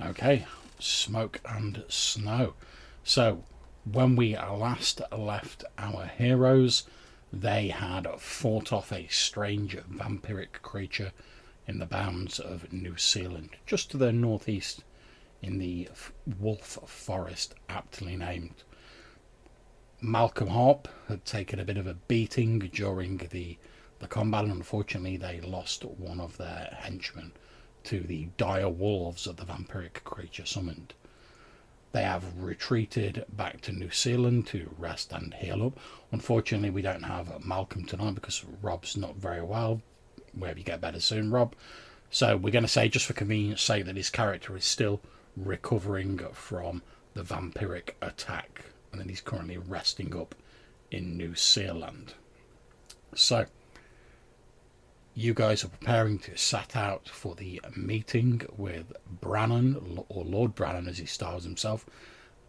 Okay, smoke and snow. So, when we last left our heroes, they had fought off a strange vampiric creature in the bounds of New Zealand, just to the northeast in the Wolf Forest, aptly named. Malcolm Harp had taken a bit of a beating during the combat, and unfortunately, they lost one of their henchmen to the dire wolves that the vampiric creature summoned. They have retreated back to New Zealand to rest and heal up. Unfortunately, we don't have Malcolm tonight because Rob's not very well. We hope you get better soon, Rob. So we're going to say, just for convenience sake, that his character is still recovering from the vampiric attack, and then he's currently resting up in New Zealand. So you guys are preparing to set out for the meeting with Brannan, or Lord Brannan as he styles himself,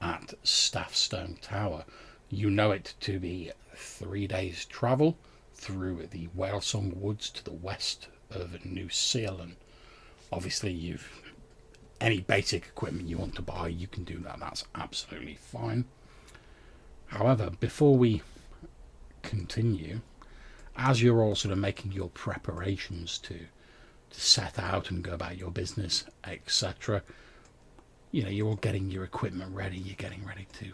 at Staffstone Tower. You know it to be 3 days' travel through the Whalesong Woods to the west of New Zealand. Obviously, you've any basic equipment you want to buy, you can do that. That's absolutely fine. However, before we continue, as you're all sort of making your preparations to set out and go about your business, etc., you're all getting your equipment ready, you're getting ready to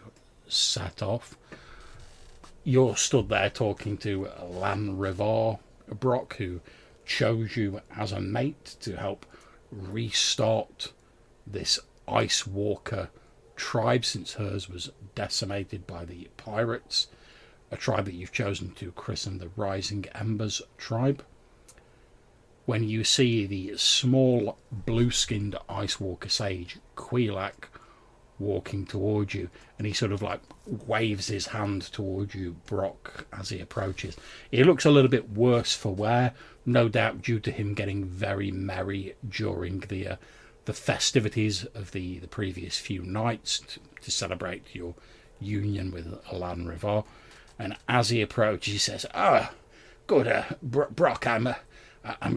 set off. You're stood there talking to Lan Rivar Brock, who chose you as a mate to help restart this Ice Walker tribe, since hers was decimated by the pirates, a tribe that you've chosen to christen the Rising Embers tribe. When you see the small blue-skinned Ice Walker sage, Quilak, walking towards you, and he sort of like waves his hand towards you, Brock, as he approaches. He looks a little bit worse for wear, no doubt due to him getting very merry during the festivities of the previous few nights to celebrate your union with Alan Rivar. And as he approaches, he says, good, Brock, I'm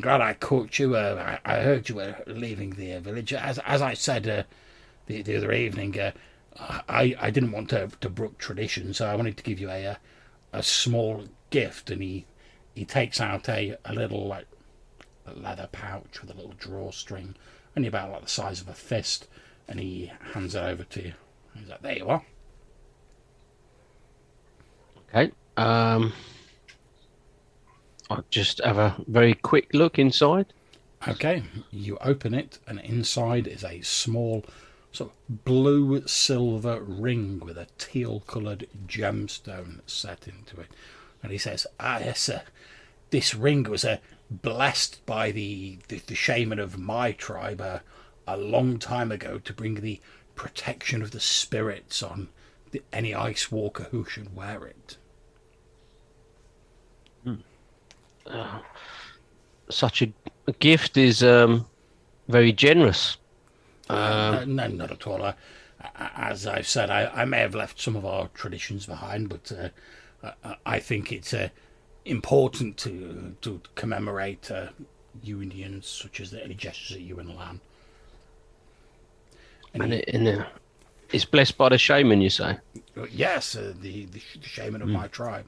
glad I caught you. I heard you were leaving the village. As I said the other evening, I didn't want to brook tradition, so I wanted to give you a small gift. And he takes out a little like a leather pouch with a little drawstring, only about like the size of a fist, and he hands it over to you. He's like, there you are. Okay. I'll just have a very quick look inside. Okay, you open it, and inside is a small sort of blue silver ring with a teal coloured gemstone set into it. And he says, yes, this ring was blessed by the shaman of my tribe a long time ago to bring the protection of the spirits on any Ice Walker who should wear it. Such a gift is very generous. No, not at all. As I've said, I may have left some of our traditions behind, but I think it's important to commemorate unions such as any gestures that you and Lan. It's blessed by the shaman, you say? Yes, the shaman of my tribe.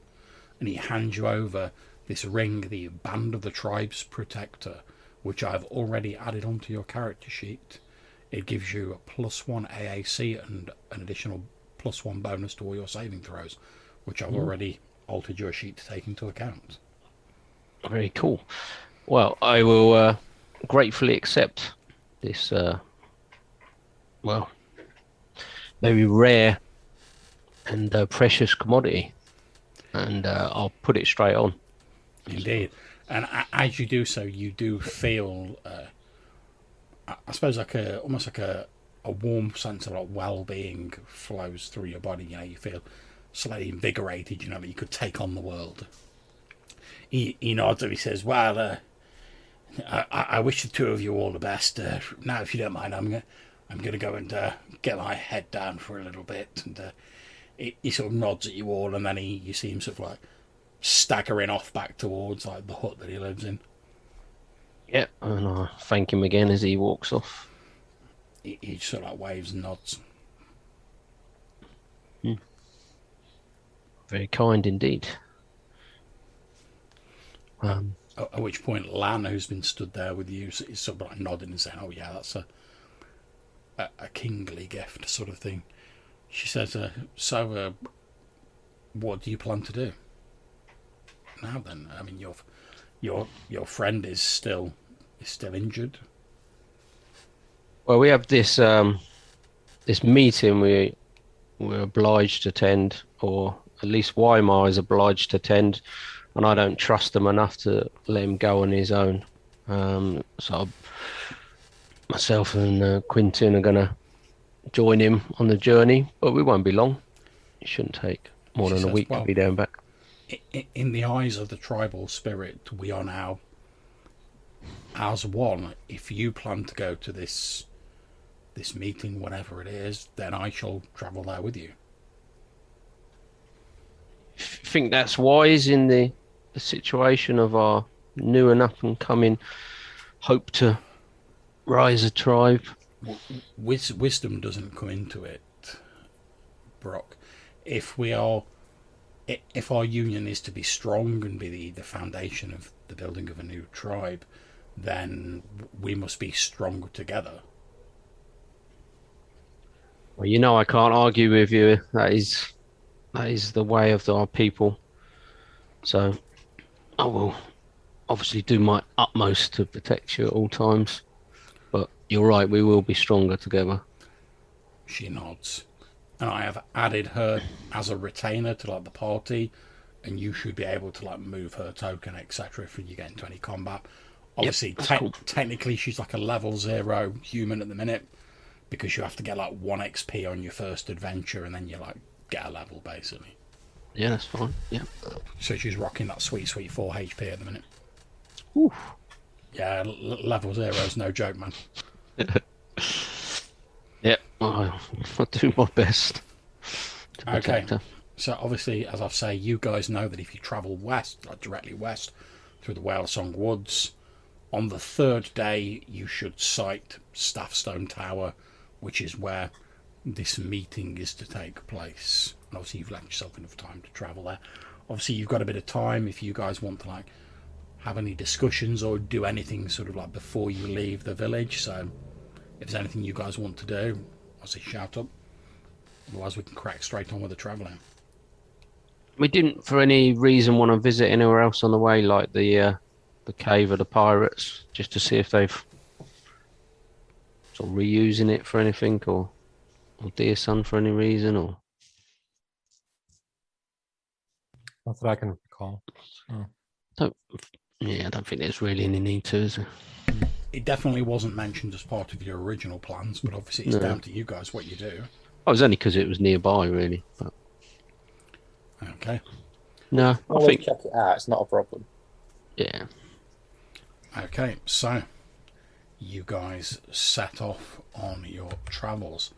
And he hands you over this ring, the Band of the Tribe's Protector, which I've already added onto your character sheet. It gives you a +1 AAC and an additional +1 bonus to all your saving throws, which I've already altered your sheet to take into account. Very cool. Well, I will gratefully accept this, very rare and precious commodity, and I'll put it straight on. Indeed. And as you do so, you do feel, I suppose, almost like a warm sense of like well-being flows through your body. You feel slightly invigorated. That you could take on the world. He nods and he says, "Well, I wish the two of you all the best. Now, if you don't mind, I'm going to go and get my head down for a little bit." And he sort of nods at you all, and then you see him sort of like staggering off back towards like the hut that he lives in. Yeah, and I thank him again as he walks off. He sort of like waves and nods. Very kind indeed. At which point, Lan, who's been stood there with you, is sort of like nodding and saying, "Oh yeah, that's a kingly gift," sort of thing. She says, "So, what do you plan to do now? Then, I mean, your friend is still injured." Well, we have this this meeting we're obliged to attend, or at least Weimar is obliged to attend, and I don't trust them enough to let him go on his own. So myself and Quintin are going to join him on the journey, but we won't be long. It shouldn't take more She than a says, week "Well, to be there and back." in the eyes of the tribal spirit, we are now as one. If you plan to go to this meeting, whatever it is, then I shall travel there with you." Think that's wise in the situation of our new and up and coming hope to rise a tribe? Wisdom doesn't come into it, Brock. If our union is to be strong and be the foundation of the building of a new tribe, then we must be stronger together. Well, you know I can't argue with you. That is the way of our people. So I will obviously do my utmost to protect you at all times. But you're right, we will be stronger together. She nods. And I have added her as a retainer to like the party, and you should be able to like move her token, etc. if you get into any combat. Obviously, cool. technically she's like a level 0 human at the minute, because you have to get like 1 XP on your first adventure, and then you like get a level basically. Yeah, that's fine. Yeah. So she's rocking that sweet 4 HP at the minute. Oof. Yeah, level 0 is no joke, man. Yeah, I'll do my best to protect her. So obviously, as I say, you guys know that if you travel west, like directly west, through the Whale Song Woods, on the 3rd day you should sight Staffstone Tower, which is where this meeting is to take place. And obviously you've left yourself enough time to travel there. Obviously you've got a bit of time if you guys want to like have any discussions or do anything sort of like before you leave the village. So if there's anything you guys want to do, obviously shout up. Otherwise we can crack straight on with the travelling. We didn't, for any reason, want to visit anywhere else on the way, like the cave of the pirates, just to see if they've sort of reusing it for anything, or Dear Son for any reason, or Not that I can recall. I don't think there's really any need to, is there? It definitely wasn't mentioned as part of your original plans, but obviously it's down to you guys what you do. Oh, it was only because it was nearby, really. But Okay. no, I Always think check it out. It's not a problem. yeah. Okay, so you guys set off on your travels.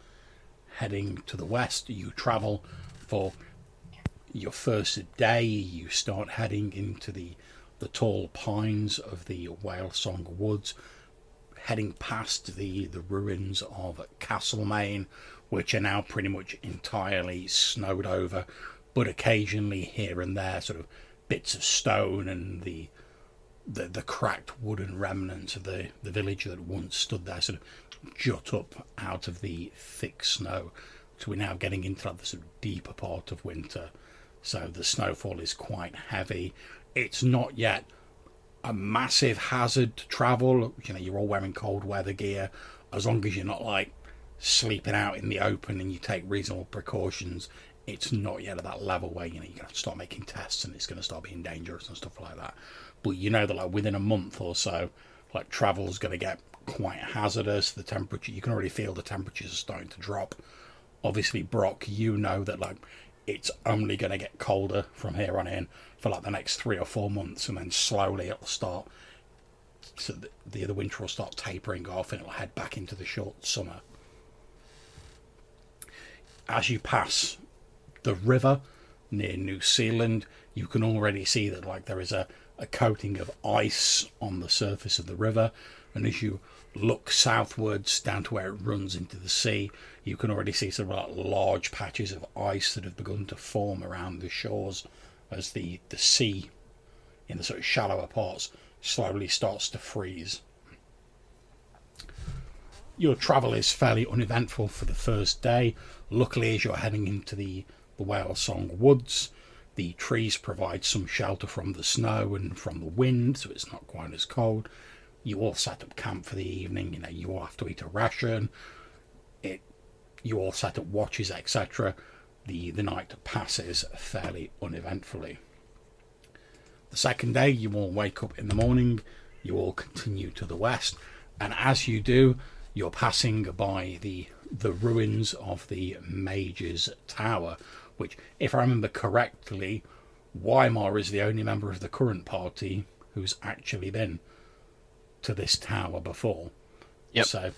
Heading to the west, you travel for your first day. You start heading into the tall pines of the Whale Song Woods, heading past the ruins of Castlemaine, which are now pretty much entirely snowed over, but occasionally here and there sort of bits of stone and the cracked wooden remnants of the village that once stood there sort of jut up out of the thick snow. So we're now getting into like the sort of deeper part of winter, so the snowfall is quite heavy. It's not yet a massive hazard to travel. You know, you're all wearing cold weather gear, as long as you're not like sleeping out in the open and you take reasonable precautions. It's not yet at that level where, you know, you're going to start making tests and it's going to start being dangerous and stuff like that. But you know that like within a month or so, like travel's going to get quite hazardous. The temperature, you can already feel the temperatures are starting to drop. Obviously, Brock, you know that like it's only going to get colder from here on in for like the next 3 or 4 months, and then slowly it'll start. So the winter will start tapering off and it'll head back into the short summer. As you pass the river near New Zealand, you can already see that like there is a a coating of ice on the surface of the river, and as you look southwards down to where it runs into the sea, you can already see some like large patches of ice that have begun to form around the shores as the sea in the sort of shallower parts slowly starts to freeze. Your travel is fairly uneventful for the first day. Luckily, as you're heading into the Whale Song Woods, the trees provide some shelter from the snow and from the wind, so it's not quite as cold. You all set up camp for the evening. You know, you all have to eat a ration. You all set up watches, etc. The night passes fairly uneventfully. The second day, you all wake up in the morning. You all continue to the west, and as you do, you're passing by the ruins of the Mage's Tower, which, if I remember correctly, Weimar is the only member of the current party who's actually been to this tower before. Yep. So,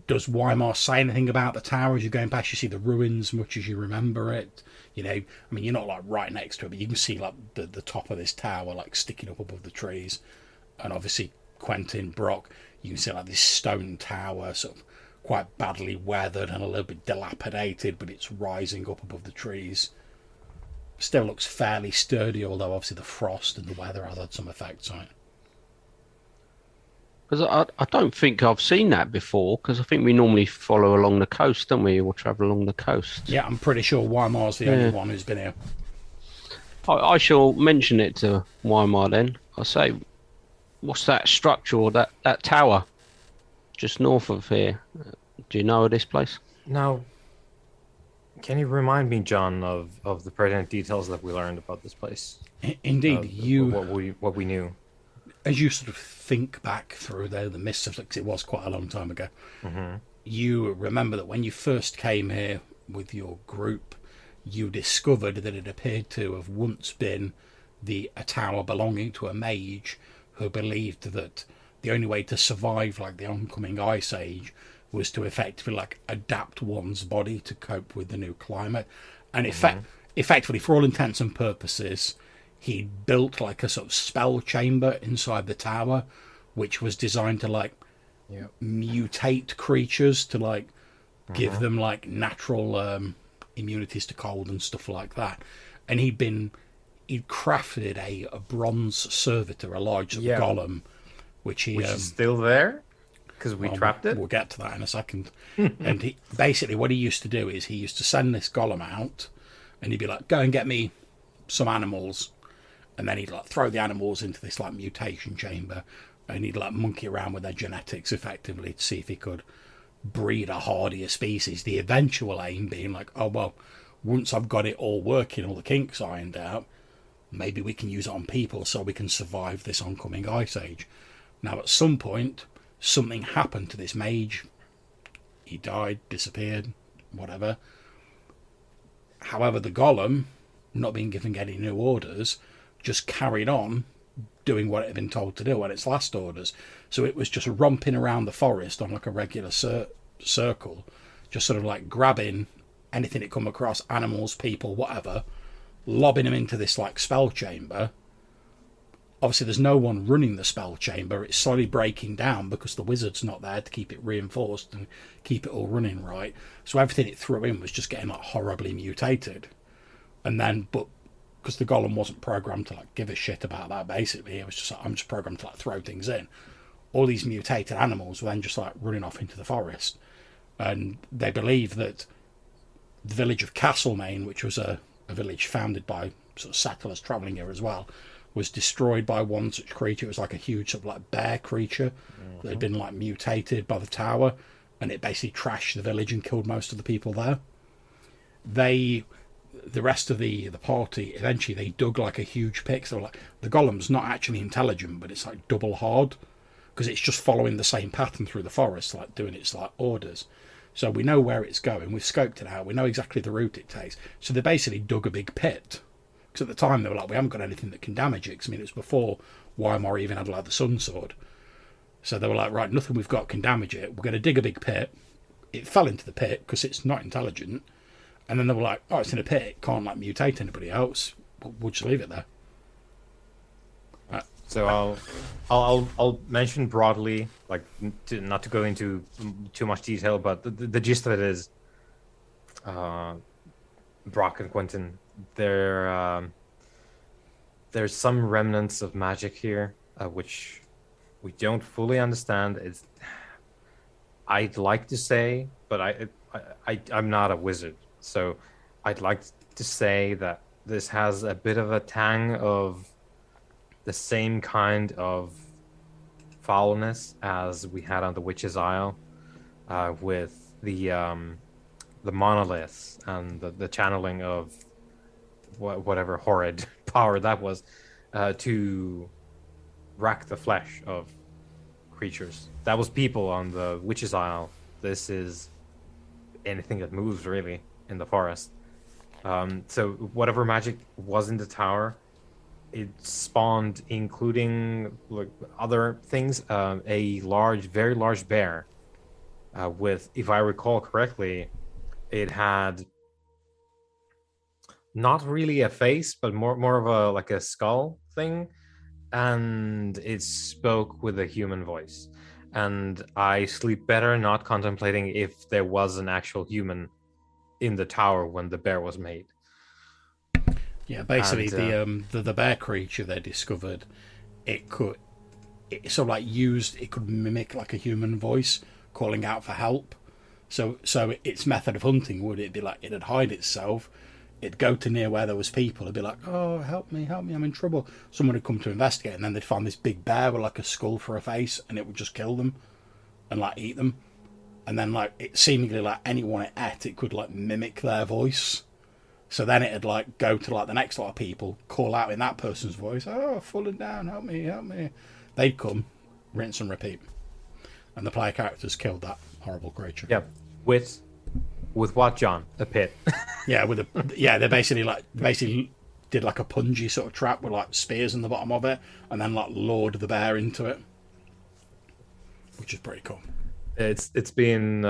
does Weimar say anything about the tower as you're going past? You see the ruins much as you remember it. You know, I mean, you're not like right next to it, but you can see like the top of this tower like sticking up above the trees. And obviously, Quentin, Brock, you can see like this stone tower, sort of quite badly weathered and a little bit dilapidated, but it's rising up above the trees. Still looks fairly sturdy, although obviously the frost and the weather has had some effects on it. Because I don't think I've seen that before, because I think we normally follow along the coast, don't we? Or travel along the coast. Yeah, I'm pretty sure Weimar's the only one who's been here. I shall mention it to Weimar then. I'll say, what's that structure or that tower just north of here? Do you know of this place? Now, can you remind me, John, of the pertinent details that we learned about this place? Indeed, what we knew. As you sort of think back through the mists of, because it was quite a long time ago, you remember that when you first came here with your group, you discovered that it appeared to have once been a tower belonging to a mage who believed that the only way to survive like the oncoming ice age was to effectively like adapt one's body to cope with the new climate, and effectively, for all intents and purposes, he built like a sort of spell chamber inside the tower, which was designed to like mutate creatures to like give them like natural immunities to cold and stuff like that. And he'd crafted a bronze servitor, a large golem, which is still there because we trapped it. We'll get to that in a second. And basically what he used to do is he used to send this golem out, and he'd be like, "Go and get me some animals." And then he'd like throw the animals into this like mutation chamber, and he'd like monkey around with their genetics effectively to see if he could breed a hardier species. The eventual aim being like, oh well, once I've got it all working, all the kinks ironed out, maybe we can use it on people so we can survive this oncoming ice age. Now at some point, something happened to this mage. He died, disappeared, whatever. However, the golem, not being given any new orders, just carried on doing what it had been told to do on its last orders. So it was just romping around the forest on like a regular circle, just sort of like grabbing anything it come across, animals, people, whatever, lobbing them into this like spell chamber. Obviously there's no one running the spell chamber. It's slowly breaking down because the wizard's not there to keep it reinforced and keep it all running right. So everything it threw in was just getting like horribly mutated. And then, but because the golem wasn't programmed to like give a shit about that, basically it was just like, I'm just programmed to like throw things in. All these mutated animals were then just like running off into the forest, and they believe that the village of Castlemaine, which was a village founded by sort of settlers travelling here as well, was destroyed by one such creature. It was like a huge sort of like bear creature that had been like mutated by the tower, and it basically trashed the village and killed most of the people there. The rest of the party, eventually they dug like a huge pit. So like the golem's not actually intelligent, but it's like double hard because it's just following the same pattern through the forest, like doing its like orders. So we know where it's going. We've scoped it out. We know exactly the route it takes. So they basically dug a big pit. Because at the time they were like, we haven't got anything that can damage it. 'Cause, I mean, it was before Weimar even had like the sun sword. So they were like, right, nothing we've got can damage it. We're going to dig a big pit. It fell into the pit because it's not intelligent. And then they were like, oh, it's in a pit. It can't like mutate anybody else. We'll just leave it there. So I'll mention broadly, like not to go into too much detail, but the gist of it is, Brock and Quentin, there's some remnants of magic here, which we don't fully understand. I'd like to say, but I'm not a wizard, so I'd like to say that this has a bit of a tang of the same kind of foulness as we had on the Witch's Isle, with the monoliths and the channeling of whatever horrid power that was, to rack the flesh of creatures. That was people on the Witch's Isle. This is anything that moves, really, in the forest. So whatever magic was in the tower, it spawned, including like other things, a very large bear, with, if I recall correctly, it had not really a face, but more of a like a skull thing, and it spoke with a human voice. And I sleep better not contemplating if there was an actual human in the tower when the bear was made. Yeah, basically And, the bear creature they discovered, it could it could mimic like a human voice calling out for help. So its method of hunting would it be like it'd hide itself, it'd go to near where there was people, it'd be like, oh help me, I'm in trouble. Someone would come to investigate, and then they'd find this big bear with like a skull for a face, and it would just kill them and like eat them. And then like it seemingly like anyone it ate, it could like mimic their voice. So then it'd like go to like the next lot of people, call out in that person's voice, oh, falling down, help me, help me. They'd come, rinse and repeat. And the player characters killed that horrible creature. yeah, with what, John? A pit. Yeah, they basically did like a punji sort of trap with like spears in the bottom of it, and then like lured the bear into it, which is pretty cool. It's been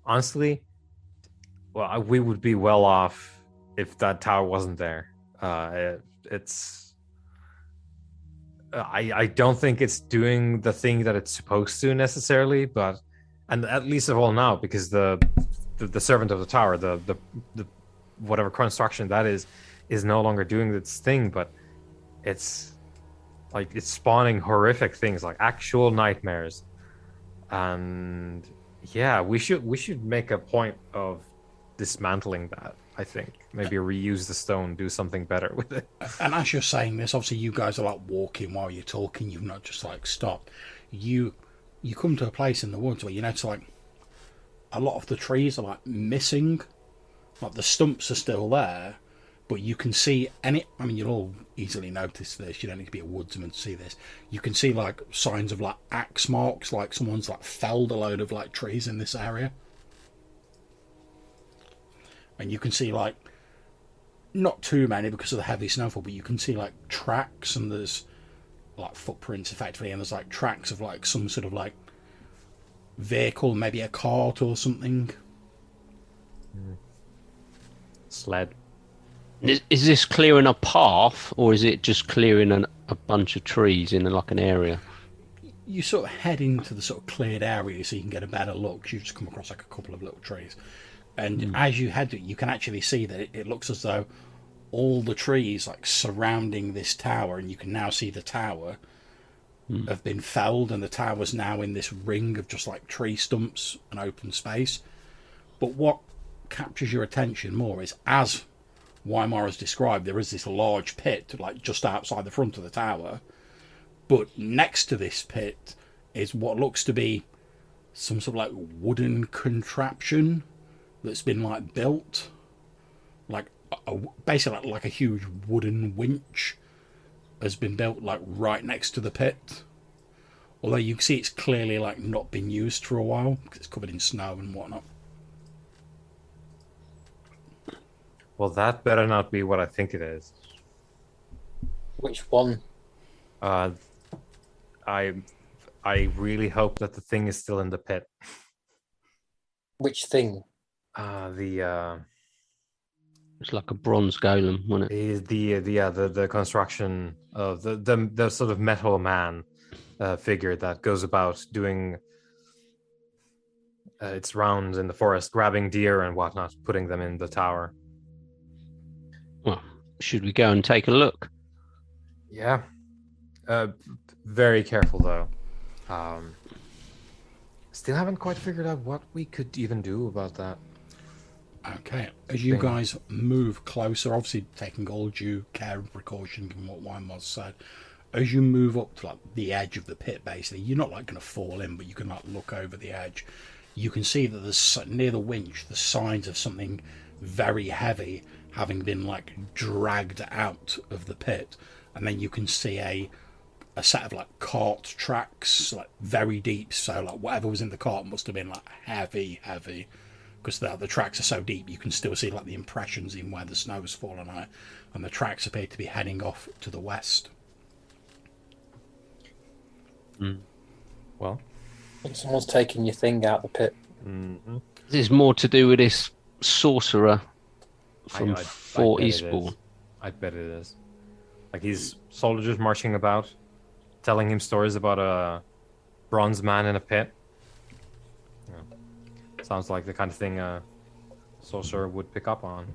honestly, well, we would be well off if that tower wasn't there. I don't think it's doing the thing that it's supposed to necessarily, but, and at least of all now, because the servant of the tower, the whatever construction that is no longer doing its thing, but it's like it's spawning horrific things, like actual nightmares. And yeah, we should make a point of dismantling that. I think maybe reuse the stone, do something better with it. And as you're saying this, obviously you guys are like walking while you're talking. You've not just like stopped. You come to a place in the woods where you notice like a lot of the trees are like missing. Like the stumps are still there, but you can see any. I mean, you'll all easily notice this. You don't need to be a woodsman to see this. You can see like signs of like axe marks, like someone's like felled a load of like trees in this area. And you can see like not too many because of the heavy snowfall, but you can see like tracks, and there's like footprints effectively, and there's like tracks of like some sort of like vehicle, maybe a cart or something. Sled. Is this clearing a path, or is it just clearing a bunch of trees in like an area? You sort of head into the sort of cleared area so you can get a better look, 'cause you've just come across like a couple of little trees. And as you head, you can actually see that it looks as though all the trees like surrounding this tower, and you can now see the tower, have been felled, and the tower's now in this ring of just like tree stumps and open space. But what captures your attention more is, as Weimar has described, there is this large pit like just outside the front of the tower, but next to this pit is what looks to be some sort of like wooden contraption that's been like built, like basically like a huge wooden winch has been built like right next to the pit. Although you can see it's clearly like not been used for a while because it's covered in snow and whatnot. Well, that better not be what I think it is. Which one? I really hope that the thing is still in the pit. Which thing? It's like a bronze golem, wasn't it? The construction of the sort of metal man figure that goes about doing its rounds in the forest, grabbing deer and whatnot, putting them in the tower. Well, should we go and take a look? Yeah. Very careful though. Still haven't quite figured out what we could even do about that. Okay, as you guys move closer, obviously taking all due care and precaution, given what Wymos said, as you move up to like the edge of the pit, basically, you're not like going to fall in, but you can like look over the edge. You can see that there's near the winch the signs of something very heavy having been like dragged out of the pit, and then you can see a set of like cart tracks, like very deep. So like whatever was in the cart must have been like heavy, because the tracks are so deep. You can still see like the impressions in where the snow has fallen on it, and the tracks appear to be heading off to the west. Well, I think someone's taking your thing out the pit. This is more to do with this sorcerer from I'd Fort bet it Eastbourne. is. I'd bet it is. Like he's soldiers marching about, telling him stories about a bronze man in a pit. Yeah. Sounds like the kind of thing a sorcerer would pick up on.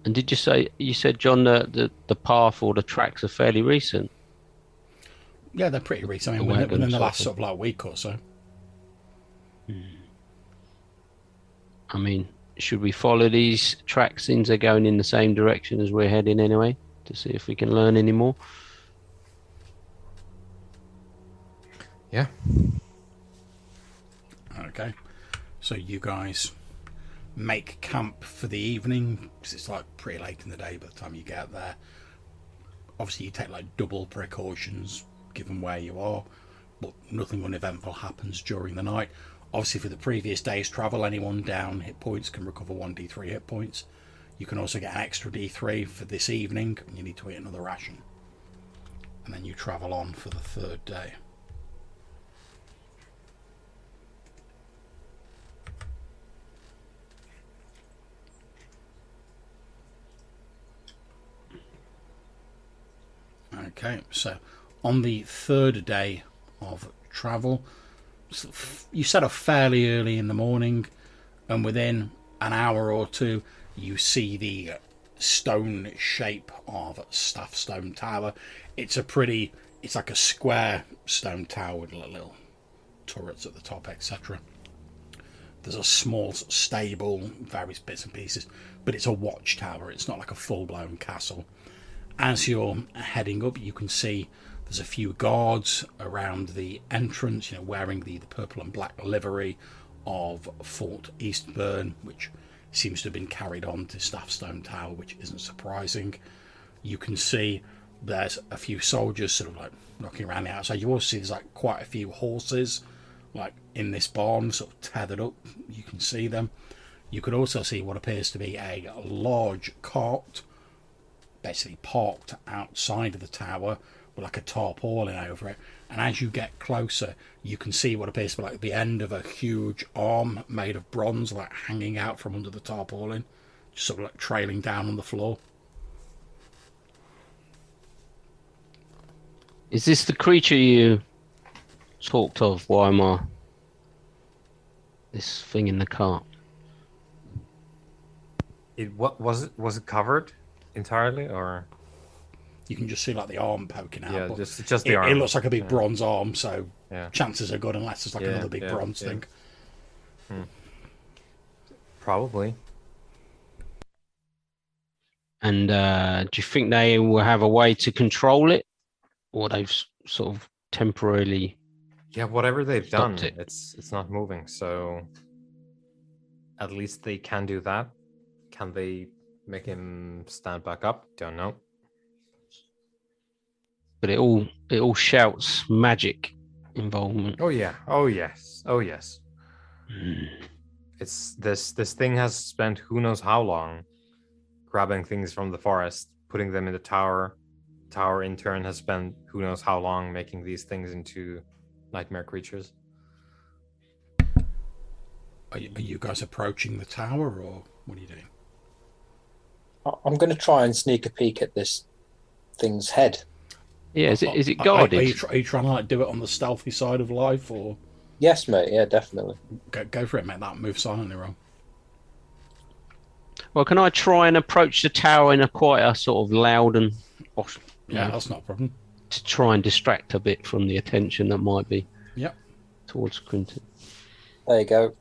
And did you said, John, the path or the tracks are fairly recent? Yeah, they're pretty recent. I mean, The within wagons, the last I sort of like week or so. I mean, should we follow these tracks since they're going in the same direction as we're heading anyway, to see if we can learn any more? Yeah. Okay, so you guys make camp for the evening, because it's like pretty late in the day by the time you get there. Obviously you take like double precautions given where you are, but nothing uneventful happens during the night. Obviously for the previous day's travel, anyone down hit points can recover 1d3 hit points. You can also get an extra d3 for this evening, and you need to eat another ration, and then you travel on for the third day. Okay, so on the third day of travel, you set off fairly early in the morning, and within an hour or two you see the stone shape of Staffstone Tower. It's like a square stone tower with little turrets at the top, etc. There's a small stable, various bits and pieces, but it's a watchtower. It's not like a full-blown castle. As you're heading up, you can see there's a few guards around the entrance, wearing the purple and black livery of Fort Eastbourne, which seems to have been carried on to Staffstone Tower, which isn't surprising. You can see there's a few soldiers sort of like knocking around the outside. You also see there's like quite a few horses like in this barn, sort of tethered up. You can see them. You could also see what appears to be a large cart basically parked outside of the tower with like a tarpaulin over it, and as you get closer you can see what appears to be like the end of a huge arm made of bronze like hanging out from under the tarpaulin, just sort of like trailing down on the floor. Is this the creature you talked of, Weimar? This thing in the cart? What was it covered entirely, or You can just see like the arm poking out. yeah, but just the arm. It looks like a big bronze arm, so Yeah. chances are good unless it's like another big bronze thing. Probably. And do you think they will have a way to control it, or they've sort of temporarily? Yeah, whatever they've done, Stopped it. it's not moving. So at least they can do that. Can they make him stand back up? Don't know. But it all shouts magic involvement. Oh yeah. Oh yes. Oh yes. It's this thing has spent who knows how long grabbing things from the forest, putting them in the tower. Tower in turn has spent who knows how long making these things into nightmare creatures. Are you guys approaching the tower, or what are you doing? I'm going to try and sneak a peek at this thing's head. Yeah, is it Are guarded? you trying to like do it on the stealthy side of life, or Yes, mate. Yeah, definitely. go for it, make that move silently roll? Well, can I try and approach the tower in a quite a sort of loud and Yeah, that's not a problem. to try and distract a bit from the attention that might be Yep. towards Quentin? There you go.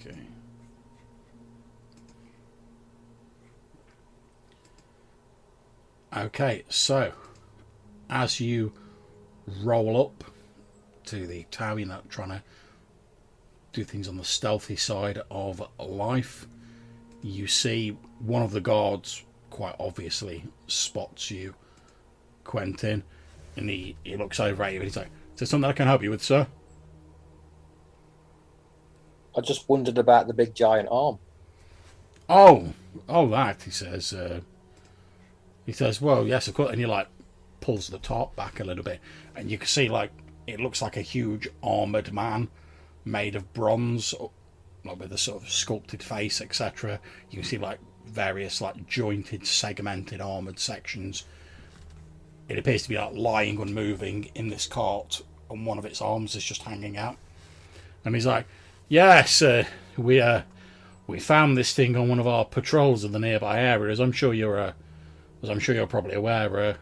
Okay. Okay, so as you roll up to the tower, you're not trying to do things on the stealthy side of life. You see one of the guards quite obviously spots you, Quentin, and he looks over at you and he's like, "Is there something I can help you with, sir?" I just wondered about the big giant arm. Oh, that, he says. Well, yes, of course. And he like pulls the top back a little bit, and you can see like it looks like a huge armored man made of bronze, like with a sort of sculpted face, etc. You can see like various like jointed, segmented armored sections. It appears to be like lying unmoving in this cart, and one of its arms is just hanging out. And he's like, "Yes, we found this thing on one of our patrols in the nearby areas. I'm sure you're probably aware.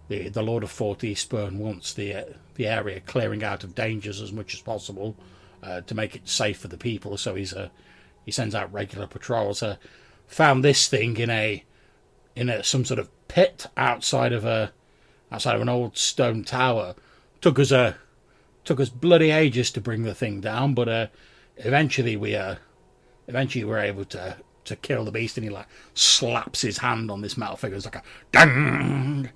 The Lord of Fort Eastburn wants the area clearing out of dangers as much as possible to make it safe for the people. So he sends out regular patrols. Found this thing in some sort of pit outside of an old stone tower. Took us bloody ages to bring the thing down, but eventually we were able to kill the beast." And he like slaps his hand on this metal figure. It's like a dang.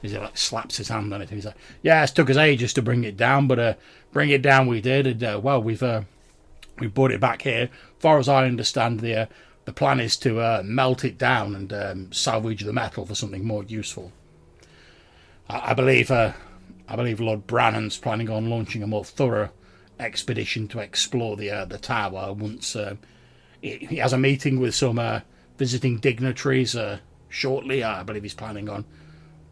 He like slaps his hand on it, and he's like, "Yeah, it took us ages to bring it down, but bring it down we did. And well, we brought it back here. As far as I understand, the plan is to melt it down and salvage the metal for something more useful. I believe Lord Brannan's planning on launching a more thorough expedition to explore the tower once he has a meeting with some visiting dignitaries shortly. I believe he's planning on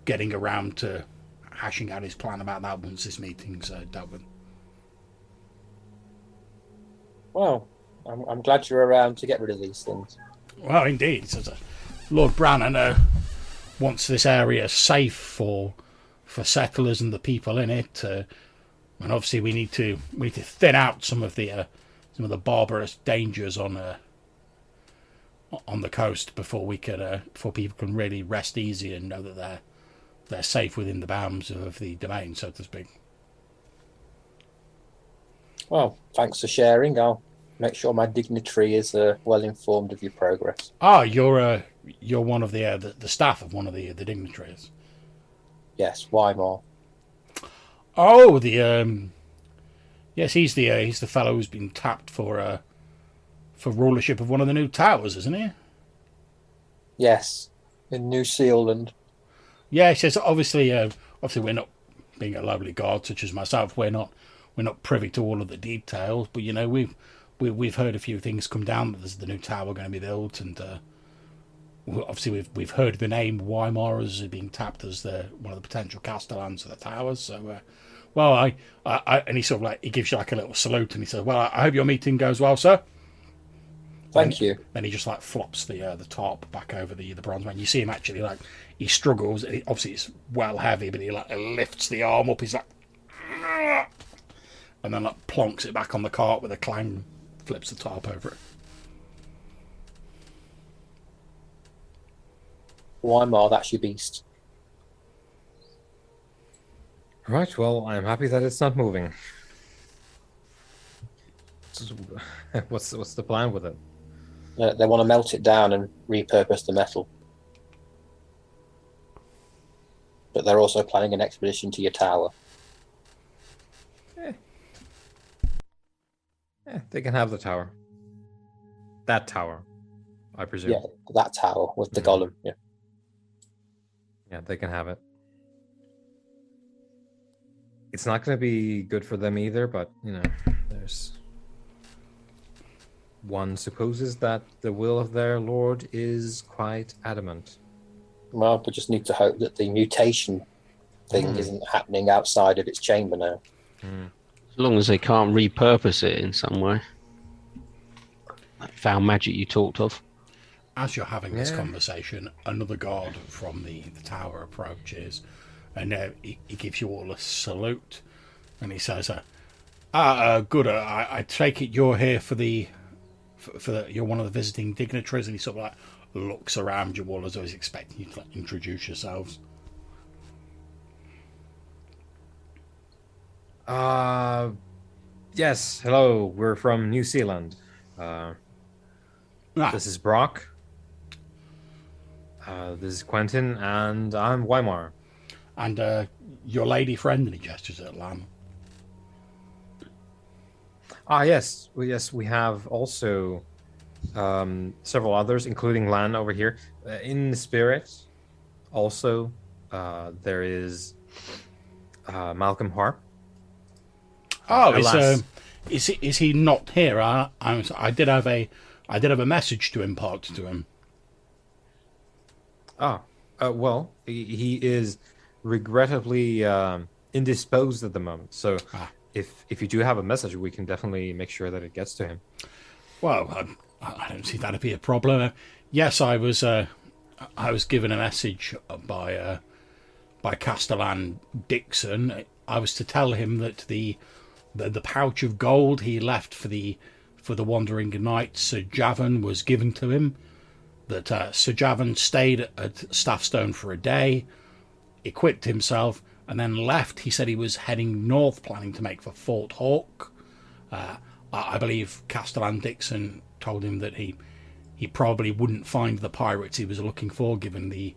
getting around to hashing out his plan about that once this meeting's dealt with." Well, I'm glad you're around to get rid of these things. Well, indeed. So, Lord Brannan wants this area safe for settlers and the people in it, and obviously we need to thin out some of the barbarous dangers on the coast before people can really rest easy and know that they're safe within the bounds of the domain, so to speak. Well, thanks for sharing. I'll make sure my dignitary is well informed of your progress. Ah, you're one of the staff of one of the dignitaries. Yes, Weimar. Oh, yes, he's the fellow who's been tapped for rulership of one of the new towers, isn't he? Yes, in New Zealand. Yeah, he says obviously we're not, being a lovely god such as myself, we're not privy to all of the details, but you know we've heard a few things come down that there's the new tower going to be built, and obviously we've heard the name Weimar as being tapped as one of the potential castellans for the towers. So well, I and he sort of like he gives you like a little salute, and he says, "Well, I hope your meeting goes well, sir." Thank you. Then he just like flops the top back over the bronze man. You see him actually like he struggles. Obviously it's well heavy, but he like lifts the arm up. He's like, and then like plonks it back on the cart with a clang, flips the top over it. Weimar, that's your beast. Right, well, I'm happy that it's not moving. What's the plan with it? They want to melt it down and repurpose the metal. But they're also planning an expedition to your tower. They can have the tower. That tower, I presume. Yeah, that tower with the golem. Yeah. Yeah, they can have it. it's not going to be good for them either. But there's one supposes that the will of their lord is quite adamant. Well, we just need to hope that the mutation thing isn't happening outside of its chamber now. As long as they can't repurpose it in some way. That foul magic you talked of. As you're having this conversation, another guard from the tower approaches, and he gives you all a salute, and he says, good, I take it you're here for you're one of the visiting dignitaries, and he sort of like looks around you all as though he's expecting you to like, introduce yourselves. Yes, hello, we're from New Zealand. This is Brock. This is Quentin, and I'm Weimar. And your lady friend, and he gestures at Lan. Yes, we have also several others, including Lan over here. In the spirit, also, there is Malcolm Harp. Oh, is he not here? I did have a message to impart to him. Well, he is regrettably indisposed at the moment. So, if you do have a message, we can definitely make sure that it gets to him. Well, I don't see that'd be a problem. Yes, I was given a message by Castellan Dixon. I was to tell him that the pouch of gold he left for the wandering knight Sir Javan was given to him. That Sir Javan stayed at Staffstone for a day, equipped himself, and then left. He said he was heading north, planning to make for Fort Hawk. I believe Castellan Dixon told him that he probably wouldn't find the pirates he was looking for, given the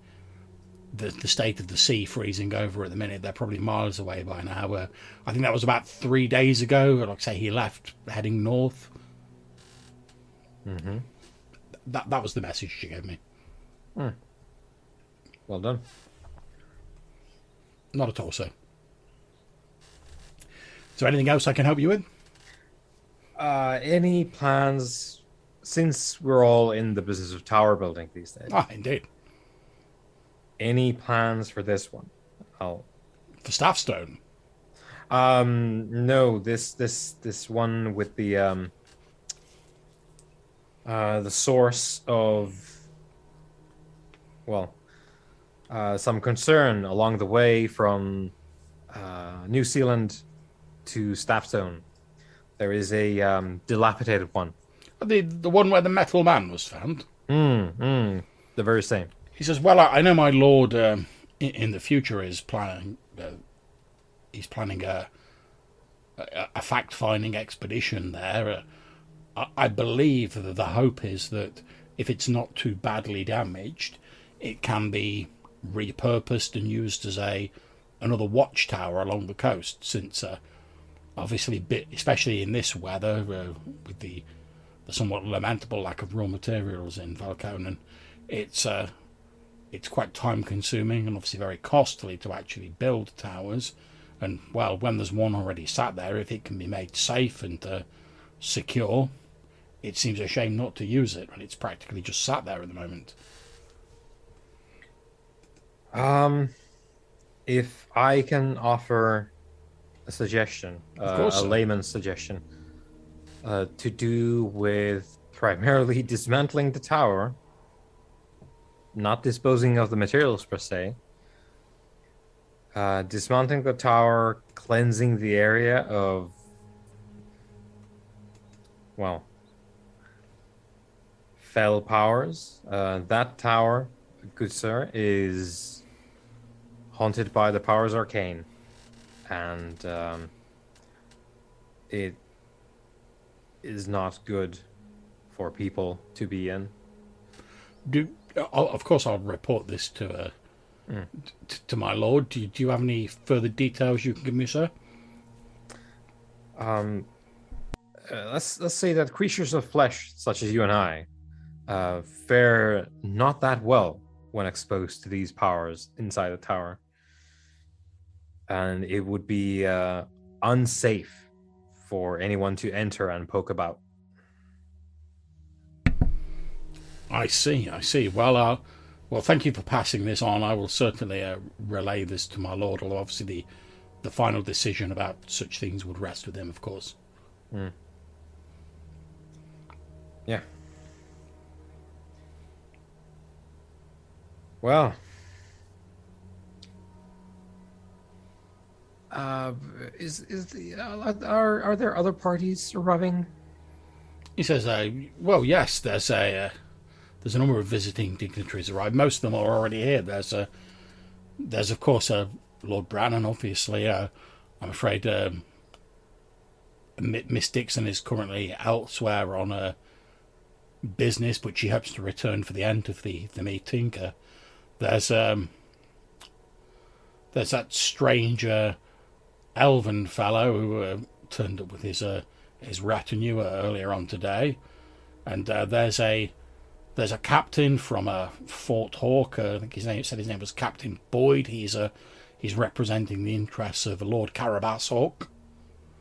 state of the sea freezing over at the minute. They're probably miles away by now. I think that was about 3 days ago. Like I say, he left heading north. Mm-hmm. That was the message she gave me. Well done. Not at all, sir. Is there anything else I can help you with? Any plans, since we're all in the business of tower building these days? Indeed. Any plans for this one? For Staffstone? No, this one with the source of, some concern along the way from New Zealand to Staffstone. There is a dilapidated one. The one where the metal man was found? The very same. He says, well, I know my lord in the future is planning... he's planning a fact-finding expedition there. I believe that the hope is that if it's not too badly damaged, it can be repurposed and used as another watchtower along the coast, since obviously, especially in this weather, with the somewhat lamentable lack of raw materials in Valkonen, it's quite time-consuming and obviously very costly to actually build towers. And, well, when there's one already sat there, if it can be made safe and secure, it seems a shame not to use it when it's practically just sat there at the moment. If I can offer a suggestion, a layman's suggestion, to do with primarily dismantling the tower, not disposing of the materials per se, dismounting the tower, cleansing the area of, fell powers. That tower, good sir, is haunted by the powers arcane, and it is not good for people to be in. Of course, I'll report this to my lord. Do you have any further details you can give me, sir? Let's say that creatures of flesh, such as you and I, fare not that well when exposed to these powers inside the tower. and it would be unsafe for anyone to enter and poke about. I see. Well, thank you for passing this on. I will certainly relay this to my lord, although obviously the final decision about such things would rest with him, of course. Yeah. Well, are there other parties arriving? He says, well, yes, there's a number of visiting dignitaries arrived. Most of them are already here. There's of course Lord Brannan, obviously. I'm afraid Miss Dixon is currently elsewhere on business, but she hopes to return for the end of the meeting. There's that strange elven fellow who turned up with his retinue earlier on today, and there's a captain from Fort Hawk. I think his name was Captain Boyd. He's representing the interests of Lord Carabashawk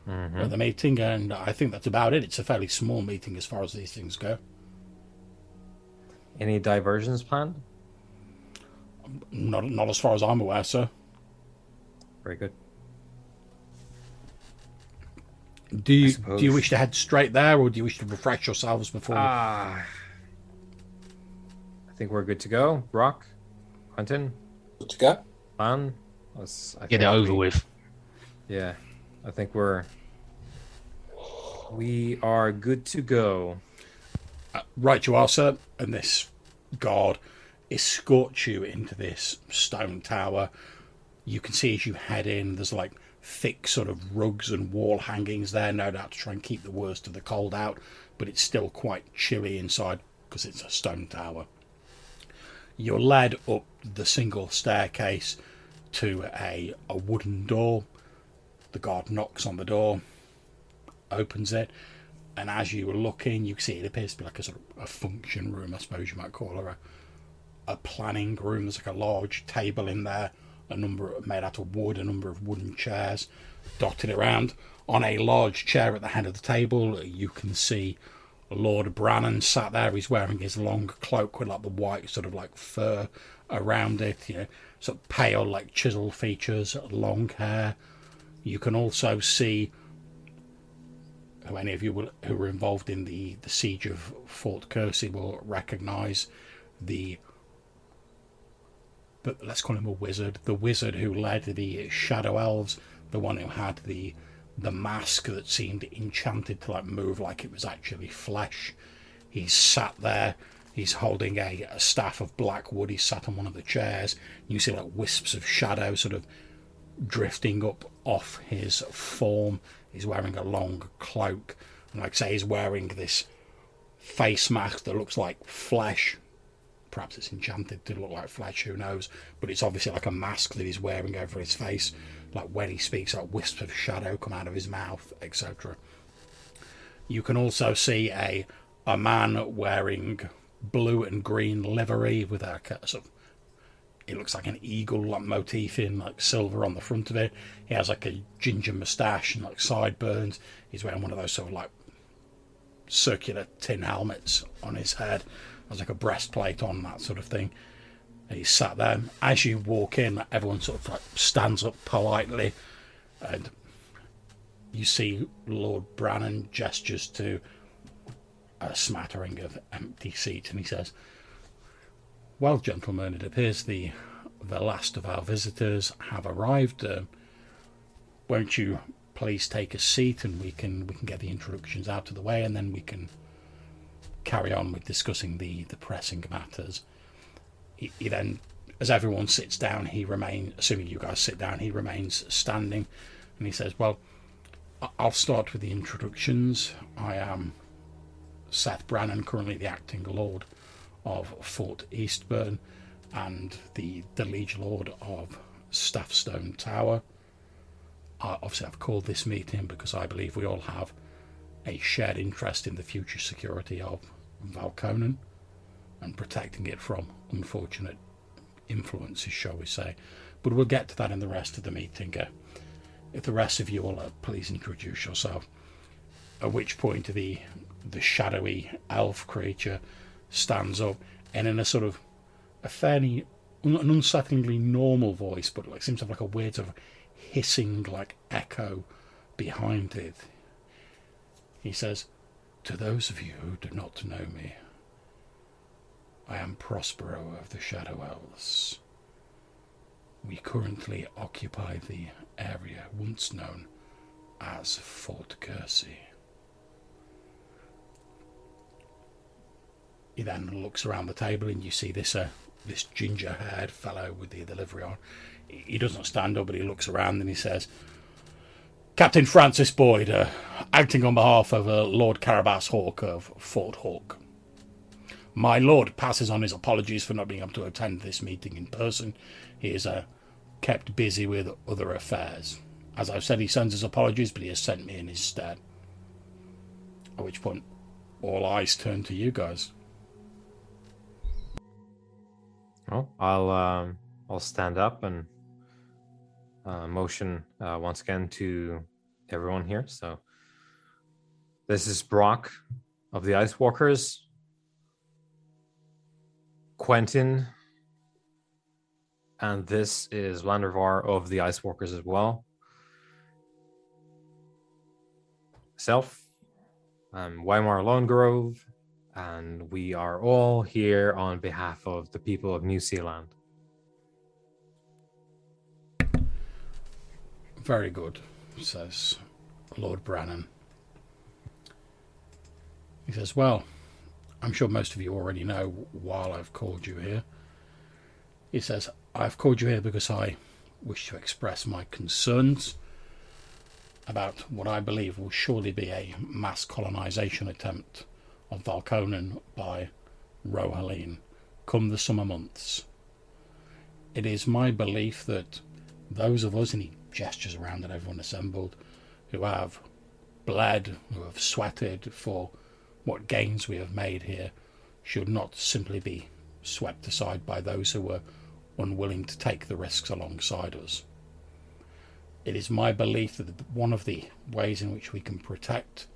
at the meeting, and I think that's about it. It's a fairly small meeting as far as these things go. Any diversions planned? Not as far as I'm aware, sir. Very good. Do you wish to head straight there, or do you wish to refresh yourselves before? I think we're good to go. Brock, Quentin, Good to go. Lan. Get it over with. Yeah, I think we are good to go. Right you are, sir. And this guard escorts you into this stone tower. You can see as you head in, there's like thick sort of rugs and wall hangings there, no doubt to try and keep the worst of the cold out, but it's still quite chilly inside because it's a stone tower. You're led up the single staircase to a wooden door. The guard knocks on the door, opens it, and as you were looking, you see it appears to be like a sort of a function room, I suppose you might call it, a planning room. There's like a large table in there, made out of wood, a number of wooden chairs dotted around. On a large chair at the head of the table, you can see Lord Brannan sat there. He's wearing his long cloak with like the white sort of like fur around it, sort of pale, like chiseled features, long hair. You can also see, who any of you who were involved in the siege of Fort Kersey will recognise but let's call him a wizard. The wizard who led the Shadow Elves, the one who had the mask that seemed enchanted to like move like it was actually flesh. He's sat there. He's holding a staff of black wood. He's sat on one of the chairs. You see like wisps of shadow sort of drifting up off his form. He's wearing a long cloak, and like I say, he's wearing this face mask that looks like flesh. Perhaps it's enchanted to look like flesh, who knows, but it's obviously like a mask that he's wearing over his face. Like when he speaks, like wisps of shadow come out of his mouth, etc. You can also see a man wearing blue and green livery with a sort of, it looks like an eagle like motif in like silver on the front of it. He has like a ginger moustache and like sideburns. He's wearing one of those sort of like circular tin helmets on his head. There's like a breastplate on, that sort of thing. And he's sat there. As you walk in, everyone sort of like stands up politely, and you see Lord Brannan gestures to a smattering of empty seats, and he says, "Well, gentlemen, it appears the last of our visitors have arrived. Won't you please take a seat, and we can get the introductions out of the way, and then we can carry on with discussing the pressing matters." He then, as everyone sits down, he remains, assuming you guys sit down, he remains standing, and he says, "Well, I'll start with the introductions. I am Seth Brannan, currently the acting Lord of Fort Eastburn and the Liege Lord of Staffstone Tower. Obviously, I've called this meeting because I believe we all have a shared interest in the future security of Valconan and protecting it from unfortunate influences, shall we say. But we'll get to that in the rest of the meeting. If the rest of you will please introduce yourself. At which point the shadowy elf creature stands up, and in a sort of a fairly an unsettlingly normal voice, but like seems to have like a weird sort of hissing like echo behind it. He says, "To those of you who do not know me, I am Prospero of the Shadow Elves. We currently occupy the area once known as Fort Kersey." He then looks around the table, and you see this ginger-haired fellow with the livery on. He doesn't stand up, but he looks around and he says, "Captain Francis Boyd, acting on behalf of Lord Carabas Hawk of Fort Hawk. My lord passes on his apologies for not being able to attend this meeting in person. He is kept busy with other affairs. As I've said, he sends his apologies, but he has sent me in his stead." At which point, all eyes turn to you guys. Well, I'll stand up and motion once again to everyone here. So this is Brock of the Ice Walkers, Quentin, and this is Landervar of the Ice Walkers as well. Self, Weimar Lone Grove, and we are all here on behalf of the people of New Zealand. "Very good," says Lord Brannan. He says, "Well, I'm sure most of you already know why I've called you here." He says, "I've called you here because I wish to express my concerns about what I believe will surely be a mass colonization attempt of Valconen by Rohaleen come the summer months. It is my belief that those of us," and he gestures around at everyone assembled, "who have bled, who have sweated for what gains we have made here, should not simply be swept aside by those who were unwilling to take the risks alongside us. It is my belief that one of the ways in which we can protect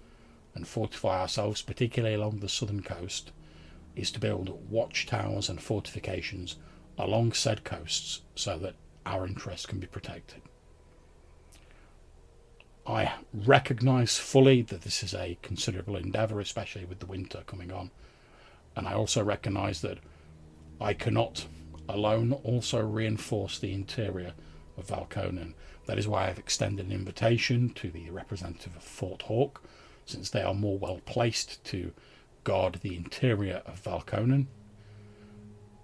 and fortify ourselves, particularly along the southern coast, is to build watchtowers and fortifications along said coasts so that our interests can be protected. I recognise fully that this is a considerable endeavour, especially with the winter coming on, and I also recognise that I cannot alone also reinforce the interior of Valconen. That is why I've extended an invitation to the representative of Fort Hawk, since they are more well placed to guard the interior of Valconen,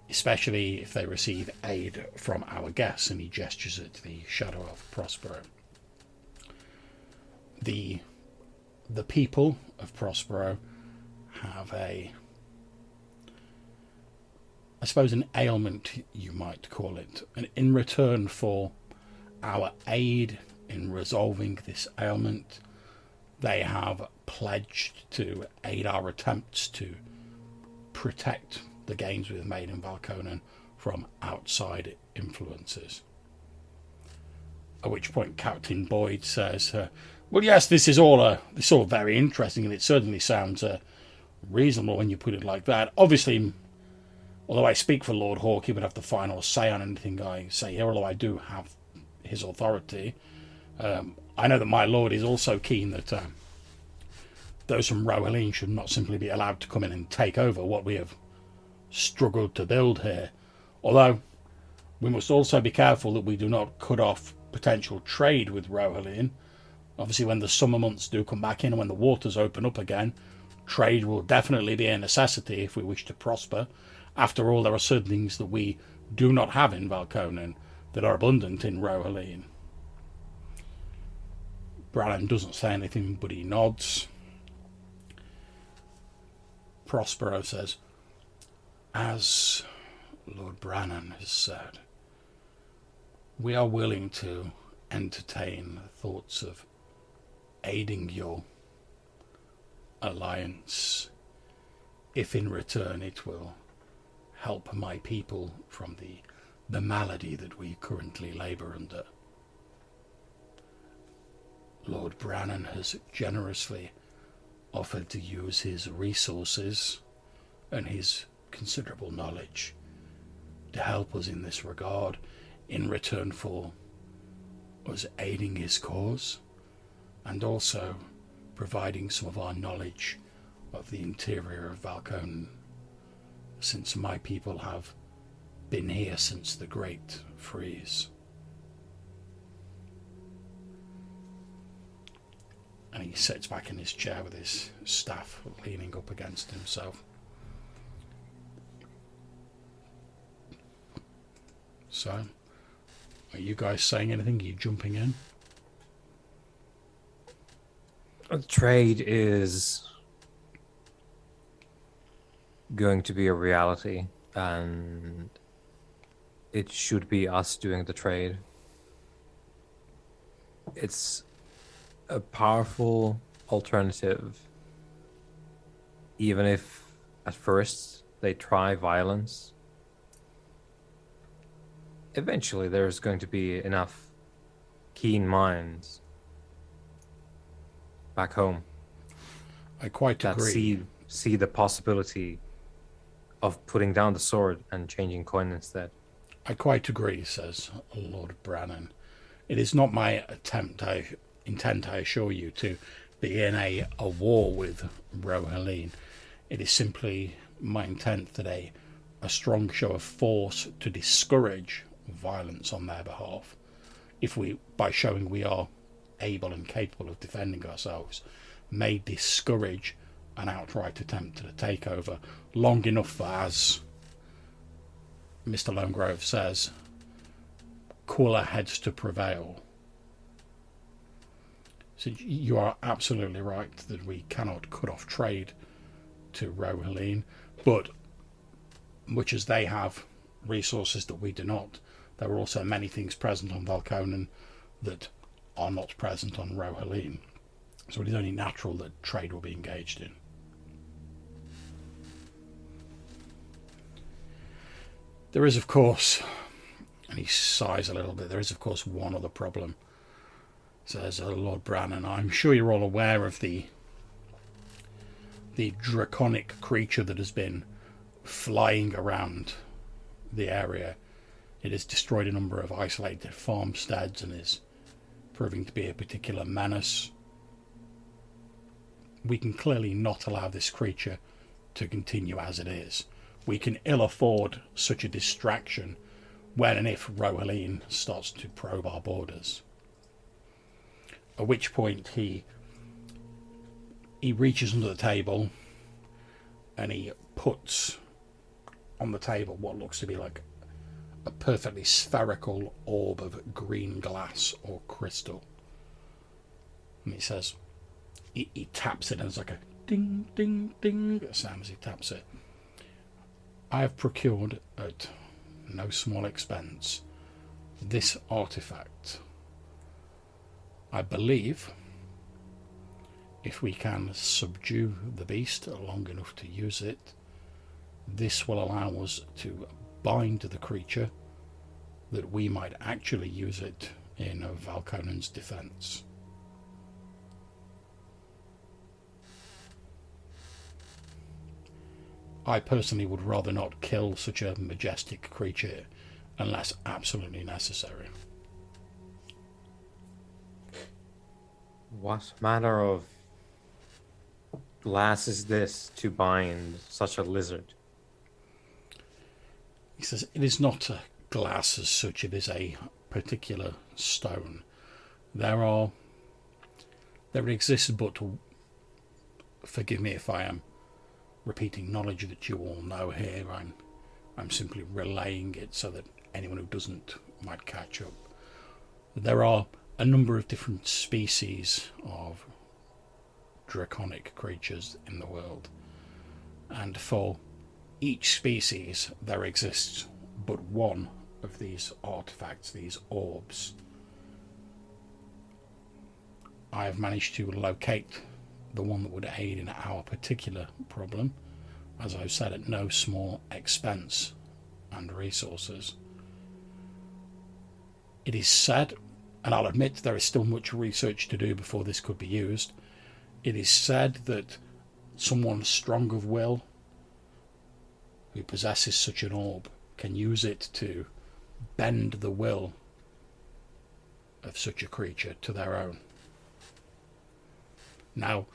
especially if they receive aid from our guests," and he gestures at the shadow of Prospero. The people of Prospero have I suppose an ailment, you might call it, and in return for our aid in resolving this ailment, they have pledged to aid our attempts to protect the gains we've made in Valconen from outside influences. At which point Captain Boyd says, "Well, yes, this is all very interesting, and it certainly sounds reasonable when you put it like that. Obviously, although I speak for Lord Hawke, he would have the final say on anything I say here, although I do have his authority. I know that my lord is also keen that those from Rohaleen should not simply be allowed to come in and take over what we have struggled to build here. Although we must also be careful that we do not cut off potential trade with Rohaleen. Obviously, when the summer months do come back in and when the waters open up again, trade will definitely be a necessity if we wish to prosper. After all, there are certain things that we do not have in Valconen that are abundant in Rohaleen." Brannan doesn't say anything, but he nods. Prospero says, "As Lord Brannan has said, we are willing to entertain thoughts of aiding your alliance if in return it will help my people from the the malady that we currently labour under. Lord Brannan has generously offered to use his resources and his considerable knowledge to help us in this regard in return for us aiding his cause and also providing some of our knowledge of the interior of Valconen, since my people have been here since the Great Freeze. And he sits back in his chair with his staff leaning up against himself. So, are you guys saying anything? Are you jumping in? Trade is going to be a reality, and it should be us doing the trade. It's a powerful alternative, even if at first they try violence. Eventually there's going to be enough keen minds back home I quite that agree. see the possibility of putting down the sword and changing coin instead. I quite agree, says Lord Brannan. It is not my intent, I assure you, to be in a war with Rohaleen. It is simply my intent that a strong show of force to discourage violence on their behalf, by showing we are able and capable of defending ourselves, may discourage an outright attempt at a takeover long enough for, as Mr. Lonegrove says, cooler heads to prevail. So you are absolutely right that we cannot cut off trade to Rohaleen, but much as they have resources that we do not, there are also many things present on Valconen that are not present on Rohaleen. So it is only natural that trade will be engaged in. There is, of course, and he sighs a little bit, there is, of course, one other problem, says Lord Brannan. I'm sure you're all aware of the draconic creature that has been flying around the area. It has destroyed a number of isolated farmsteads and is proving to be a particular menace. We can clearly not allow this creature to continue as it is. We can ill afford such a distraction when and if Rohaleen starts to probe our borders. At which point he reaches under the table and he puts on the table what looks to be like a perfectly spherical orb of green glass or crystal. And he says, he taps it and it's like a ding, ding, ding sound as he taps it. I have procured at no small expense this artifact. I believe if we can subdue the beast long enough to use it, this will allow us to bind the creature that we might actually use it in Valconen's defense. I personally would rather not kill such a majestic creature unless absolutely necessary. What manner of glass is this to bind such a lizard? He says it is not a glass as such, it is a particular stone. There exists, but forgive me if I am repeating knowledge that you all know here. I'm simply relaying it so that anyone who doesn't might catch up. There are a number of different species of draconic creatures in the world, and for each species there exists but one of these artifacts, these orbs. I have managed to locate the one that would aid in our particular problem, as I've said, at no small expense and resources. It is said, and I'll admit there is still much research to do before this could be used, it is said that someone strong of will who possesses such an orb can use it to bend the will of such a creature to their own. Now,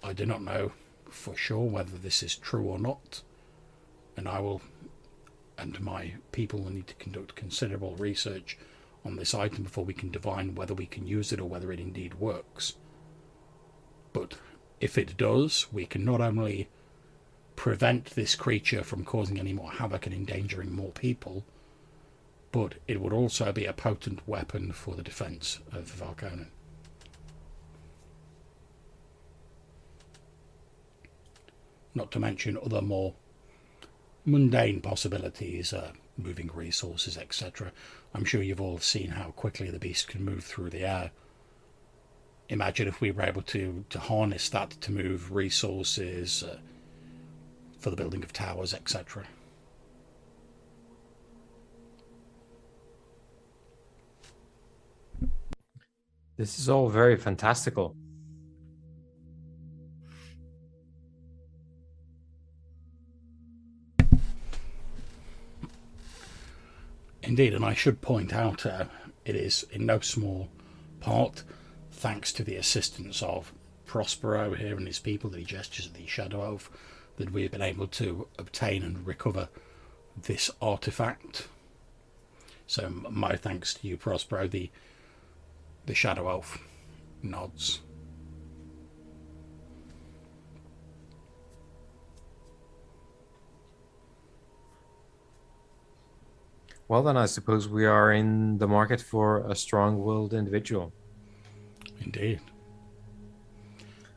I do not know for sure whether this is true or not, and I will, and my people will need to conduct considerable research on this item before we can divine whether we can use it or whether it indeed works. But if it does, we can not only prevent this creature from causing any more havoc and endangering more people, but it would also be a potent weapon for the defence of Valkonen. Not to mention other more mundane possibilities, moving resources, etc. I'm sure you've all seen how quickly the beast can move through the air. Imagine if we were able to harness that to move resources for the building of towers, etc. This is all very fantastical. Indeed, and I should point out it is in no small part thanks to the assistance of Prospero here and his people that he gestures at the Shadow Elf that we have been able to obtain and recover this artifact. So my thanks to you, Prospero. The Shadow Elf nods. Well, then I suppose we are in the market for a strong-willed individual. Indeed.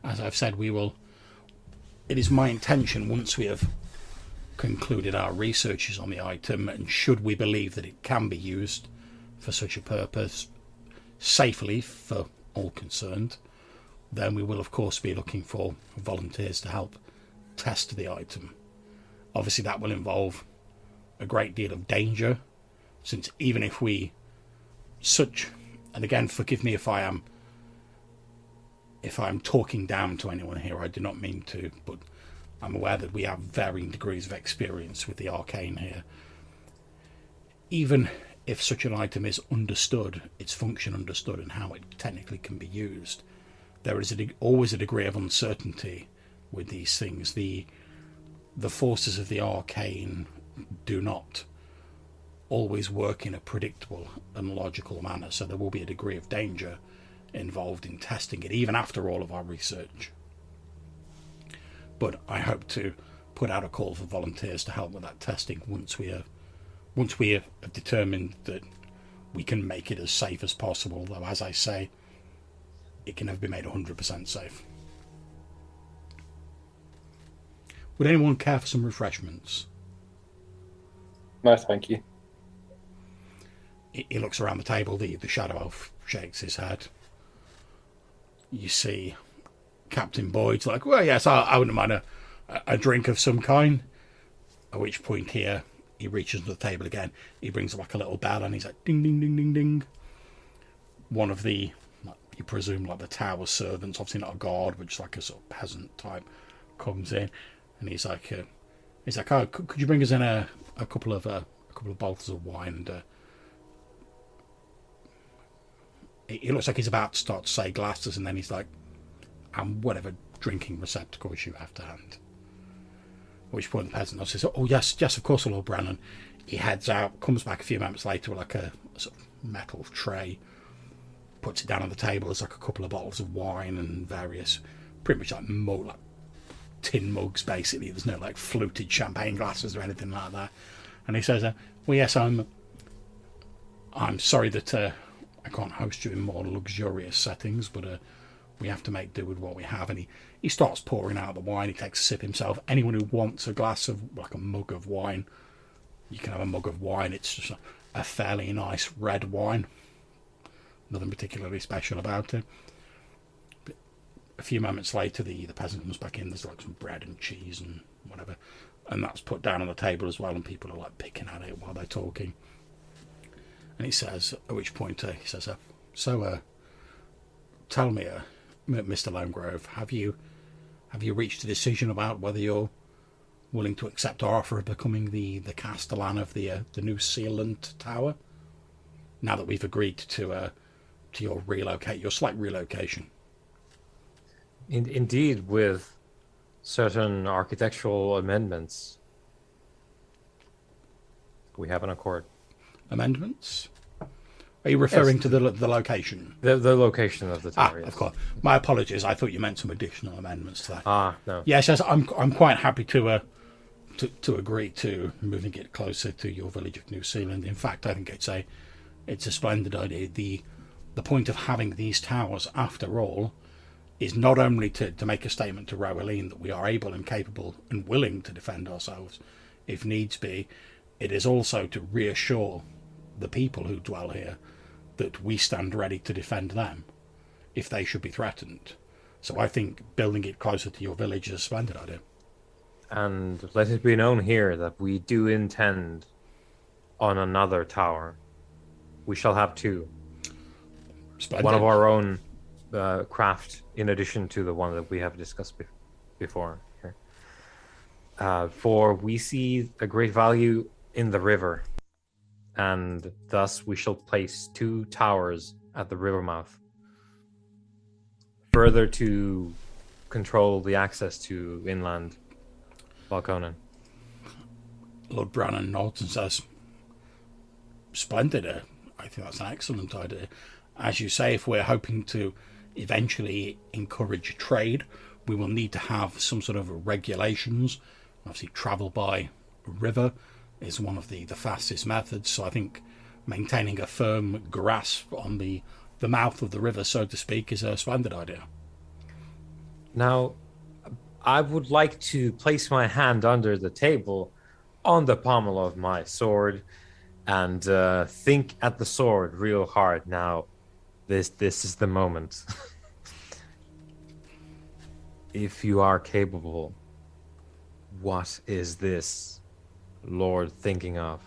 As I've said, we will... It is my intention, once we have concluded our researches on the item, and should we believe that it can be used for such a purpose, safely for all concerned, then we will of course be looking for volunteers to help test the item. Obviously that will involve a great deal of danger, since even if we and again forgive me if I'm talking down to anyone here, I do not mean to, but I'm aware that we have varying degrees of experience with the arcane here. Even if such an item is understood, its function understood and how it technically can be used, there is always a degree of uncertainty with these things. The forces of the arcane do not always work in a predictable and logical manner, so there will be a degree of danger involved in testing it, even after all of our research. But I hope to put out a call for volunteers to help with that testing once we have determined that we can make it as safe as possible, though as I say, it can never be made 100% safe. Would anyone care for some refreshments? No, thank you. He looks around the table, the Shadow Elf shakes his head. You see Captain Boyd's like, well, yes, I wouldn't mind a drink of some kind. At which point here, he reaches under the table again. He brings like a little bell and he's like, ding, ding, ding, ding, ding. One of the, you presume like the tower servants, obviously not a guard, but just like a sort of peasant type, comes in. And he's like, oh, could you bring us in a couple of bottles of wine? And he looks like he's about to start to say glasses, and then he's like, and whatever drinking receptacles you have to hand. At which point the peasant says, oh yes, of course, Lord Brannan. He heads out, comes back a few moments later with like a sort of metal tray, puts it down on the table. There's like a couple of bottles of wine and various, pretty much like tin mugs basically. There's no like fluted champagne glasses or anything like that. And he says, well yes, I'm sorry that I can't host you in more luxurious settings, but we have to make do with what we have. And he starts pouring out the wine. He takes a sip himself. Anyone who wants a glass of, like a mug of wine, you can have a mug of wine. It's just a fairly nice red wine. Nothing particularly special about it. But a few moments later, the peasant comes back in. There's like some bread and cheese and whatever. And that's put down on the table as well, and people are like picking at it while they're talking. And he says, at which point he says, tell me, Mr. Lonegrove, have you reached a decision about whether you're willing to accept our offer of becoming the Castellan of the new Sealand Tower? Now that we've agreed to your slight relocation. Indeed, with certain architectural amendments, we have an accord. Amendments? Are you referring to the location? The location of the tower. Yes. Of course. My apologies. I thought you meant some additional amendments to that. No. Yes, I'm quite happy to agree to moving it closer to your village of New Zealand. In fact, I think it's a splendid idea. The point of having these towers, after all, is not only to make a statement to Rowaleen that we are able and capable and willing to defend ourselves if needs be. It is also to reassure the people who dwell here that we stand ready to defend them if they should be threatened. So I think building it closer to your village is a splendid idea. And let it be known here that we do intend on another tower. We shall have two. Splendid. One of our own craft, in addition to the one that we have discussed before here. For we see a great value in the river, and thus we shall place two towers at the river mouth, further to control the access to inland Valconan. Lord Brannan nods and says, splendid. I think that's an excellent idea. As you say, if we're hoping to eventually encourage trade, we will need to have some sort of regulations. Obviously, travel by river is one of the fastest methods, so I think maintaining a firm grasp on the mouth of the river, so to speak, is a splendid idea. Now, I would like to place my hand under the table on the pommel of my sword and think at the sword real hard. Now, this is the moment. If you are capable, what is this Lord thinking of?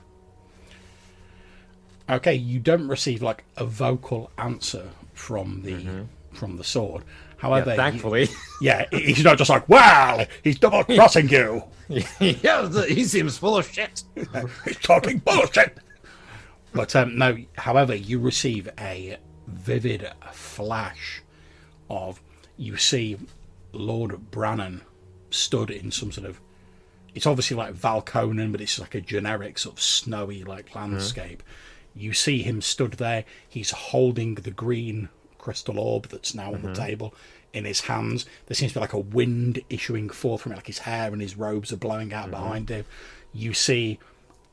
Okay, you don't receive like a vocal answer from the sword. However, thankfully. He's not just like, well, he's double crossing you. He seems full of shit. He's talking bullshit. But no, however, you receive a vivid flash of, you see Lord Brannan stood in some sort of, it's obviously like Valconan, but it's like a generic sort of snowy like landscape. You see him stood there. He's holding the green crystal orb that's now on the table in his hands. There seems to be like a wind issuing forth from it, like his hair and his robes are blowing out behind him. You see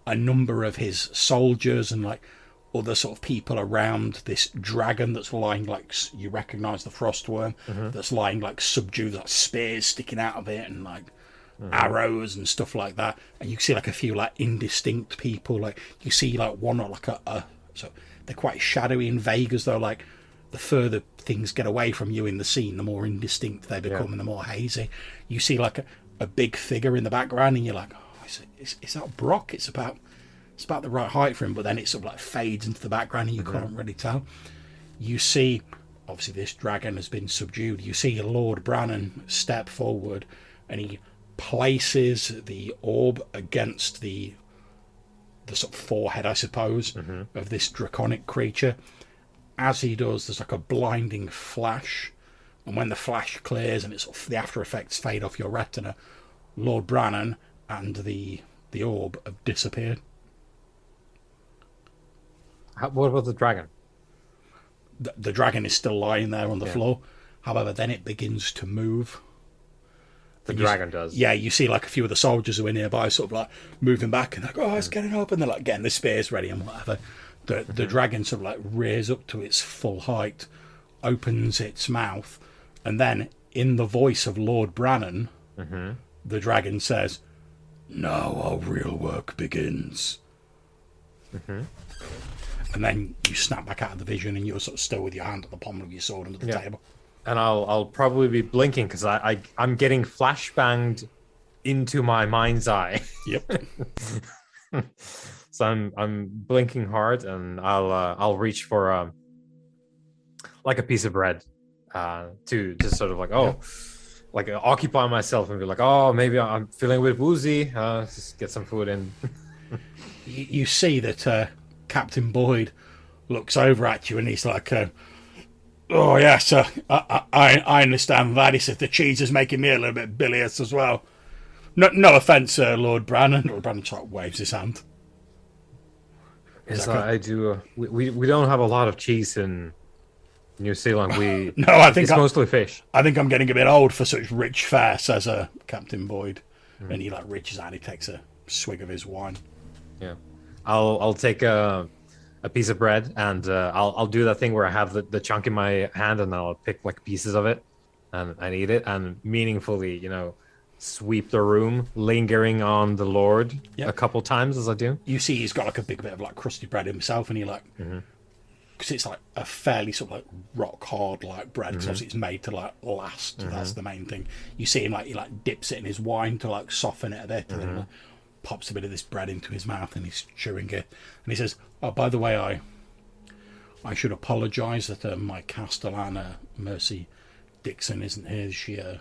a number of his soldiers and like other sort of people around this dragon that's lying like, you recognize the frostworm, that's lying like subdued, like spears sticking out of it and like arrows and stuff like that. And you see like a few like indistinct people, like you see like one or like so they're quite shadowy and vague, as though like the further things get away from you in the scene, the more indistinct they become and the more hazy. You see like a big figure in the background and you're like, oh, is that Brock? It's about the right height for him, but then it sort of like fades into the background and you can't really tell. You see, obviously this dragon has been subdued. You see Lord Brannan step forward and he places the orb against the sort of forehead, I suppose, of this draconic creature. As he does, there's like a blinding flash, and when the flash clears and it's sort of, the after effects fade off your retina, Lord Brannan and the orb have disappeared. What about the dragon? The dragon is still lying there on the floor. However, then it begins to move. The dragon does. Yeah, you see like a few of the soldiers who are nearby sort of like moving back and like, oh, it's getting up, and they're like getting the spears ready and whatever. The dragon sort of like rears up to its full height, opens its mouth, and then in the voice of Lord Brannan, the dragon says, "Now our real work begins." And then you snap back out of the vision and you're sort of still with your hand on the pommel of your sword under the table. And I'll probably be blinking because I'm getting flashbanged into my mind's eye. Yep. So I'm blinking hard, and I'll reach for like a piece of bread, to just sort of like like occupy myself and be like, oh, maybe I'm feeling a bit woozy. Just get some food in. You see that Captain Boyd looks over at you and he's like, oh yes, I understand that. He says the cheese is making me a little bit bilious as well. No offence, Lord Brannan. Lord Brannan sort of waves his hand. Yes, I do. We don't have a lot of cheese in New Zealand. No, I think it's mostly fish. I think I'm getting a bit old for such rich fare, says Captain Boyd, and he like reaches out. He takes a swig of his wine. Yeah, I'll take a piece of bread, and I'll do that thing where I have the chunk in my hand, and I'll pick like pieces of it and eat it, and meaningfully, sweep the room, lingering on the Lord a couple times as I do. You see, he's got like a big bit of like crusty bread himself, and he like, because it's like a fairly sort of like rock hard like bread, because obviously it's made to like last. That's the main thing. You see him like he like dips it in his wine to like soften it a bit, and then like, pops a bit of this bread into his mouth, and he's chewing it, and he says, "Oh, by the way, I should apologise that my Castellan, Mercy Dixon, isn't here.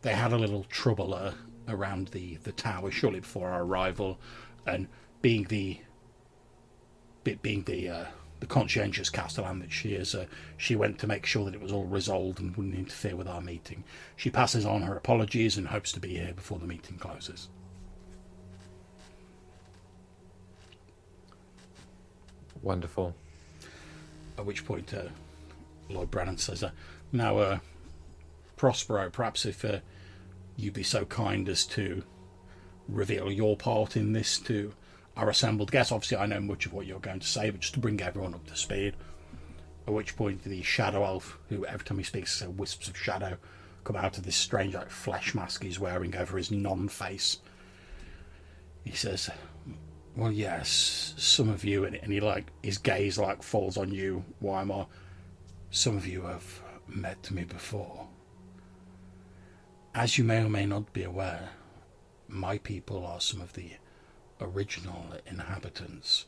They had a little trouble around the tower shortly before our arrival, and being the conscientious Castellan that she is, she went to make sure that it was all resolved and wouldn't interfere with our meeting. She passes on her apologies and hopes to be here before the meeting closes." Wonderful. At which point, Lord Brannan says, "Now, Prospero, perhaps if you'd be so kind as to reveal your part in this to our assembled guests. Obviously, I know much of what you're going to say, but just to bring everyone up to speed." At which point, the shadow elf, who every time he speaks, wisps of shadow come out of this strange like flesh mask he's wearing over his non-face. He says, "Well, yes, some of you," and he like his gaze like falls on you, Weimar. "Some of you have met me before. As you may or may not be aware, my people are some of the original inhabitants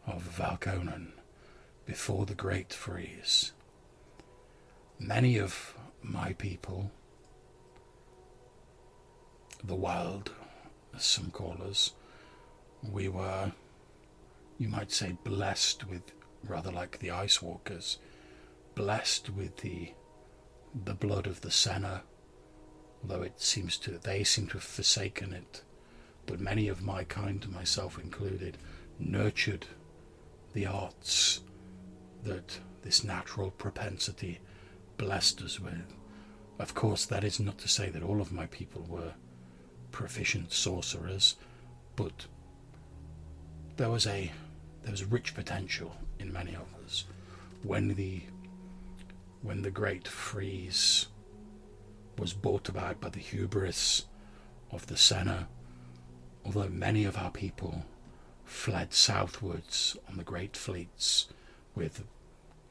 of Valconan before the Great Freeze. Many of my people, the wild, as some call us, we were, you might say, blessed with, rather like the Ice Walkers, blessed with the blood of the Senna, although they seem to have forsaken it. But many of my kind, myself included, nurtured the arts that this natural propensity blessed us with. Of course, that is not to say that all of my people were proficient sorcerers, but there was rich potential in many of us. When the Great Freeze was brought about by the hubris of the Senna, although many of our people fled southwards on the great fleets with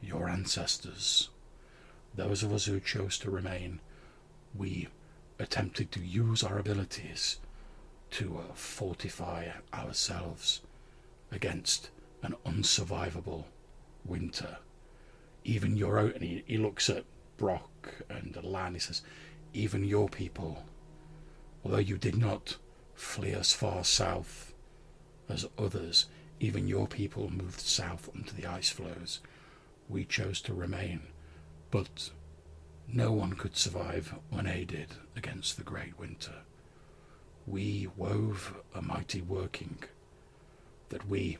your ancestors, those of us who chose to remain, we attempted to use our abilities to fortify ourselves against an unsurvivable winter. Even your own," and he looks at Brock and Lan, he says, "even your people, although you did not flee as far south as others, even your people moved south onto the ice floes. We chose to remain, but no one could survive unaided against the great winter. We wove a mighty working that we,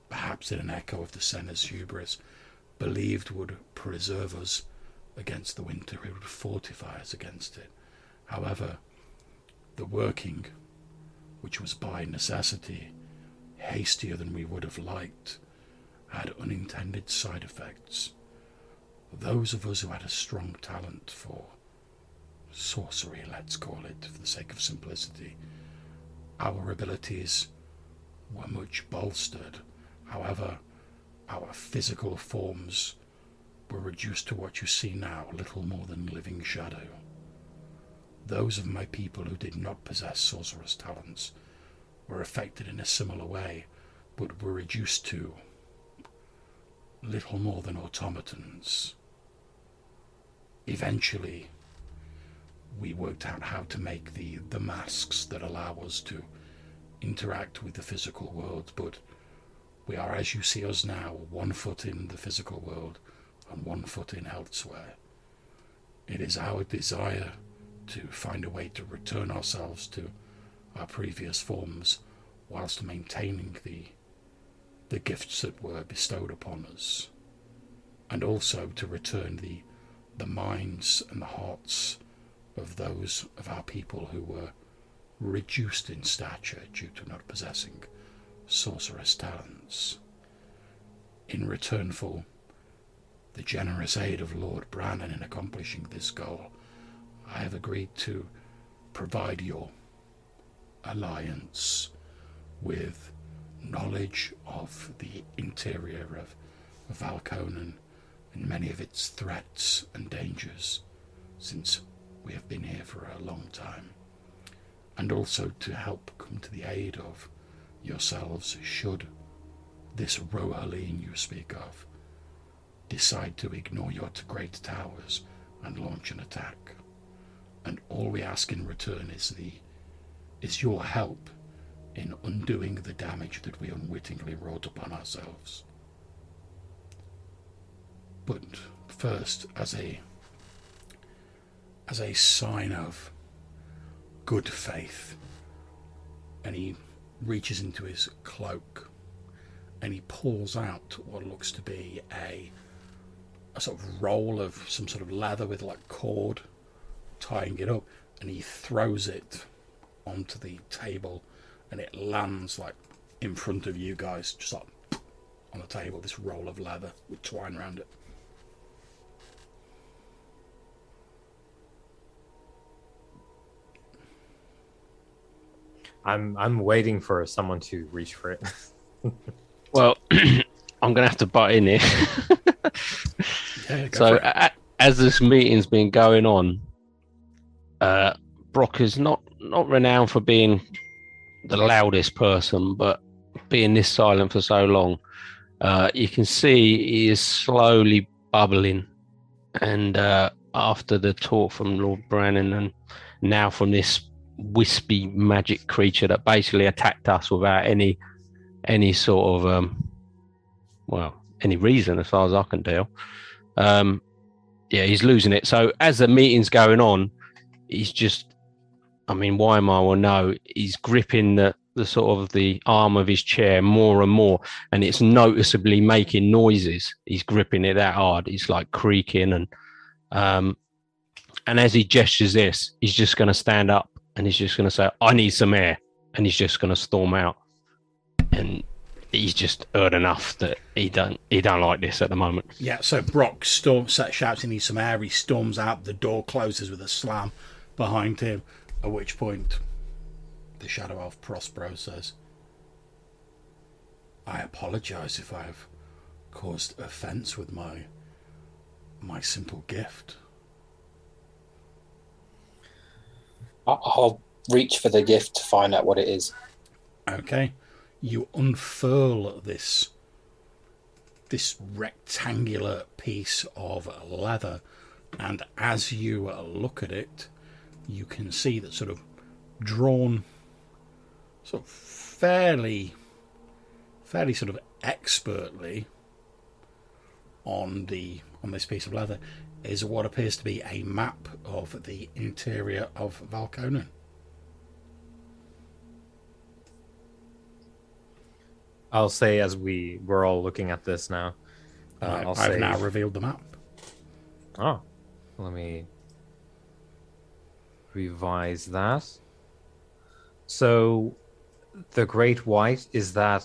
perhaps in an echo of the Senna's hubris, believed would preserve us against the winter. It would fortify us against it. However, the working, which was by necessity hastier than we would have liked, had unintended side effects. Those of us who had a strong talent for sorcery, let's call it, for the sake of simplicity, our abilities were much bolstered. However, our physical forms were reduced to what you see now, little more than living shadow. Those of my people who did not possess sorcerer's talents were affected in a similar way, but were reduced to little more than automatons. Eventually, we worked out how to make the masks that allow us to interact with the physical world, but we are, as you see us now, 1 foot in the physical world and 1 foot in elsewhere. It is our desire to find a way to return ourselves to our previous forms whilst maintaining the gifts that were bestowed upon us, and also to return the minds and the hearts of those of our people who were reduced in stature due to not possessing sorceress talents. In return for the generous aid of Lord Brannan in accomplishing this goal, I have agreed to provide your alliance with knowledge of the interior of Valconan and many of its threats and dangers, since we have been here for a long time, and also to help come to the aid of yourselves should this Rohaleen you speak of decide to ignore your great towers and launch an attack. And all we ask in return is your help in undoing the damage that we unwittingly wrought upon ourselves. But first, as a sign of good faith, and he reaches into his cloak and he pulls out what looks to be a sort of roll of some sort of leather with like cord tying it up, and he throws it onto the table and it lands like in front of you guys, just like on the table, this roll of leather with twine around it. I'm waiting for someone to reach for it. Well, I'm going to have to butt in here. Yeah, go So, for it. as this meeting's been going on, Brock is not renowned for being the loudest person, but being this silent for so long, you can see he is slowly bubbling. And after the talk from Lord Brannan, and now from this wispy magic creature that basically attacked us without any sort of any reason, as far as I can tell. Yeah, he's losing it. So as the meeting's going on, he's just, I mean, Weimar will know, he's gripping the sort of the arm of his chair more and more, and it's noticeably making noises. He's gripping it that hard. It's like creaking, and as he gestures this, he's just going to stand up and he's just going to say, "I need some air," and he's just going to storm out. And he's just heard enough that he don't like this at the moment. Yeah, so Brock shouts he needs some air, he storms out, the door closes with a slam behind him, at which point the Shadow Elf Prospero says, "I apologise if I have caused offence with my simple gift." I'll reach for the gift to find out what it is. Okay, you unfurl this rectangular piece of leather, and as you look at it, you can see that sort of drawn sort of fairly sort of expertly on this piece of leather is what appears to be a map of the interior of Valconan. I'll say, as we're all looking at this now, I've now revealed the map. Oh, let me revise that. So, the Great White, is that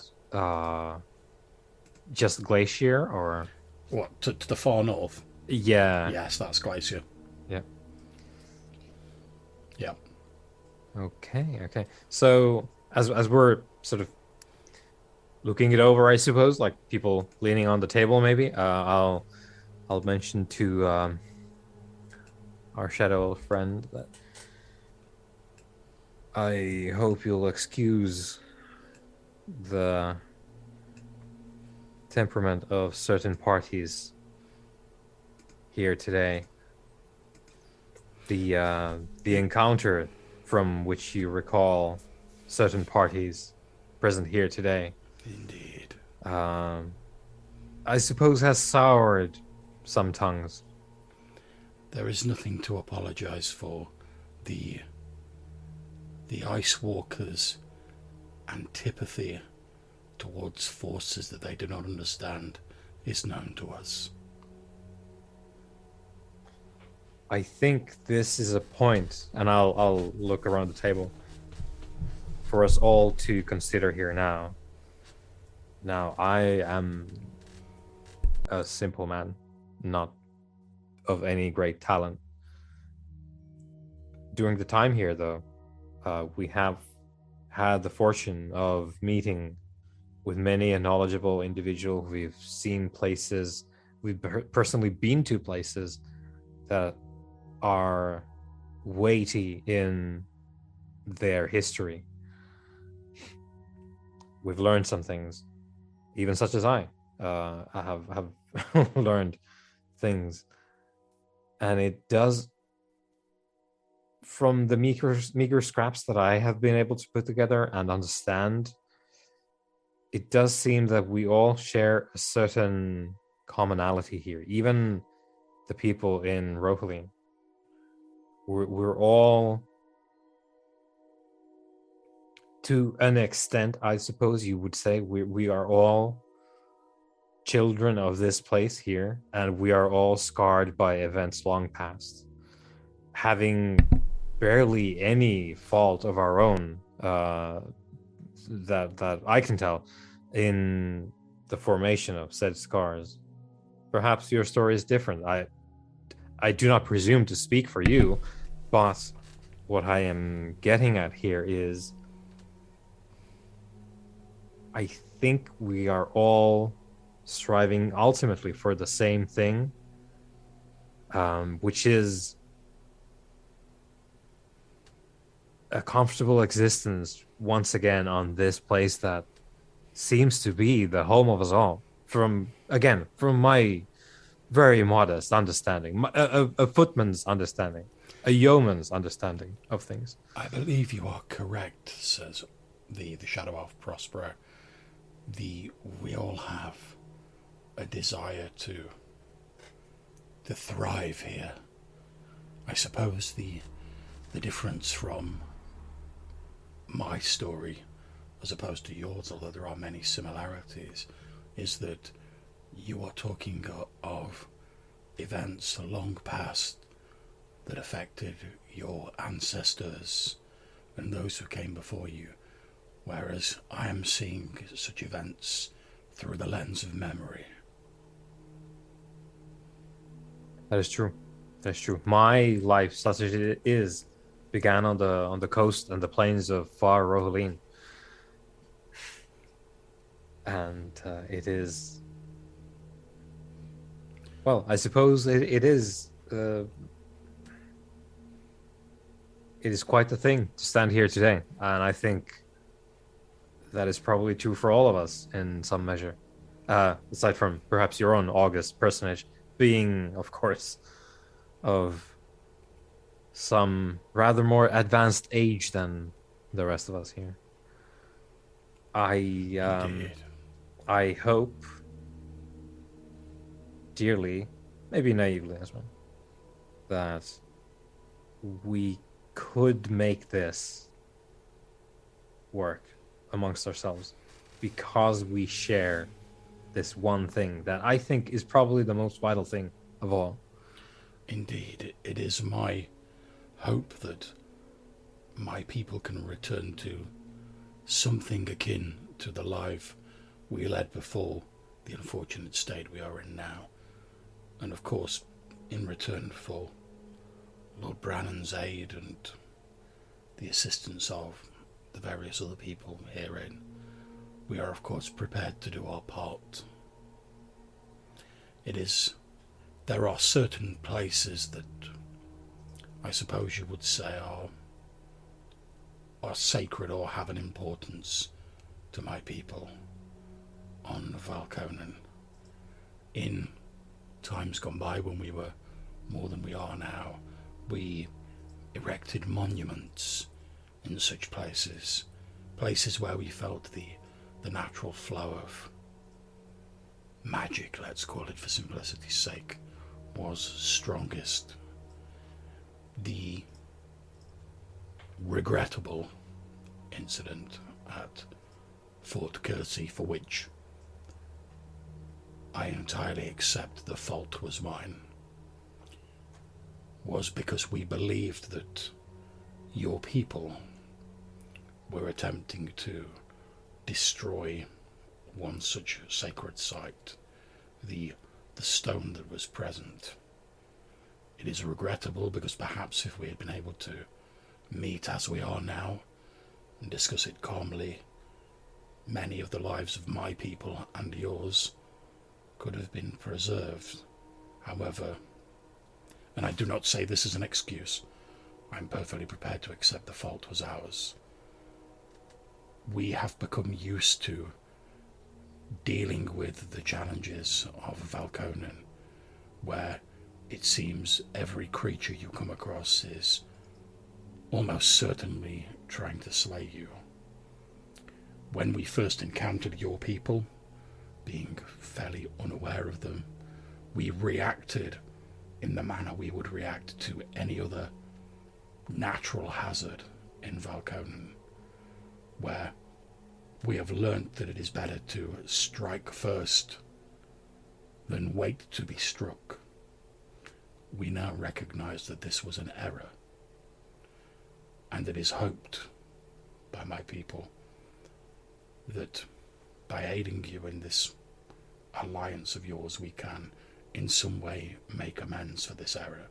just glacier, or What, to the far north? yeah? Yes, that's Glacier. Yeah. Yeah. Okay. So, as we're sort of looking it over, I suppose, like people leaning on the table, maybe I'll mention to our shadow friend that I hope you'll excuse the temperament of certain parties here today. The encounter from which you recall certain parties present here today, Indeed. I suppose has soured some tongues. There is nothing to apologise for. The Ice Walkers' antipathy towards forces that they do not understand is known to us. I think this is a point, and I'll look around the table, for us all to consider here now. Now, I am a simple man, not of any great talent. During the time here, though, we have had the fortune of meeting with many a knowledgeable individual. We've seen places, we've personally been to places that are weighty in their history. We've learned some things, even such as I have learned things, and it does, from the meager scraps that I have been able to put together and understand, it does seem that we all share a certain commonality here. Even the people in Rohaline, we're all, to an extent, I suppose you would say, we are all children of this place here, and we are all scarred by events long past, having barely any fault of our own, that I can tell, in the formation of said scars. Perhaps your story is different. I do not presume to speak for you, but what I am getting at here is, I think we are all striving ultimately for the same thing, which is a comfortable existence once again on this place that seems to be the home of us all. From my very modest understanding, a footman's understanding, a yeoman's understanding of things. I believe you are correct, says the Shadow Elf Prospero. We all have a desire to thrive here. I suppose the difference from my story as opposed to yours, although there are many similarities, is that you are talking of events long past that affected your ancestors and those who came before you, whereas I am seeing such events through the lens of memory. That is true. That's true. My life, such as it is, began on the coast and the plains of far Rohaline, and it is, well, I suppose it is quite the thing to stand here today, and I think that is probably true for all of us in some measure, aside from perhaps your own august personage being, of course, of some rather more advanced age than the rest of us here. I hope dearly, maybe naively as well, that we could make this work amongst ourselves, because we share this one thing that I think is probably the most vital thing of all. Indeed, it is my hope that my people can return to something akin to the life we led before the unfortunate state we are in now, and of course in return for Lord Brannan's aid and the assistance of the various other people herein, we are of course prepared to do our part. There are certain places that I suppose you would say are sacred or have an importance to my people on Valkonen. In times gone by, when we were more than we are now, we erected monuments in such places where we felt the natural flow of magic, let's call it for simplicity's sake, was strongest. The regrettable incident at Fort Kersey, for which I entirely accept the fault was mine, was because we believed that your people were attempting to destroy one such sacred site, the stone that was present. It is regrettable because perhaps if we had been able to meet as we are now and discuss it calmly, many of the lives of my people and yours could have been preserved. However, and I do not say this as an excuse, I'm perfectly prepared to accept the fault was ours. We have become used to dealing with the challenges of Valkonen, where it seems every creature you come across is almost certainly trying to slay you. When we first encountered your people, being fairly unaware of them, we reacted in the manner we would react to any other natural hazard in Valkonen, where we have learnt that it is better to strike first than wait to be struck. We now recognise that this was an error, and it is hoped by my people that by aiding you in this alliance of yours, we can in some way make amends for this error.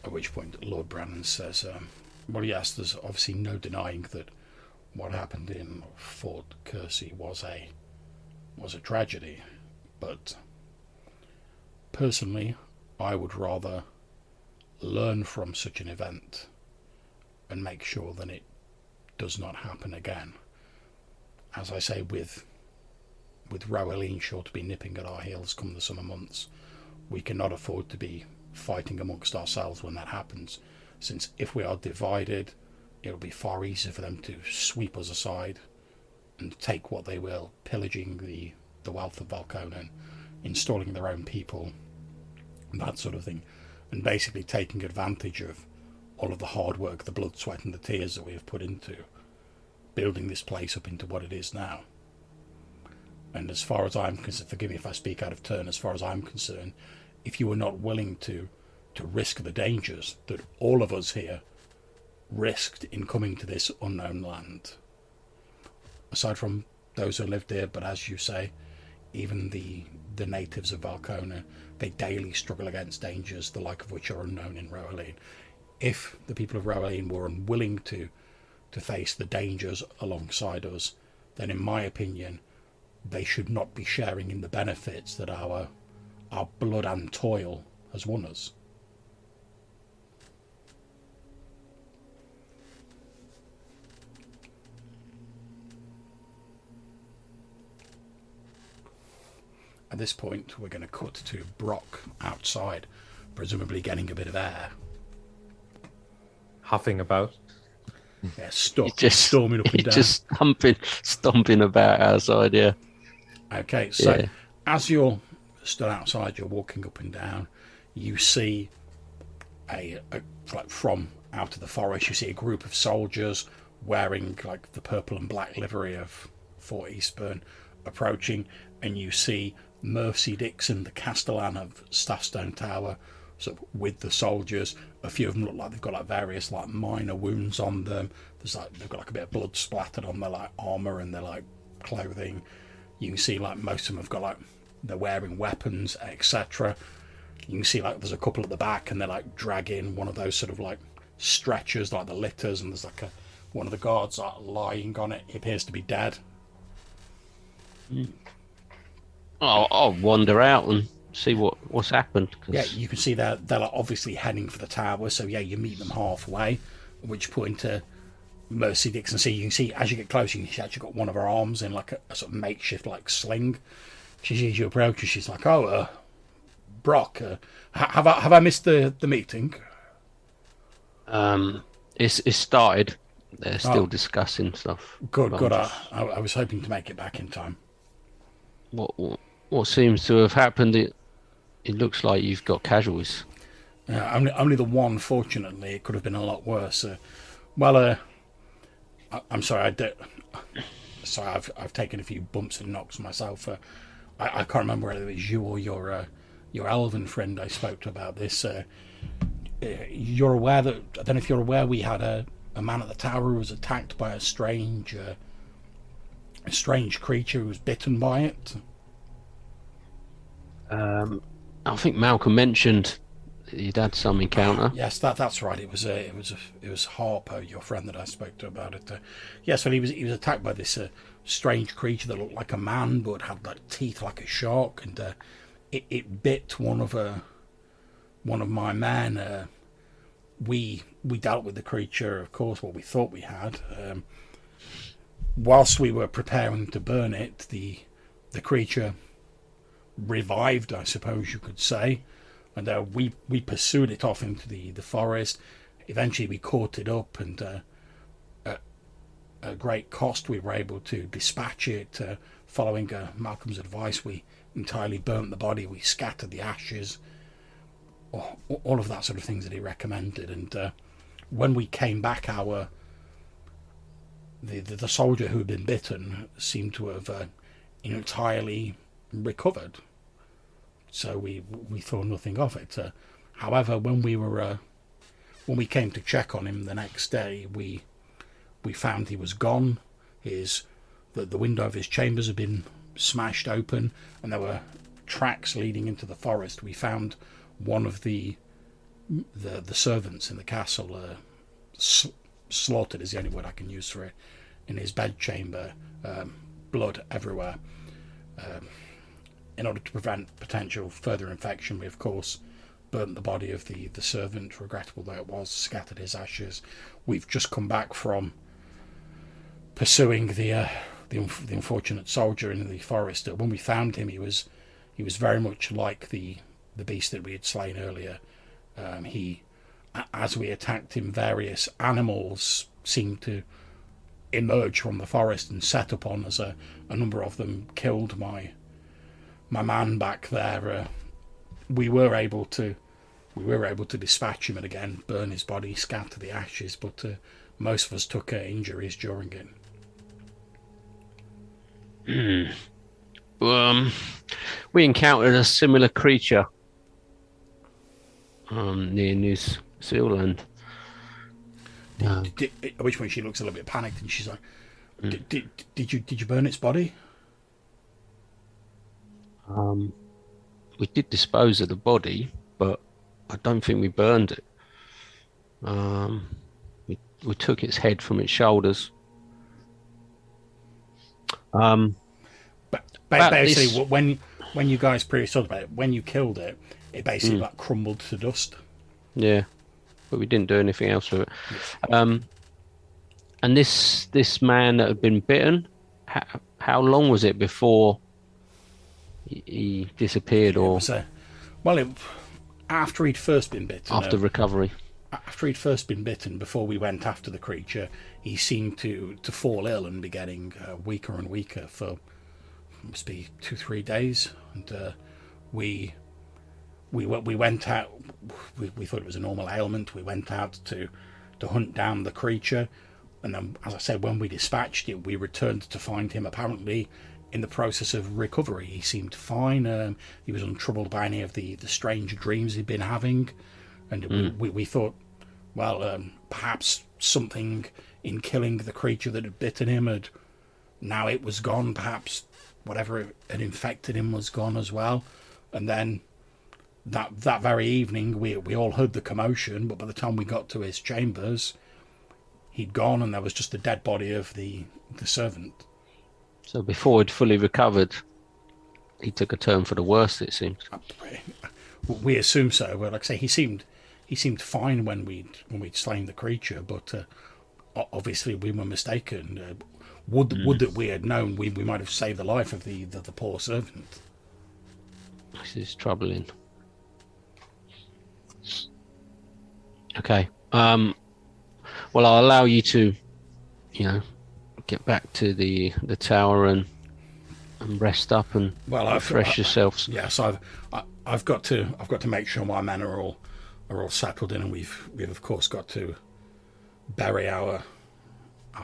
At which point Lord Brannan says, well, yes, there's obviously no denying that what happened in Fort Kersey was a tragedy, but personally, I would rather learn from such an event and make sure that it does not happen again. As I say, with Roweline sure to be nipping at our heels come the summer months, we cannot afford to be fighting amongst ourselves when that happens, since if we are divided, it'll be far easier for them to sweep us aside and take what they will, pillaging the wealth of Valkonen, installing their own people, and that sort of thing, and basically taking advantage of all of the hard work, the blood, sweat and the tears that we have put into building this place up into what it is now. And as far as I'm concerned, forgive me if I speak out of turn, as far as I'm concerned, if you are not willing to risk the dangers that all of us here risked in coming to this unknown land, aside from those who lived here, but as you say, even the natives of Valkonen, they daily struggle against dangers the like of which are unknown in Roweline. If the people of Roweline were unwilling to face the dangers alongside us, then in my opinion they should not be sharing in the benefits that our blood and toil has won us. At this point, we're going to cut to Brock outside, presumably getting a bit of air. Huffing about. Yeah, storming up and down. Just stomping about outside, yeah. Okay, so as you're stood outside, you're walking up and down, you see like from out of the forest, you see a group of soldiers wearing like the purple and black livery of Fort Eastburn approaching, and you see Mercy Dixon, the Castellan of Staffstone Tower, sort of with the soldiers. A few of them look like they've got like various like minor wounds on them. There's like they've got like a bit of blood splattered on their like armor and their like clothing. You can see like most of them have got like they're wearing weapons, etc. You can see like there's a couple at the back and they're like dragging one of those sort of like stretchers, like the litters, and there's like one of the guards like lying on it. He appears to be dead. I'll wander out and see what's happened. 'Cause Yeah, you can see they're like obviously heading for the tower. So yeah, you meet them halfway, at which point Mercy Dixon, you can see as you get closer, she's actually got one of her arms in like a sort of makeshift like sling. She sees you approach and she's like, "Oh, Brock, have I missed the meeting?" It's started. They're still discussing stuff. Good, But good. I was hoping to make it back in time. What seems to have happened? It looks like you've got casualties. Only the one. Fortunately, it could have been a lot worse. I'm sorry. Sorry, I've taken a few bumps and knocks myself. I can't remember whether it was you or your elven friend I spoke to about this. You're aware that I don't know if you're aware we had a man at the tower who was attacked by a strange creature who was bitten by it. I think Malcolm mentioned he'd had some encounter. Yes, that's right. It was Harper, your friend, that I spoke to about it. Yes, well, he was attacked by this strange creature that looked like a man but had like teeth like a shark, and it bit one of my men. We dealt with the creature, of course. What we thought we had. Whilst we were preparing to burn it, the creature revived, I suppose you could say, and we pursued it off into the forest. Eventually we caught it up, and at great cost we were able to dispatch it. Following Malcolm's advice, we entirely burnt the body, we scattered the ashes, all of that sort of things that he recommended. And when we came back, the soldier who had been bitten seemed to have entirely recovered. So we thought nothing of it. However, when we came to check on him the next day, we found he was gone. The window of his chambers had been smashed open, and there were tracks leading into the forest. We found one of the servants in the castle slaughtered is the only word I can use for it, in his bedchamber, blood everywhere. In order to prevent potential further infection, we of course burnt the body of the servant, regrettable though it was, scattered his ashes. We've just come back from pursuing the unfortunate soldier in the forest. When we found him, he was very much like the beast that we had slain earlier. As we attacked him, various animals seemed to emerge from the forest and set upon us. A number of them killed my man back there. We were able to dispatch him and again burn his body, scatter the ashes, but most of us took injuries during it. We encountered a similar creature near New Zealand. At which point she looks a little bit panicked and she's like, did you burn its body? We did dispose of the body, but I don't think we burned it. We took its head from its shoulders. Basically, when you guys previously talked about it, when you killed it, it basically like crumbled to dust. Yeah, but we didn't do anything else with it. Yeah. And this man that had been bitten, how long was it before he disappeared? After he'd first been bitten. After recovery. After he'd first been bitten, before we went after the creature, he seemed to fall ill and be getting weaker and weaker for must be 2-3 days. And we went out. We thought it was a normal ailment. We went out to hunt down the creature, and then, as I said, when we dispatched it, we returned to find him apparently in the process of recovery. He seemed fine. He was untroubled by any of the strange dreams he'd been having, and we thought, well, perhaps something in killing the creature that had bitten him now it was gone. Perhaps whatever had infected him was gone as well. And then that very evening, we all heard the commotion, but by the time we got to his chambers, he'd gone, and there was just the dead body of the servant. So before he'd fully recovered, he took a turn for the worse, it seems. We assume so. Well, like I say, he seemed fine when we'd slain the creature, but obviously we were mistaken. Would that we had known, we might have saved the life of the poor servant. This is troubling. Okay. Well, I'll allow you to, get back to the tower and rest up and refresh yourselves. Yes, I've got to make sure my men are all settled in, and we've of course got to bury our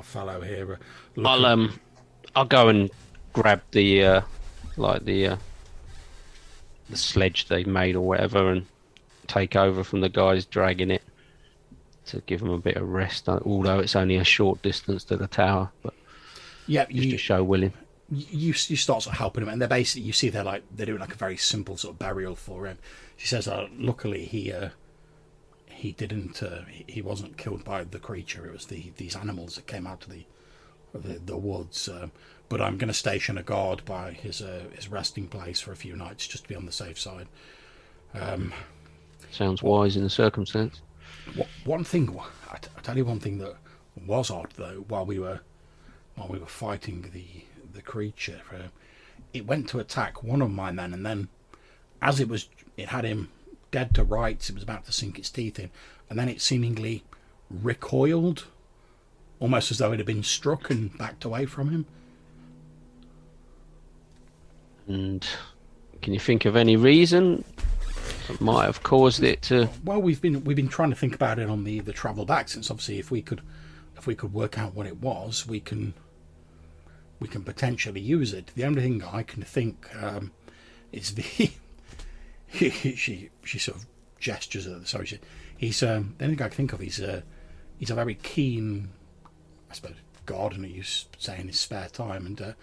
fellow here. I'll go and grab the sledge they made or whatever and take over from the guys dragging it to give them a bit of rest, although it's only a short distance to the tower, but just to show willing. You start sort of helping him, and they're basically, you see they're doing like a very simple sort of burial for him. She says, luckily he wasn't killed by the creature. It was these animals that came out of the woods. But I'm going to station a guard by his resting place for a few nights, just to be on the safe side. Sounds wise in the circumstance. One thing, I tell you, one thing that was odd though, while we were fighting the creature, it went to attack one of my men, and then as it had him dead to rights, it was about to sink its teeth in, and then it seemingly recoiled, almost as though it had been struck, and backed away from him. And can you think of any reason that might have caused it to? Well, we've been trying to think about it on the travel back, since obviously if we could work out what it was, we can potentially use it. The only thing I can think is she sort of gestures at the sorry. He's the only thing I can think of. He's a very keen, I suppose, gardener, you say, in his spare time, and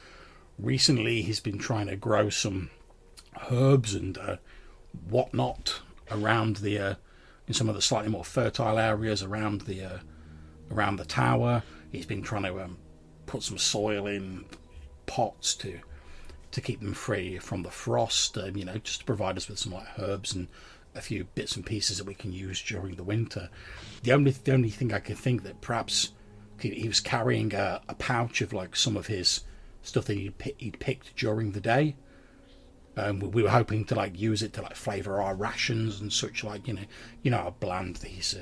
recently he's been trying to grow some herbs and whatnot around in some of the slightly more fertile areas around the tower. He's been trying to put some soil in pots to keep them free from the frost, just to provide us with some like herbs and a few bits and pieces that we can use during the winter. The only thing I could think that perhaps he was carrying a pouch of like some of his stuff that he'd picked during the day. We were hoping to like use it to like flavour our rations and such, like how bland these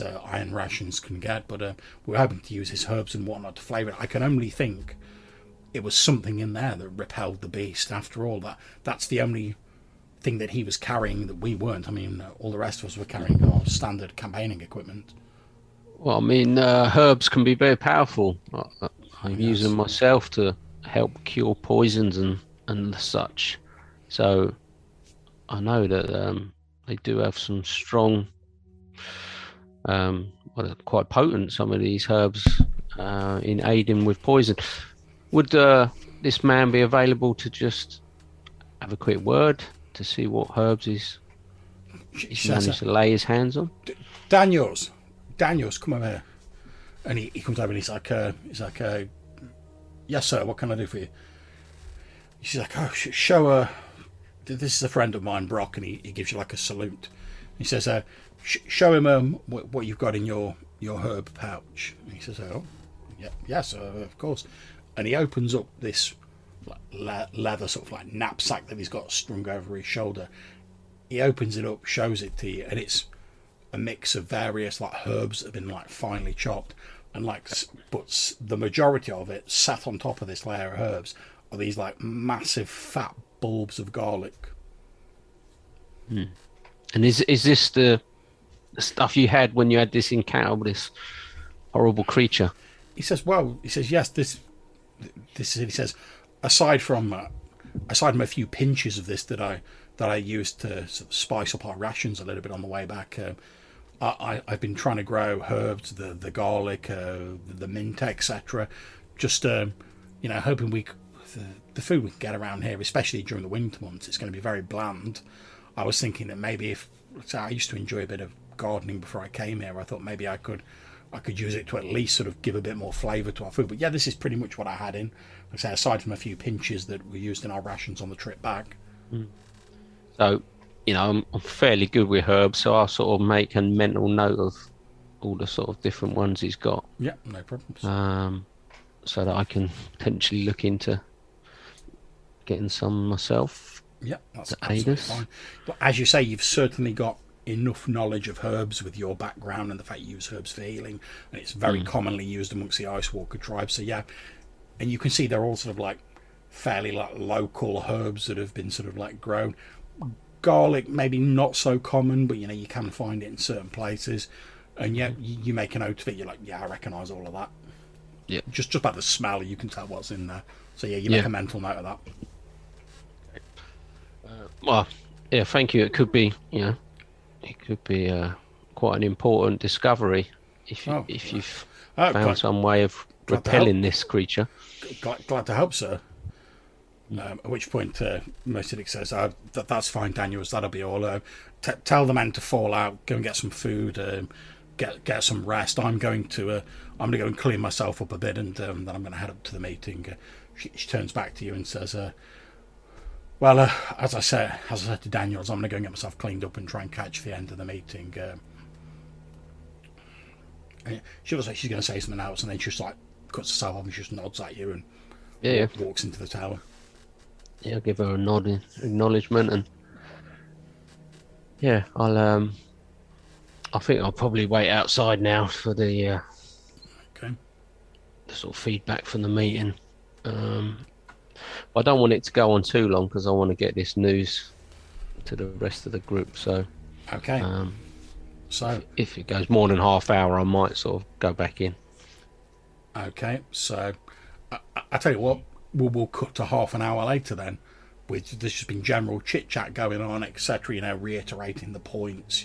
iron rations can get, but we were hoping to use his herbs and whatnot to flavour it. I can only think it was something in there that repelled the beast. After all, that's the only thing that he was carrying that we weren't. I mean, all the rest of us were carrying our standard campaigning equipment. Well, I mean, herbs can be very powerful. I use them myself to help cure poisons and such. So I know that they do have some strong, quite potent, some of these herbs in aiding with poison. Would this man be available to just have a quick word to see what herbs he's managed to lay his hands on? Daniels, come over here. And he comes over and he's like, yes sir, what can I do for you? She's like, oh, show her. This is a friend of mine, Brock, and he gives you like a salute. He says, show him what you've got in your herb pouch. And he says, oh, yeah, yes, of course. And he opens up this leather sort of like knapsack that he's got strung over his shoulder. He opens it up, shows it to you, and it's a mix of various like herbs that have been like finely chopped, and but the majority of it sat on top of this layer of herbs are these like massive fat bulbs of garlic. And is this the stuff you had when you had this encounter with this horrible creature? He says, yes, this is it. He says, aside from a few pinches of this that I used to sort of spice up our rations a little bit on the way back, I've been trying to grow herbs, the garlic, the mint, etc. Just hoping the food we can get around here, especially during the winter months, it's going to be very bland. I was thinking that maybe I used to enjoy a bit of gardening before I came here. I thought maybe I could I could use it to at least sort of give a bit more flavour to our food. But yeah, this is pretty much what I had in. Like I say, aside from a few pinches that were used in our rations on the trip back. So, I'm fairly good with herbs, so I'll sort of make a mental note of all the sort of different ones he's got, Yeah, no problems. so that I can potentially look into getting some myself. Yeah, that's to aid absolutely us. fine. But as you say, you've certainly got enough knowledge of herbs with your background and the fact you use herbs for healing, and it's very commonly used amongst the Ice Walker tribe. So yeah, and you can see they're all sort of like fairly like local herbs that have been sort of like grown. Garlic maybe not so common, but you can find it in certain places. And yeah, you make a note of it. You're like, yeah, I recognise all of that. Yeah. Just by the smell, you can tell what's in there. So yeah, you make a mental note of that. Well, yeah, thank you. It could be, quite an important discovery if you've found some way of repelling this creature. Glad to help, sir. At which point, Mercedes says, "That's fine, Daniels. That'll be all. Tell the men to fall out. Go and get some food. Get some rest. I'm going to go and clean myself up a bit, and then I'm going to head up to the meeting." She turns back to you and says, "Well, as I said to Daniels, I'm going to go and get myself cleaned up and try and catch the end of the meeting." She looks like she's going to say something else, and then she just like cuts herself off and she just nods at you and walks into the tower. Yeah, I'll give her a nod in acknowledgement, and yeah, I think I'll probably wait outside now for the sort of feedback from the meeting. I don't want it to go on too long because I want to get this news to the rest of the group. So so if it goes more than half hour, I might sort of go back in. Okay, so I tell you what, we'll cut to half an hour later then. There's just been general chit chat going on, etc. Reiterating the points.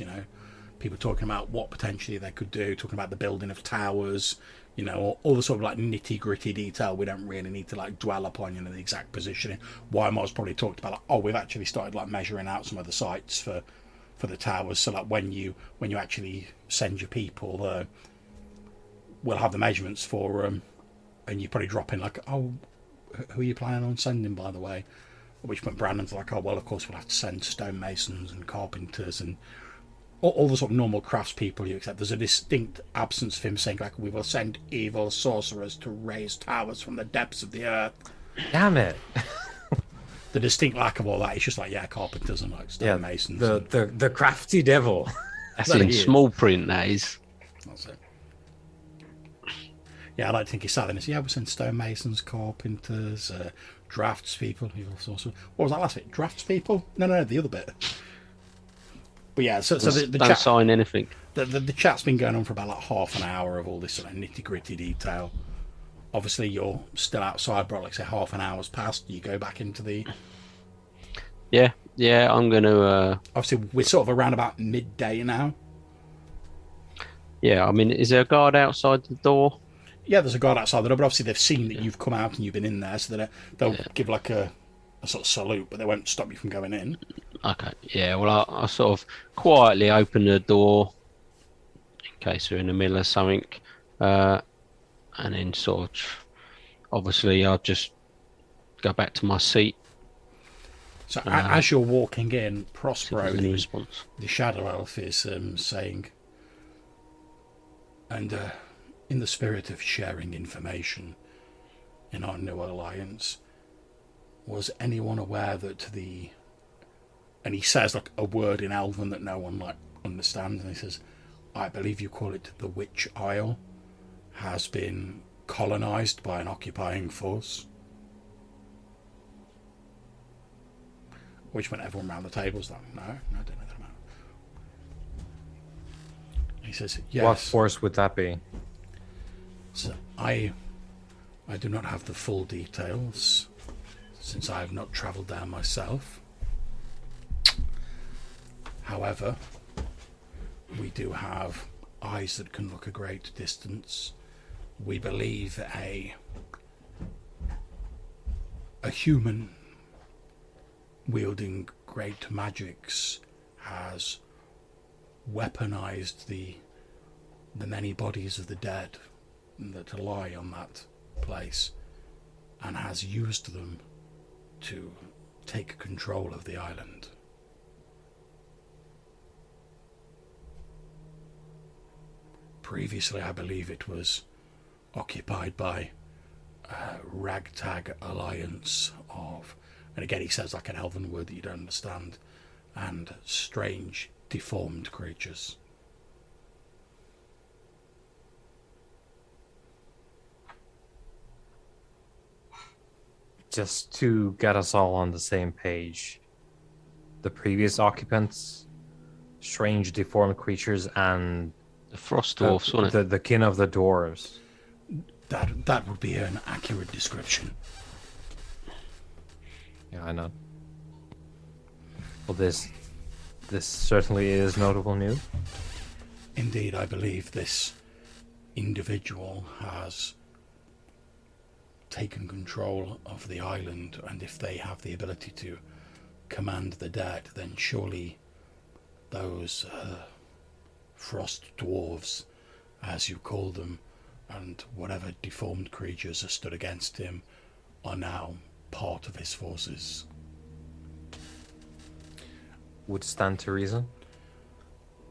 People talking about what potentially they could do, talking about the building of towers. All the sort of like nitty gritty detail we don't really need to like dwell upon. The exact positioning. Wymar's probably talked about we've actually started like measuring out some of the sites for the towers. So like when you actually send your people, we'll have the measurements for them, and you probably drop in like, oh, who are you planning on sending, by the way? At which point Brandon's like, oh, well, of course we'll have to send stonemasons and carpenters and all the sort of normal craftspeople you accept. There's a distinct absence of him saying, like, we will send evil sorcerers to raise towers from the depths of the earth. Damn it. The distinct lack of all that. It's just like, yeah, carpenters and like stonemasons. The crafty devil. That's in small print, that is. That's it. Yeah, I like to think he sat there and said, yeah, we'll send stonemasons, carpenters, draftspeople, evil sorcerers. What was that last bit? Draftspeople? No, the other bit. But yeah, so the don't chat, sign anything. The chat's been going on for about like half an hour of all this sort of nitty gritty detail. Obviously, you're still outside, but like say half an hour's passed. You go back into the. Yeah, I'm going to. Obviously, we're sort of around about midday now. Yeah, I mean, is there a guard outside the door? Yeah, there's a guard outside the door, but obviously they've seen that you've come out and you've been in there, so they'll give like a sort of salute, but they won't stop you from going in. Okay, yeah, well, I sort of quietly open the door in case they're in the middle of something, and then sort of, obviously, I'll just go back to my seat. So as you're walking in, Prospero, the shadow elf, is saying, and in the spirit of sharing information in our new alliance, was anyone aware that and he says like a word in Elven that no one like understands, and he says, I believe you call it the Witch Isle, has been colonized by an occupying force. Which went everyone around the tables like, no, I don't know that about. He says, yes. What force would that be? So I do not have the full details, since I have not travelled there myself. However, we do have eyes that can look a great distance. We believe a human wielding great magics has weaponized the the many bodies of the dead that lie on that place, and has used them to take control of the island. Previously, I believe it was occupied by a ragtag alliance of, and again he says like an elven word that you don't understand, and strange, deformed creatures. Just to get us all on the same page, the previous occupants, strange, deformed creatures, and The frost dwarfs, wasn't it? the kin of the dwarves. That would be an accurate description. Yeah, I know. Well, this certainly is notable news. Indeed, I believe this individual has taken control of the island, and if they have the ability to command the dead, then surely those frost dwarves, as you call them, and whatever deformed creatures are stood against him are now part of his forces. Would stand to reason.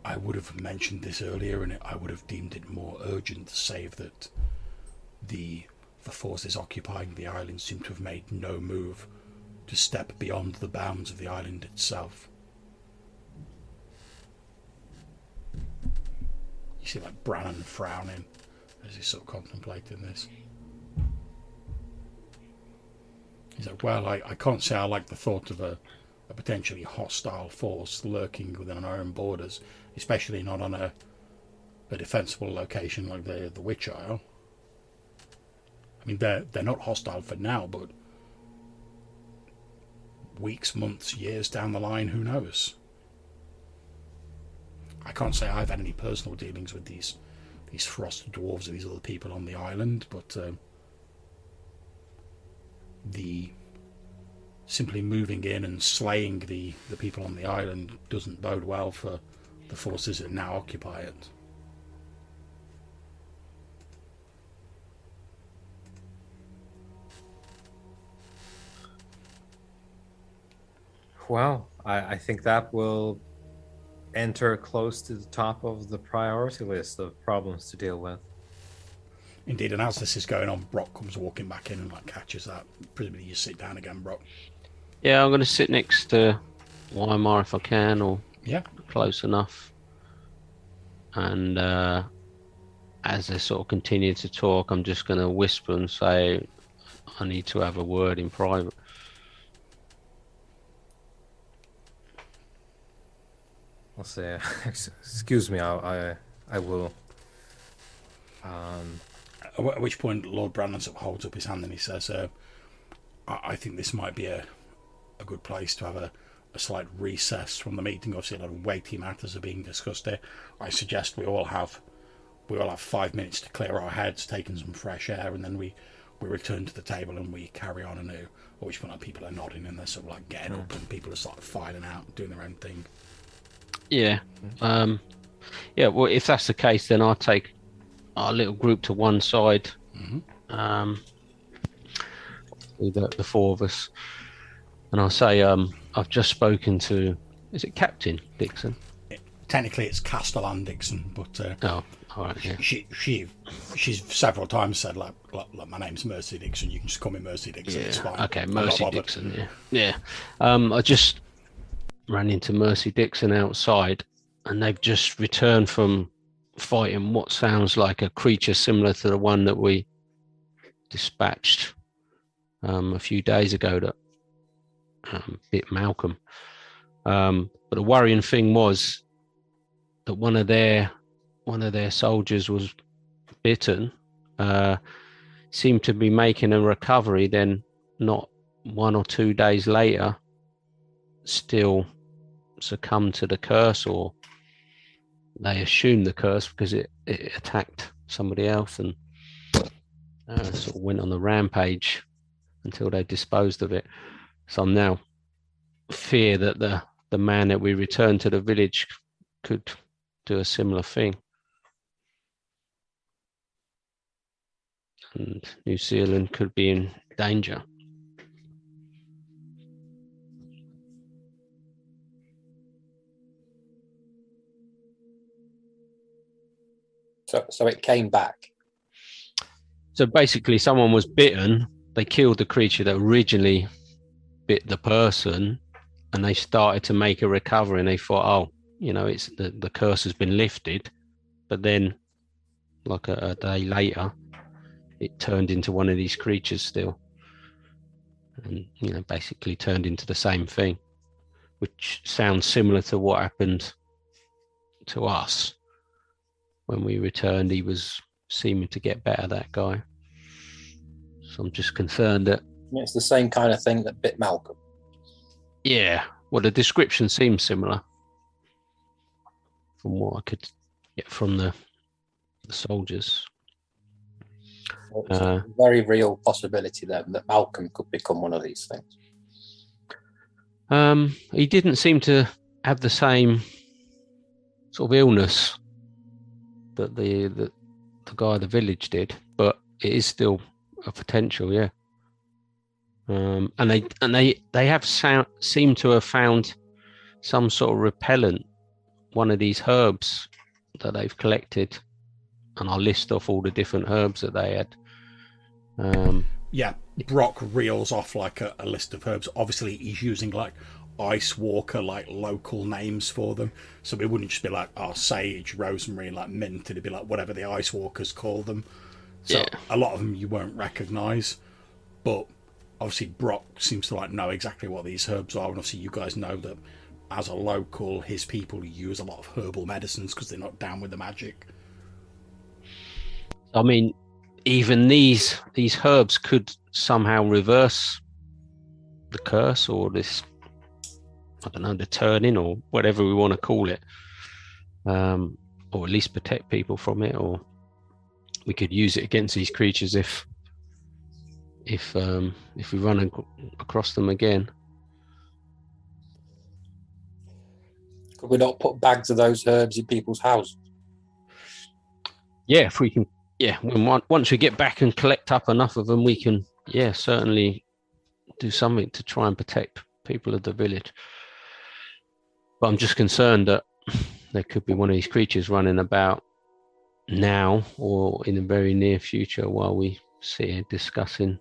I would have mentioned this earlier, and I would have deemed it more urgent, save that the forces occupying the island seem to have made no move to step beyond the bounds of the island itself. You see like Brannan frowning as he's sort of contemplating this. He's like, well, I can't say I like the thought of a potentially hostile force lurking within our own borders, especially not on a defensible location like the Witch Isle. I mean, they're not hostile for now, but weeks, months, years down the line, who knows? I can't say I've had any personal dealings with these frost dwarves or these other people on the island, but the simply moving in and slaying the people on the island doesn't bode well for the forces that now occupy it. Well, I think that will enter close to the top of the priority list of problems to deal with. Indeed, and as this is going on, Brock comes walking back in and like catches that. Presumably you sit down again, Brock. Yeah, I'm going to sit next to Weimar if I can, or Yeah. close enough. And as they sort of continue to talk, I'm just going to whisper and say, I need to have a word in private. I'll say, excuse me, I will. At which point Lord Brannan sort of holds up his hand and he says, I think this might be a good place to have a slight recess from the meeting. Obviously a lot of weighty matters are being discussed here. I suggest we all have 5 minutes to clear our heads, take in some fresh air, and then we return to the table and we carry on anew. At which point people are nodding and they're sort of like getting up, and people are sort of filing out, doing their own thing. Yeah. Yeah, well, if that's the case, then I'll take our little group to one side. Mm-hmm. The four of us. And I'll say, I've just spoken to, is it Captain Dixon? Technically it's Castellan Dixon, but Oh, all right, yeah. she's several times said, like, my name's Mercy Dixon, you can just call me Mercy Dixon, it's fine. Okay, I'm not Mercy bothered. Dixon, yeah. I just ran into Mercy Dixon outside, and they've just returned from fighting what sounds like a creature similar to the one that we dispatched a few days ago that bit Malcolm. But the worrying thing was that one of their soldiers was bitten, seemed to be making a recovery, then not 1 or 2 days later still succumbed to the curse, or they assumed the curse because it attacked somebody else and sort of went on the rampage until they disposed of it. So I'm now fear that the man that we returned to the village could do a similar thing. and New Zealand could be in danger. So it came back. So basically, someone was bitten. They killed the creature that originally bit the person, and they started to make a recovery. And they thought, oh, it's the curse has been lifted. But then, like a day later, it turned into one of these creatures still, and basically turned into the same thing, which sounds similar to what happened to us when we returned. He was seeming to get better, that guy. So I'm just concerned that It's the same kind of thing that bit Malcolm. yeah, well, the description seems similar from what I could get from the soldiers. It's a very real possibility then that Malcolm could become one of these things. He didn't seem to have the same sort of illness that the guy at the village did, but it is still a potential, yeah. And they have seem to have found some sort of repellent, one of these herbs that they've collected, and I'll list off all the different herbs that they had. Yeah, Brock reels off like a list of herbs. Obviously, he's using like Ice Walker, like local names for them. So it wouldn't just be like, sage, rosemary, like mint. It'd be like whatever the Ice Walkers call them. So Yeah. a lot of them you won't recognise. But obviously, Brock seems to like know exactly what these herbs are. And obviously, you guys know that as a local, his people use a lot of herbal medicines because they're not down with the magic. I mean, even these herbs could somehow reverse the curse, or this, I don't know, the turning, or whatever we want to call it, or at least protect people from it, or we could use it against these creatures if we run across them again. Could we not put bags of those herbs in people's houses? Yeah, if we can. Yeah, once we get back and collect up enough of them, we can. Yeah, certainly do something to try and protect people of the village. But I'm just concerned that there could be one of these creatures running about now or in the very near future while we sit here discussing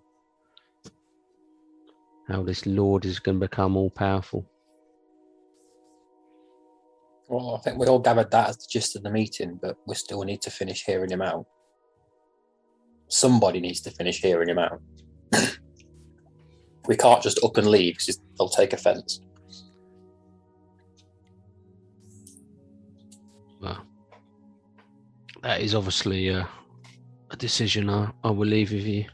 how this Lord is going to become all powerful. Well, I think we all gathered that as the gist of the meeting, but we still need to finish hearing him out. Somebody needs to finish hearing him out. We can't just up and leave because they'll take offence. Well, that is obviously a decision I will leave with you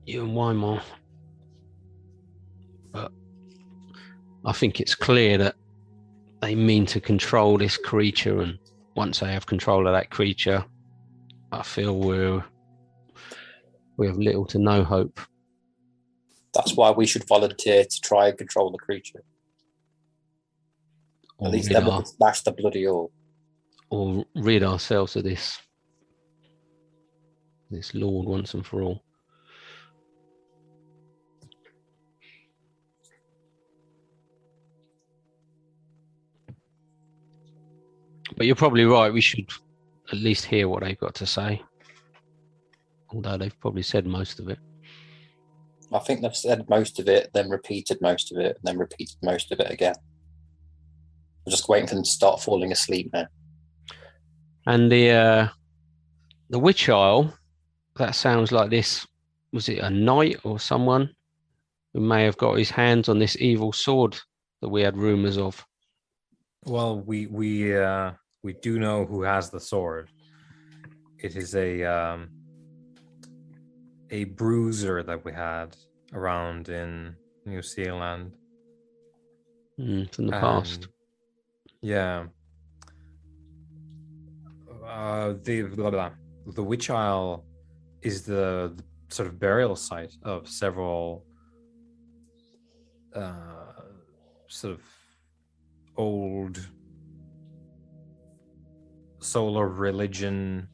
and Weimar. But I think it's clear that they mean to control this creature, and once they have control of that creature, I feel we have little to no hope. That's why we should volunteer to try and control the creature. At least then we can smash the bloody orb. Or rid ourselves of this Lord once and for all. But you're probably right. We should at least hear what they've got to say. Although they've probably said most of it. I think they've said most of it, then repeated most of it, and then repeated most of it again. We're just waiting for them to start falling asleep now. And the witch isle, that sounds like this. Was it a knight or someone who may have got his hands on this evil sword that we had rumors of? Well, we do know who has the sword. It is a bruiser that we had around in New Zealand From the past. Yeah. The Witch Isle is the sort of burial site of several sort of old solar religion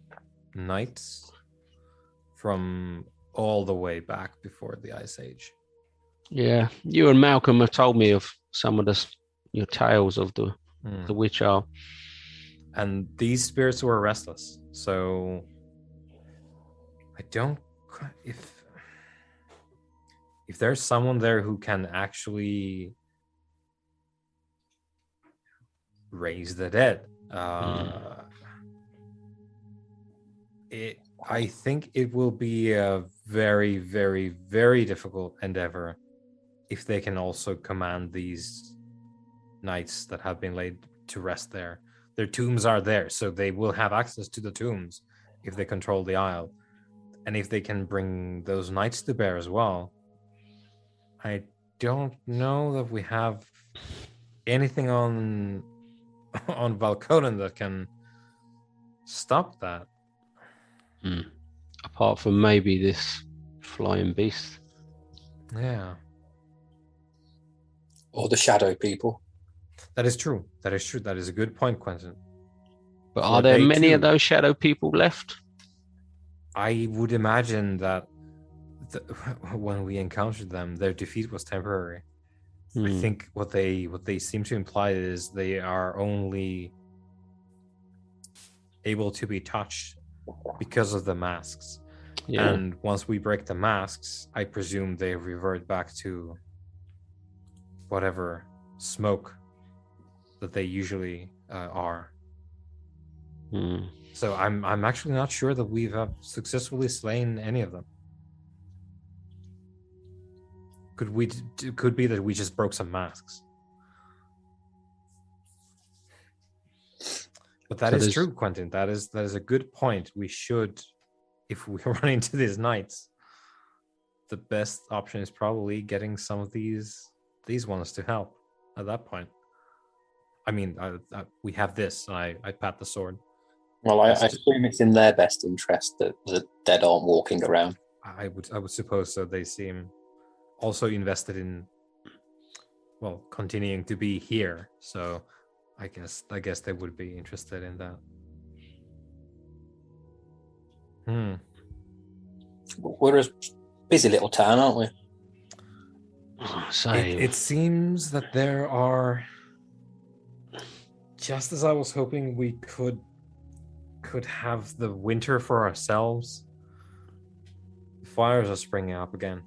knights from all the way back before the Ice Age. Yeah, you and Malcolm have told me of some of your tales of the witch owl. And these spirits were restless. So I don't if there's someone there who can actually raise the dead, I think it will be a very, very, very difficult endeavor if they can also command these knights that have been laid to rest there. Their tombs are there, so they will have access to the tombs if they control the isle. And if they can bring those knights to bear as well, I don't know that we have anything on Valconen that can stop that. Apart from maybe this flying beast. Yeah. Or the shadow people. That is true. That is true. That is a good point, Quentin. But are there many of those shadow people left? I would imagine that when we encountered them, their defeat was temporary. I think what they seem to imply is they are only able to be touched because of the masks. Yeah. And once we break the masks, I presume they revert back to whatever smoke that they usually are. So I'm actually not sure that we've successfully slain any of them. Could be that we just broke some masks. But that is true, Quentin. That is a good point. We should, if we run into these knights, the best option is probably getting some of these ones to help at that point. I mean, we have this, and I pat the sword. Well, I assume it's in their best interest that the dead aren't walking around. I would suppose so. They seem also invested in, well, continuing to be here. So I guess they would be interested in that. We're a busy little town, aren't we? It seems that there are, just as I was hoping we could have the winter for ourselves, fires are springing up again.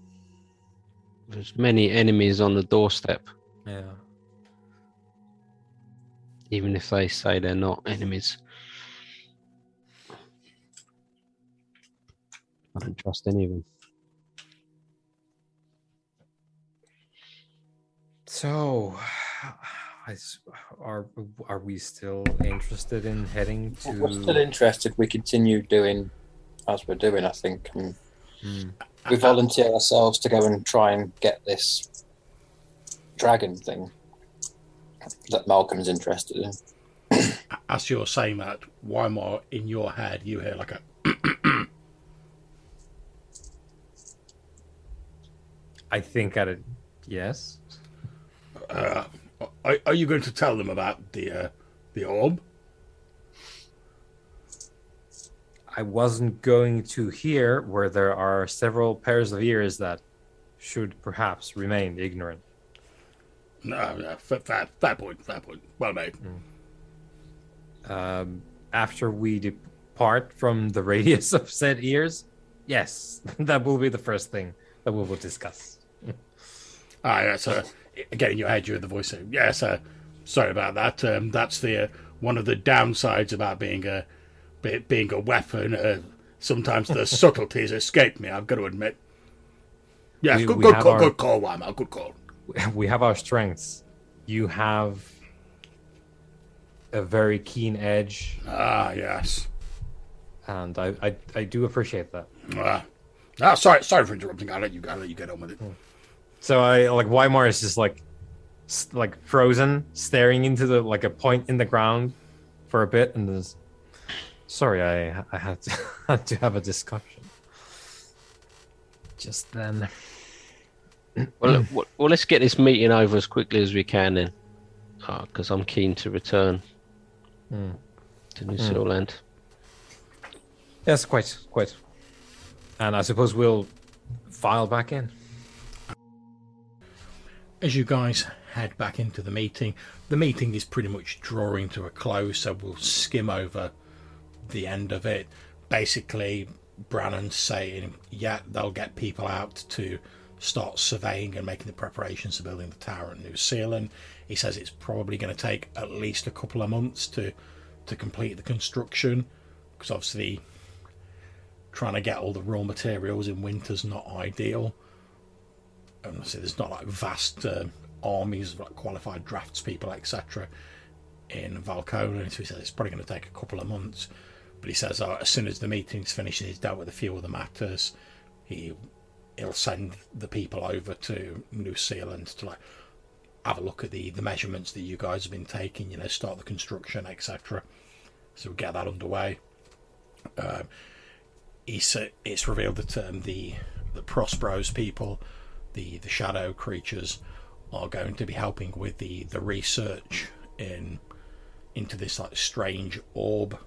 There's many enemies on the doorstep. Yeah. Even if they say they're not enemies. I don't trust any of them. So, are we still interested in heading to... We're still interested. We continue doing as we're doing, I think. We volunteer ourselves to go and try and get this dragon thing that Malcolm's interested in. As you're saying that, Weimar, in your head, you hear like a... I think at it, yes. Are you going to tell them about the orb? I wasn't going to here, where there are several pairs of ears that should perhaps remain ignorant. No, fair point. Well made. After we depart from the radius of said ears, yes, that will be the first thing that we will discuss. Yes, again, in your head, you hear the voice saying, yes, sorry about that. That's the one of the downsides about being a weapon. Sometimes the subtleties escape me, I've got to admit. Yes, good call, Weimar, good call. We have our strengths. You have a very keen edge. Yes. And I do appreciate that. Sorry for interrupting. I'll let you get on with it. So Weimar is just like frozen, staring into a point in the ground for a bit, and then, sorry, I had to have a discussion just then. Well, let's get this meeting over as quickly as we can then, because I'm keen to return to New Zealand. Yes, quite. And I suppose we'll file back in. As you guys head back into the meeting is pretty much drawing to a close, so we'll skim over the end of it. Basically, Brannan's saying, yeah, they'll get people out to start surveying and making the preparations for building the tower at New Zealand. He says it's probably going to take at least a couple of months to complete the construction, because obviously trying to get all the raw materials in winter's not ideal. And so there's not like vast armies of like qualified draftspeople, etc. in Valkona. So he says it's probably going to take a couple of months. But he says as soon as the meeting's finished and he's dealt with a few other matters, he'll send the people over to New Zealand to like have a look at the measurements that you guys have been taking, start the construction, etc. So we'll get that underway. It's revealed that the Prospero's people, the shadow creatures, are going to be helping with the research into this like strange orb.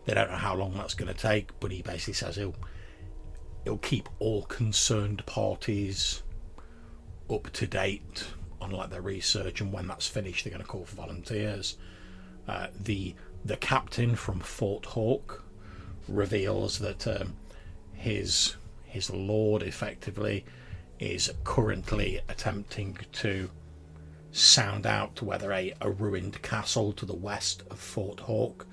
They don't know how long that's going to take, but he basically says he'll keep all concerned parties up to date on like their research, and when that's finished, they're going to call for volunteers. The captain from Fort Hawk reveals that his lord effectively is currently attempting to sound out whether a ruined castle to the west of Fort Hawk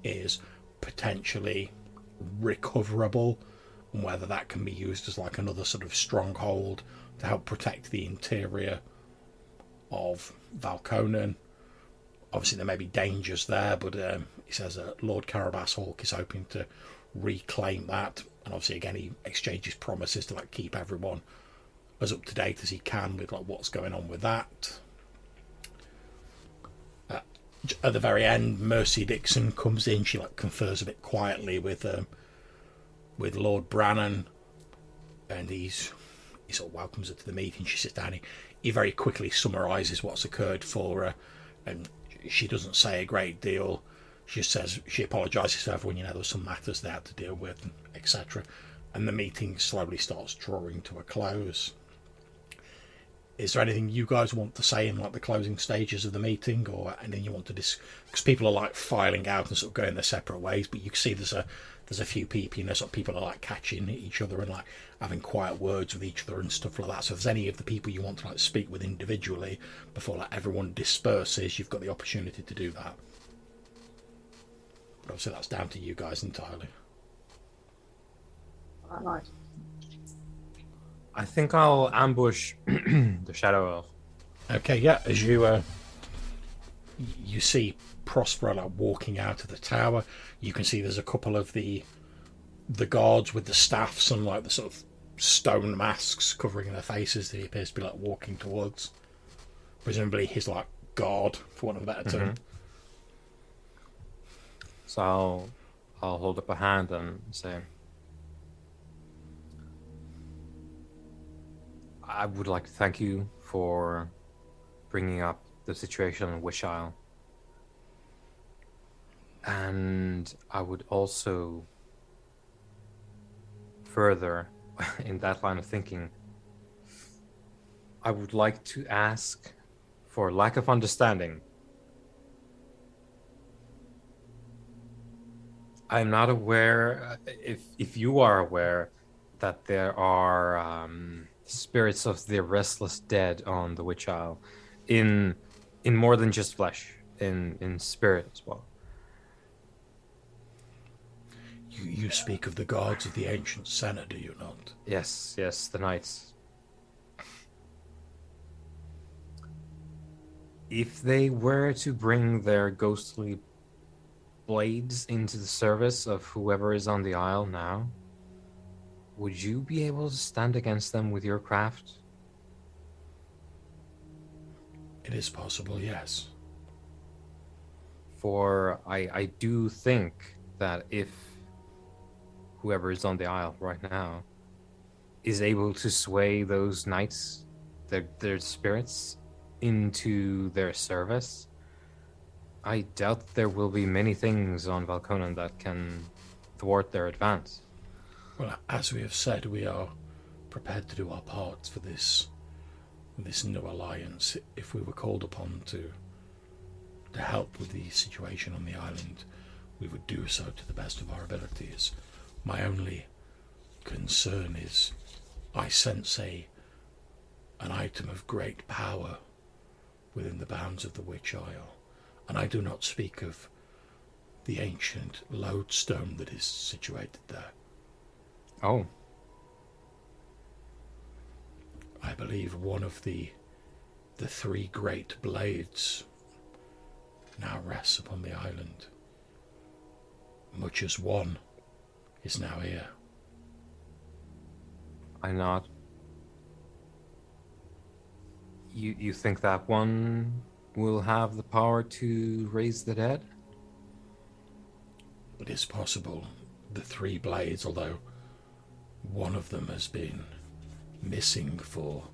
is potentially recoverable, and whether that can be used as like another sort of stronghold to help protect the interior of Valkonen. Obviously there may be dangers there, but he says that Lord Carabas Hawk is hoping to reclaim that, and obviously again he exchanges promises to like keep everyone as up to date as he can with like what's going on with that. At the very end, Mercy Dixon comes in. She like confers a bit quietly with Lord Brannan, and he sort of welcomes her to the meeting. She sits down. He very quickly summarises what's occurred for her, and she doesn't say a great deal. She just says she apologises to everyone. There were some matters they had to deal with, etc. And the meeting slowly starts drawing to a close. Is there anything you guys want to say in like the closing stages of the meeting, or anything you want to because people are like filing out and sort of going their separate ways, but you can see there's a few people, sort of people are like catching each other and like having quiet words with each other and stuff like that. So if there's any of the people you want to like speak with individually before like everyone disperses, you've got the opportunity to do that. But obviously that's down to you guys entirely. All right. I think I'll ambush the Shadow Elf. Okay, yeah. As you see Prospero like walking out of the tower, you can see there's a couple of the guards with the staffs and like the sort of stone masks covering their faces that he appears to be like walking towards. Presumably his like guard, for want of a better term. So I'll hold up a hand and say, I would like to thank you for bringing up the situation in Wish Isle. And I would also further in that line of thinking, I would like to ask for lack of understanding. I'm not aware, if you are aware, that there are spirits of the restless dead on the Witch Isle, in more than just flesh, in spirit as well. You speak of the guards of the ancient Senate, do you not? Yes, the knights. If they were to bring their ghostly blades into the service of whoever is on the Isle now, would you be able to stand against them with your craft? It is possible, yes. For I do think that if whoever is on the Isle right now is able to sway those knights, their spirits, into their service, I doubt there will be many things on Valkonen that can thwart their advance. Well, as we have said, we are prepared to do our part for this new alliance. If we were called upon to help with the situation on the island, we would do so to the best of our abilities. My only concern is I sense an item of great power within the bounds of the Witch Isle, and I do not speak of the ancient lodestone that is situated there. Oh. I believe one of the three great blades now rests upon the island, much as one is now here. I nod. You think that one will have the power to raise the dead? It is possible. The three blades, although one of them has been missing for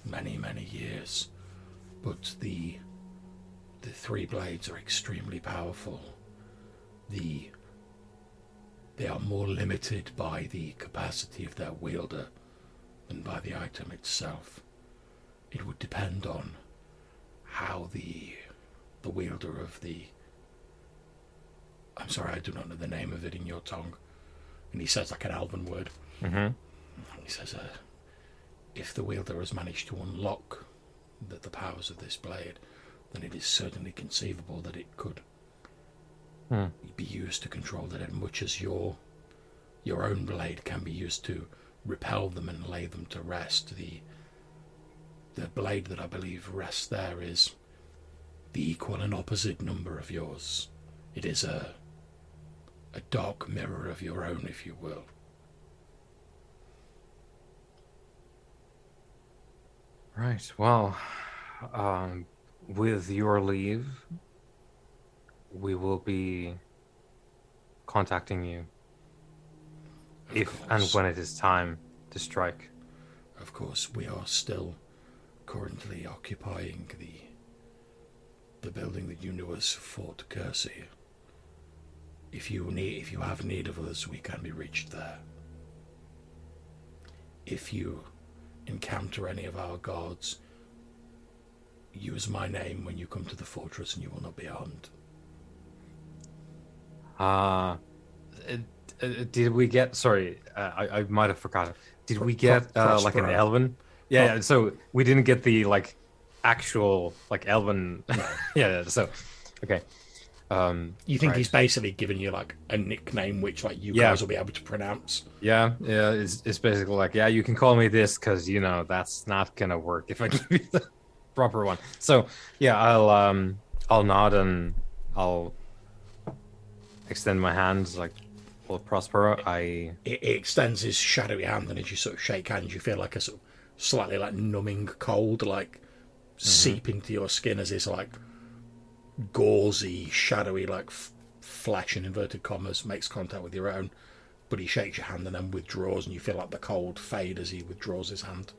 many, many years, but the three blades are extremely powerful. They are more limited by the capacity of their wielder than by the item itself. It would depend on how the wielder of the... I'm sorry, I do not know the name of it in your tongue. And he says like an elven word. Mm-hmm. He says, if the wielder has managed to unlock the powers of this blade, then it is certainly conceivable that it could be used to control the dead, much as your own blade can be used to repel them and lay them to rest. The blade that I believe rests there is the equal and opposite number of yours. It is a dark mirror of your own, if you will. Right. Well, with your leave, we will be contacting you if and when it is time to strike. Of course, we are still currently occupying the building that you knew as Fort Kersey. If you have need of us, we can be reached there. If you encounter any of our guards, use my name when you come to the fortress and you will not be harmed. Did we get... Sorry, I might have forgotten. Did we get like an elven? Yeah, so we didn't get the like actual like elven... yeah, so... Okay. You think he's basically given you like a nickname which like you guys will be able to pronounce? Yeah, it's basically like, yeah, you can call me this because that's not gonna work if I give you the proper one. So yeah, I'll nod and I'll extend my hands like, well, Prospero. He extends his shadowy hand, and as you sort of shake hands, you feel like a sort of slightly like numbing cold like seep into your skin as this like gauzy, shadowy, like flesh in inverted commas makes contact with your own, but he shakes your hand and then withdraws, and you feel like the cold fade as he withdraws his hand.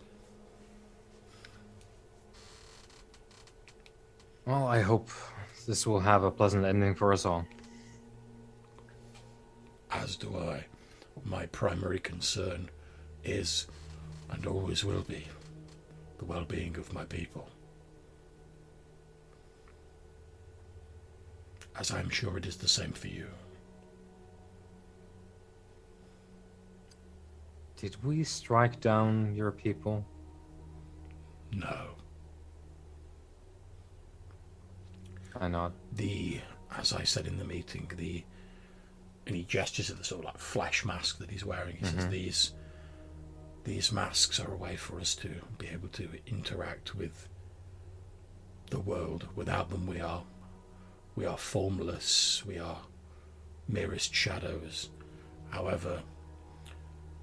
Well, I hope this will have a pleasant ending for us all. As do I. My primary concern is, and always will be, the well-being of my people. As I am sure it is the same for you. Did we strike down your people? No. I nod. As I said in the meeting, and he gestures at the sort of like flesh mask that he's wearing. He says these masks are a way for us to be able to interact with the world. Without them, we are formless, we are merest shadows. However,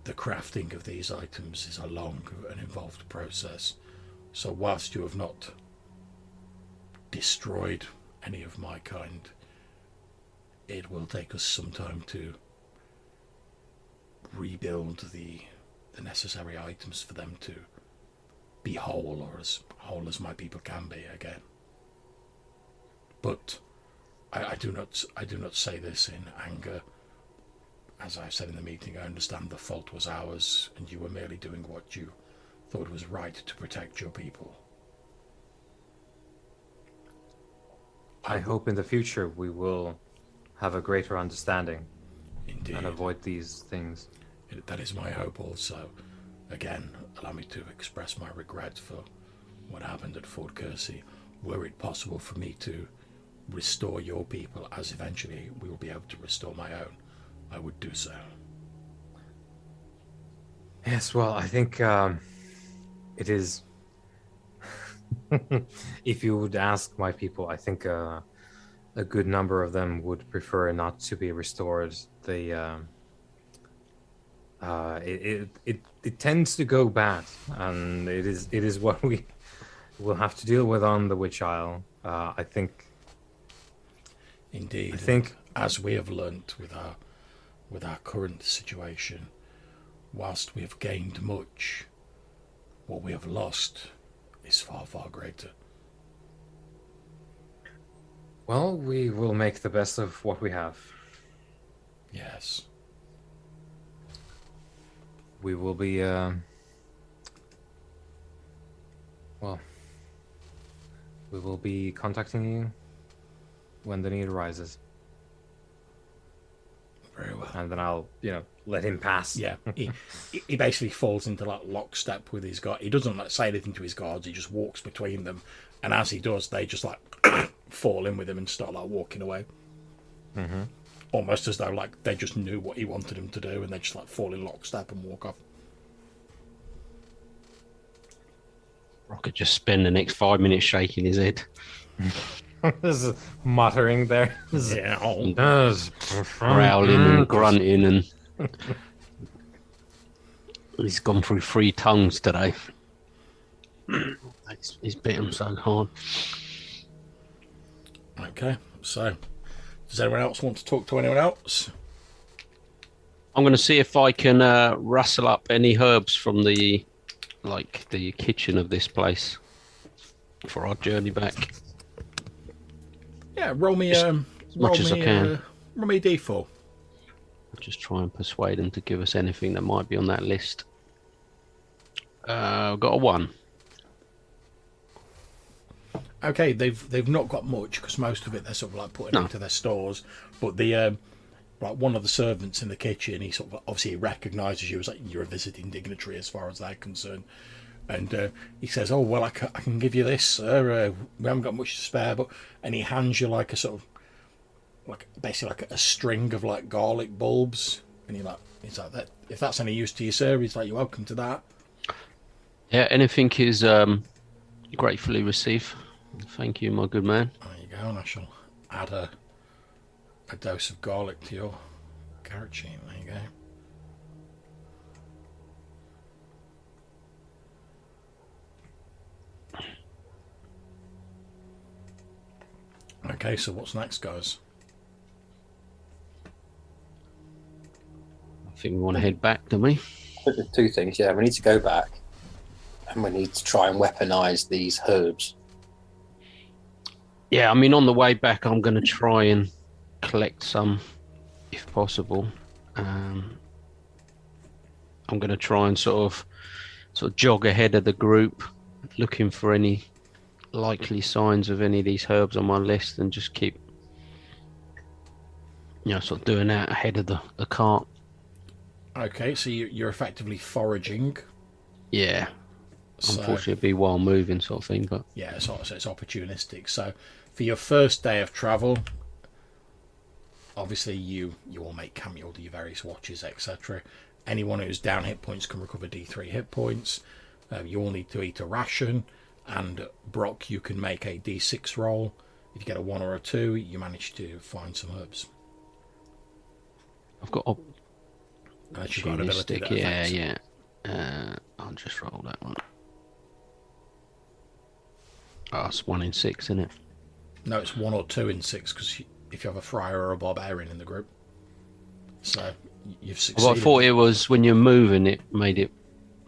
the crafting of these items is a long and involved process. So whilst you have not destroyed any of my kind, it will take us some time to rebuild the necessary items for them to be whole, or as whole as my people can be again. But I do not say this in anger. as I said in the meeting, I understand the fault was ours, and you were merely doing what you thought was right to protect your people. I hope in the future we will have a greater understanding Indeed. and avoid these things. That is my hope also. Again, allow me to express my regret for what happened at Fort Kersey. Were it possible for me to restore your people, as eventually we will be able to restore my own, I would do so. Yes, well, I think it is. If you would ask my people, I think a good number of them would prefer not to be restored. It tends to go bad, and it is what we will have to deal with on the Witch Isle. I think. Indeed. I think, as we have learnt with our current situation, whilst we have gained much, what we have lost is far, far greater. well, we will make the best of what we have. Yes. We will be. Well, we will be contacting you when the need arises. Very well. And then I'll, let him pass. Yeah, he basically falls into like lockstep with his guard. He doesn't say anything to his guards. He just walks between them, and as he does, they just like fall in with him and start like walking away. Mm-hmm. Almost as though like they just knew what he wanted him to do, and they just like fall in lockstep and walk off. Rocket just spend the next 5 minutes shaking his head. This is muttering there. Yeah, Growling and grunting, and he's gone through 3 tongues today. He's bit him so hard. Okay, so does anyone else want to talk to anyone else? I'm going to see if I can rustle up any herbs from the kitchen of this place for our journey back. Yeah, roll me as much as I can. Roll me a d4. I'll just try and persuade them to give us anything that might be on that list. I've got a 1. Okay, they've not got much because most of it they're sort of like putting into their stores. But the like one of the servants in the kitchen, he sort of obviously recognises you as like you're a visiting dignitary as far as they're concerned, and he says, "Oh well, I can give you this, sir. We haven't got much to spare, but," and he hands you like a sort of like basically like a string of like garlic bulbs, and he's like that. If that's any use to you, sir, he's like, "You're welcome to that." Yeah, anything is gratefully received. Thank you, my good man. There you go, and I shall add a dose of garlic to your carrot sheet. There you go. Okay, so what's next, guys? I think we want to head back, don't we? There's 2 things. Yeah, we need to go back, and we need to try and weaponize these herbs. Yeah, I mean, on the way back, I'm going to try and collect some, if possible. I'm going to try and sort of jog ahead of the group, looking for any likely signs of any of these herbs on my list, and just keep, sort of doing that ahead of the cart. Okay, so you're effectively foraging. Yeah. So, unfortunately, it'd be while moving sort of thing, but yeah, so it's opportunistic. So for your first day of travel, obviously you all make camp, you'll do your various watches, etc. Anyone who's down hit points can recover D3 hit points. You all need to eat a ration, and Brock, you can make a D6 roll. If you get a 1 or a 2, you manage to find some herbs. I've got a Unless you've got an ability that affects it. I'll just roll that one. Oh, it's 1 in 6, isn't it? No, it's 1 or 2 in 6, because if you have a friar or a barbarian in the group. So you've succeeded. Well, I thought it was when you're moving, it made it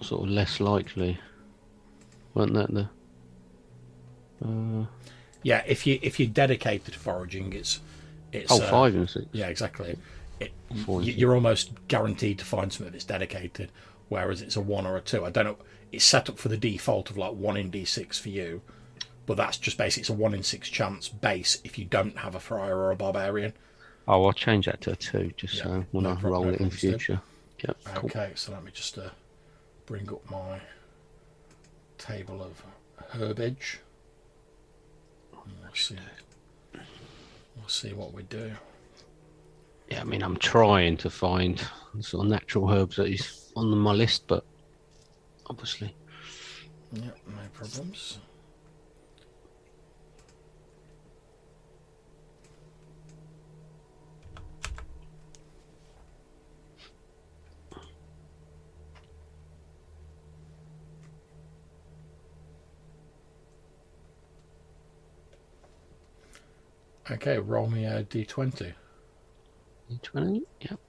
sort of less likely. Wasn't that the... Yeah, if you're dedicated to foraging, it's 5 in 6. Yeah, exactly. 4 and 6. you're almost guaranteed to find something that's dedicated, whereas it's a 1 or a 2. I don't know. It's set up for the default of like 1 in D6 for you, but that's just basically it's a 1 in 6 chance base if you don't have a friar or a barbarian. Oh, I'll change that to a 2 just so when I roll it in problem, Steve. future. Yep. Cool. Okay, so let me just bring up my table of herbage. We'll see what we do. Yeah, I mean, I'm trying to find sort of natural herbs that is on my list, but obviously. Yep, no problems. Okay, roll me a d20. D20, yep.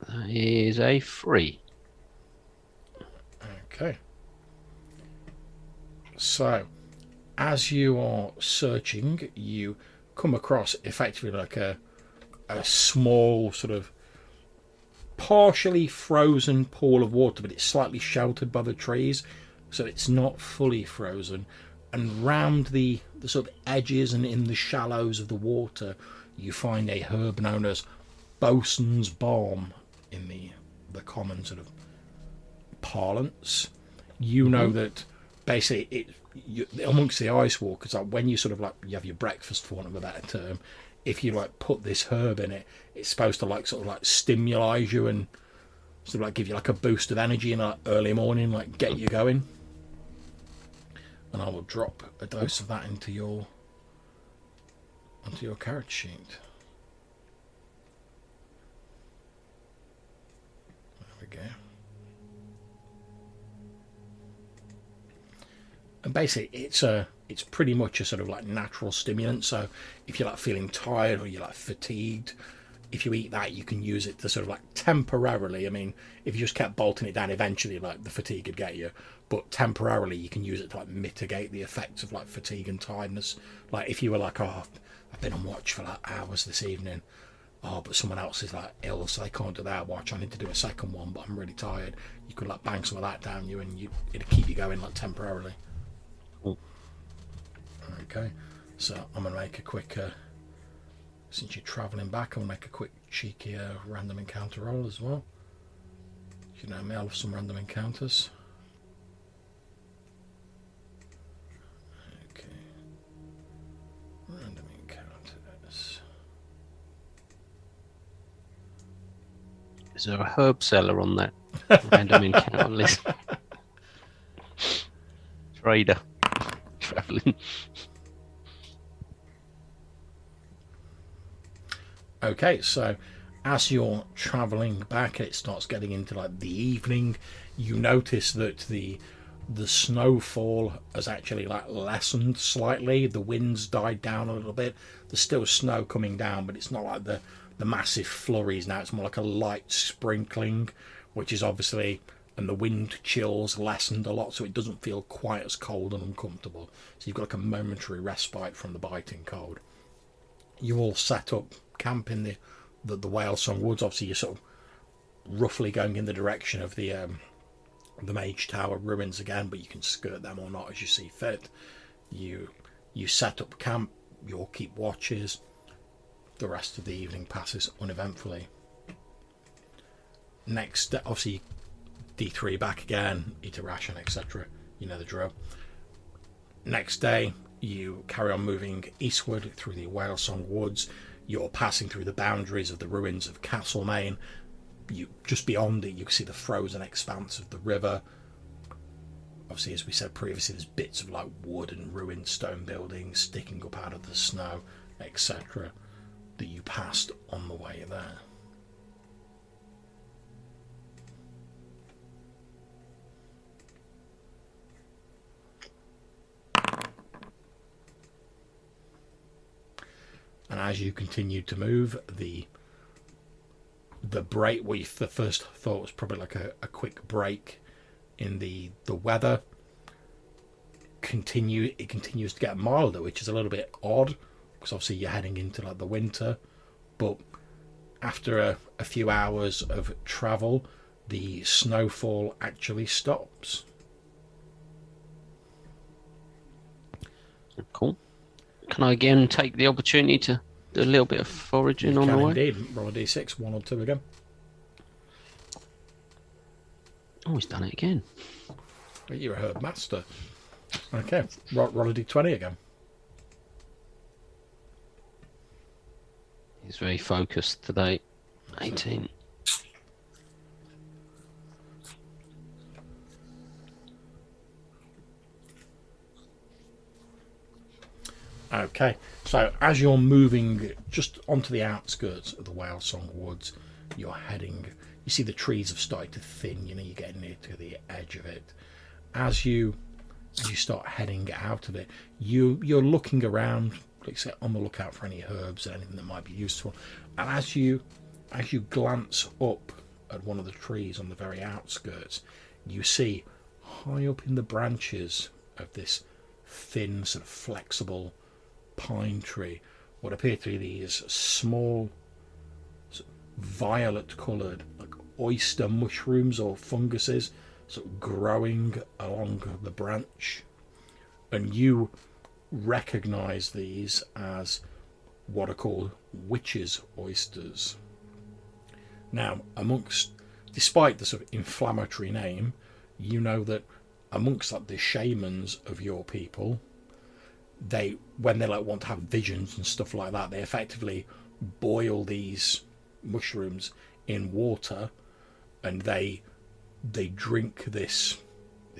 That is a 3. Okay. So, as you are searching, you come across effectively like a small sort of partially frozen pool of water, but it's slightly sheltered by the trees, so it's not fully frozen. And round the sort of edges and in the shallows of the water, you find a herb known as bosun's balm in the common sort of parlance. You know that basically amongst the ice walkers, like when you sort of like you have your breakfast, for want of a better term, if you like put this herb in it, it's supposed to like sort of like stimulate you and sort of like give you like a boost of energy in like early morning, like get you going. And I will drop a dose of that onto your character sheet. There we go. And basically, it's pretty much a sort of like natural stimulant. So if you're like feeling tired or you're like fatigued, if you eat that, you can use it to sort of like temporarily. I mean, if you just kept bolting it down, eventually like the fatigue would get you. But temporarily, you can use it to like mitigate the effects of like fatigue and tiredness. Like if you were like, oh, I've been on watch for like hours this evening. Oh, but someone else is like ill, so they can't do that watch. I need to do a second one, but I'm really tired. You could like bang some of that down you, and it'd keep you going like temporarily. Okay, so I'm gonna make a quick. Since you're travelling back, I'm gonna make a quick cheeky random encounter roll as well. You know me, I love some random encounters. Okay, random encounters. Is there a herb seller on that random encounter list? Trader. Travelling. Okay, so as you're travelling back, it starts getting into like the evening. You notice that the snowfall has actually like lessened slightly. The wind's died down a little bit. There's still snow coming down, but it's not like the massive flurries now. It's more like a light sprinkling, which is obviously, and the wind chills lessened a lot, so it doesn't feel quite as cold and uncomfortable. So you've got like a momentary respite from the biting cold. You all set up camp in the Whale Song Woods. Obviously, you're sort of roughly going in the direction of the Mage Tower ruins again, but you can skirt them or not as you see fit. You set up camp. You all keep watches. The rest of the evening passes uneventfully. Next, obviously, D3 back again, eat a ration, etc. You know the drill. Next day, you carry on moving eastward through the Whale Song Woods. You're passing through the boundaries of the ruins of Castlemaine. Just beyond it, you can see the frozen expanse of the river. Obviously, as we said previously, there's bits of like wood and ruined stone buildings sticking up out of the snow, etc. that you passed on the way there. And as you continued to move, the break, the first thought was probably like a quick break in the weather. It continues to get milder, which is a little bit odd. because obviously you're heading into like the winter. But after a few hours of travel, the snowfall actually stops. Cool. Can I again take the opportunity to do a little bit of foraging on the way? Indeed. Roll a d6, 1 or 2 again. Oh, he's done it again. Well, you're a herb master. Okay, roll a d20 again. He's very focused today. 18. Okay, so as you're moving just onto the outskirts of the Whale Song Woods, you're heading. You see the trees have started to thin. You know, you're getting near to the edge of it. As you start heading out of it, you're looking around, like I say, on the lookout for any herbs and anything that might be useful. And as you glance up at one of the trees on the very outskirts, you see high up in the branches of this thin, sort of flexible pine tree what appear to be these small violet coloured like oyster mushrooms or funguses sort of growing along the branch, and you recognize these as what are called witches' oysters. Now, despite the sort of inflammatory name, you know that amongst like the shamans of your people, when they like want to have visions and stuff like that, they effectively boil these mushrooms in water, and they drink this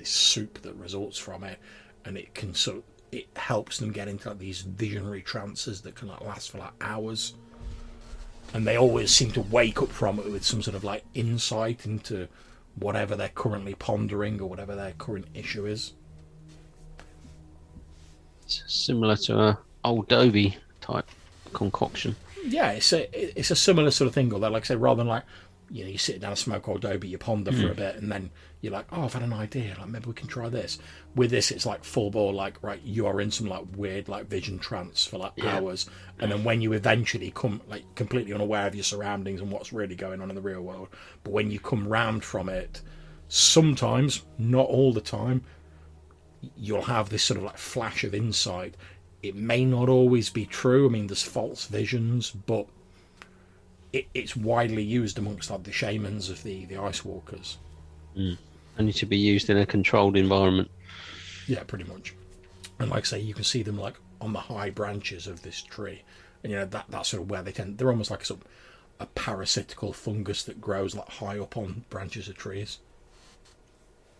soup that results from it, and it helps them get into like these visionary trances that can like last for like hours, and they always seem to wake up from it with some sort of like insight into whatever they're currently pondering or whatever their current issue is. It's similar to a old Dovey type concoction. Yeah, it's a similar sort of thing. Although, like I say, rather than like, you know, you sit down and smoke old Dovey, you ponder for a bit, and then you're like, oh, I've had an idea. Like maybe we can try this. With this, it's like full bore. Like, right, you are in some like weird like vision trance for like hours, and then when you eventually come like completely unaware of your surroundings and what's really going on in the real world, but when you come round from it, sometimes, not all the time, you'll have this sort of like flash of insight. It may not always be true. I mean, there's false visions, but it's widely used amongst like the shamans of the Ice Walkers. Only to be used in a controlled environment. Yeah, pretty much. And like I say, you can see them like on the high branches of this tree, and you know that's sort of where they're almost like a parasitical fungus that grows like high up on branches of trees.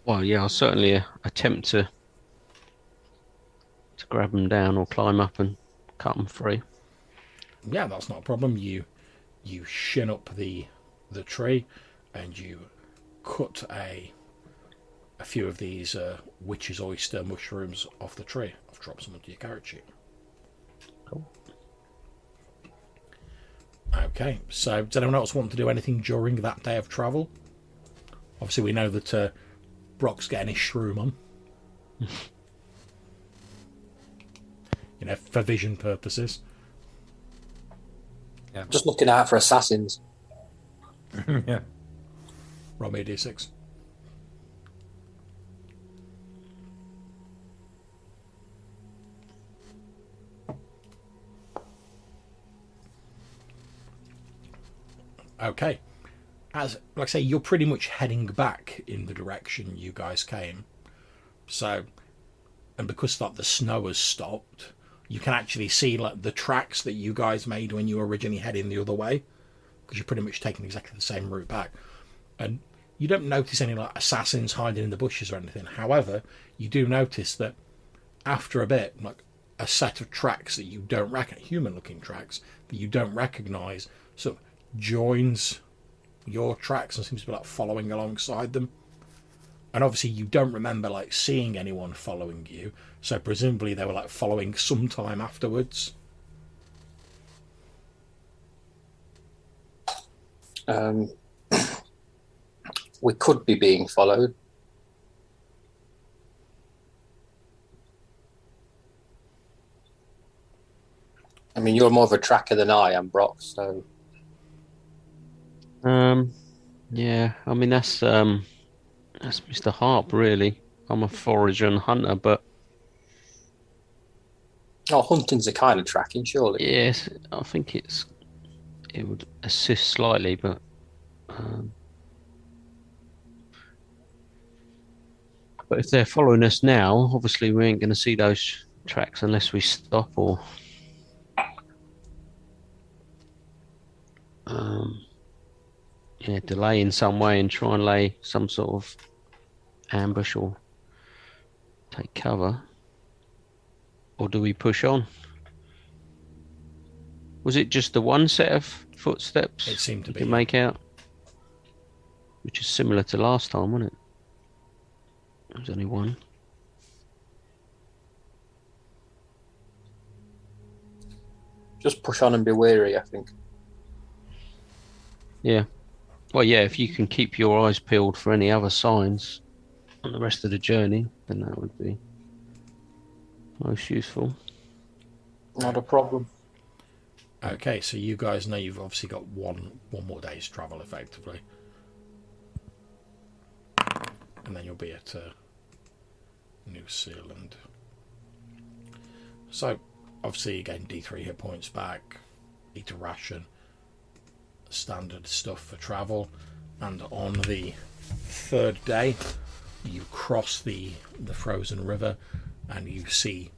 Well, yeah, I'll certainly attempt to grab them down or climb up and cut them free. Yeah, that's not a problem. You shin up the tree, and you cut a few of these witch's oyster mushrooms off the tree. I've dropped some onto your character sheet. Cool. Okay, so does anyone else want to do anything during that day of travel? Obviously, we know that Brock's getting his shroom on. You know, for vision purposes. Yeah. Just looking out for assassins. Yeah. Roll me a d6. Okay. As like I say, you're pretty much heading back in the direction you guys came. So, and because like the snow has stopped, you can actually see like the tracks that you guys made when you were originally heading the other way, because you're pretty much taking exactly the same route back. And you don't notice any like assassins hiding in the bushes or anything. However, you do notice that after a bit, like a set of tracks that you don't recognize, human-looking tracks that you don't recognize, sort of joins your tracks and seems to be like following alongside them. And obviously you don't remember like seeing anyone following you, so presumably they were like following sometime afterwards. We could be being followed. I mean, you're more of a tracker than I am, Brock. So Yeah, I mean that's Mr. Harp, really. I'm a forager and hunter, but hunting's a kind of tracking, surely. yes, I think it would assist slightly, but if they're following us now, obviously we ain't going to see those tracks unless we stop or delay in some way and try and lay some sort of ambush or take cover. Or do we push on? Was it just the one set of footsteps? It seemed to you be. could make out, which is similar to last time, wasn't it? There was only one. Just push on and be wary, I think. Yeah. Well, yeah, if you can keep your eyes peeled for any other signs on the rest of the journey, then that would be most useful. Not a problem. Okay, so you guys know you've obviously got one more day's travel, effectively. And then you'll be at New Zealand. So, obviously, you gain D3 hit points back, eat a ration, standard stuff for travel. And on the third day, you cross the frozen river and you see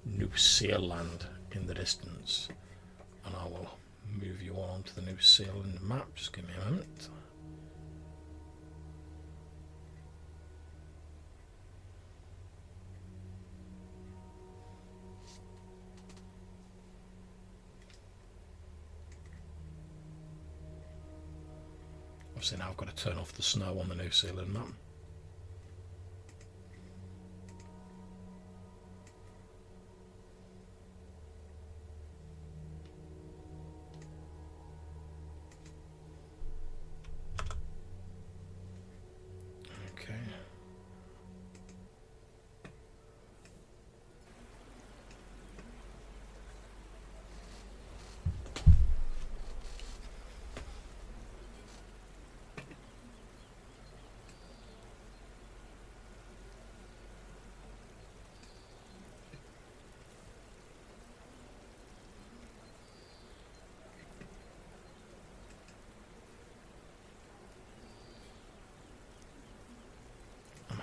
New Zealand in the distance. And I will move you on to the New Zealand map. Just give me a moment. Obviously now I've got to turn off the snow on the New Zealand map. Okay.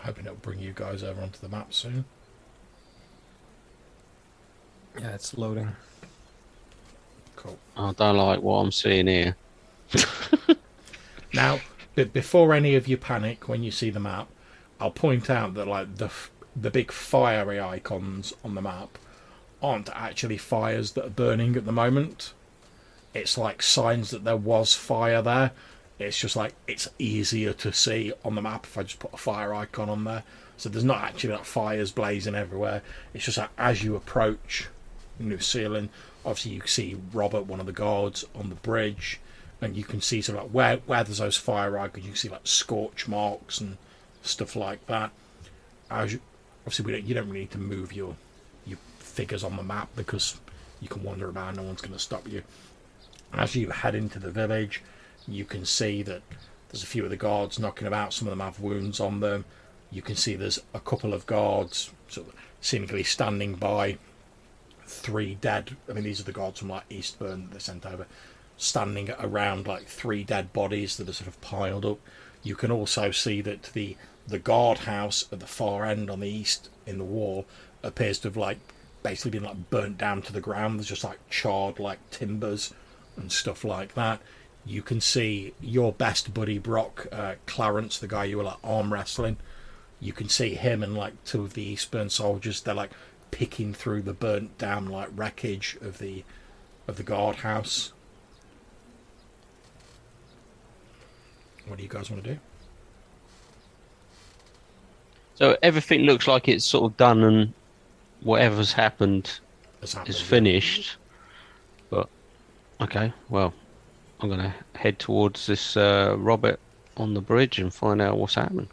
Hoping it'll bring you guys over onto the map soon. Yeah, it's loading. Cool. I don't like what I'm seeing here. Now, before any of you panic when you see the map, I'll point out that like the big fiery icons on the map aren't actually fires that are burning at the moment. It's like signs that there was fire there. It's just like it's easier to see on the map if I just put a fire icon on there. So there's not actually like fires blazing everywhere. It's just like as you approach New Zealand, obviously you see Robert, one of the guards, on the bridge, and you can see sort of like where there's those fire icons. You can see like scorch marks and stuff like that. Obviously you don't really need to move your figures on the map because you can wander about. No one's going to stop you. As you head into the village, you can see that there's a few of the guards knocking about. Some of them have wounds on them. You can see there's a couple of guards sort of seemingly standing by 3 dead. I mean, these are the guards from like Eastbourne that they sent over, standing around like 3 dead bodies that are sort of piled up. You can also see that the guardhouse at the far end on the east in the wall appears to have like basically been like burnt down to the ground. There's just like charred like timbers and stuff like that. You can see your best buddy Brock, Clarence, the guy you were like arm wrestling. You can see him and like 2 of the Eastbourne soldiers. They're like picking through the burnt down like wreckage of the guardhouse. What do you guys want to do? So everything looks like it's sort of done and whatever's happened is finished. But okay, well, I'm going to head towards this Robert on the bridge and find out what's happened.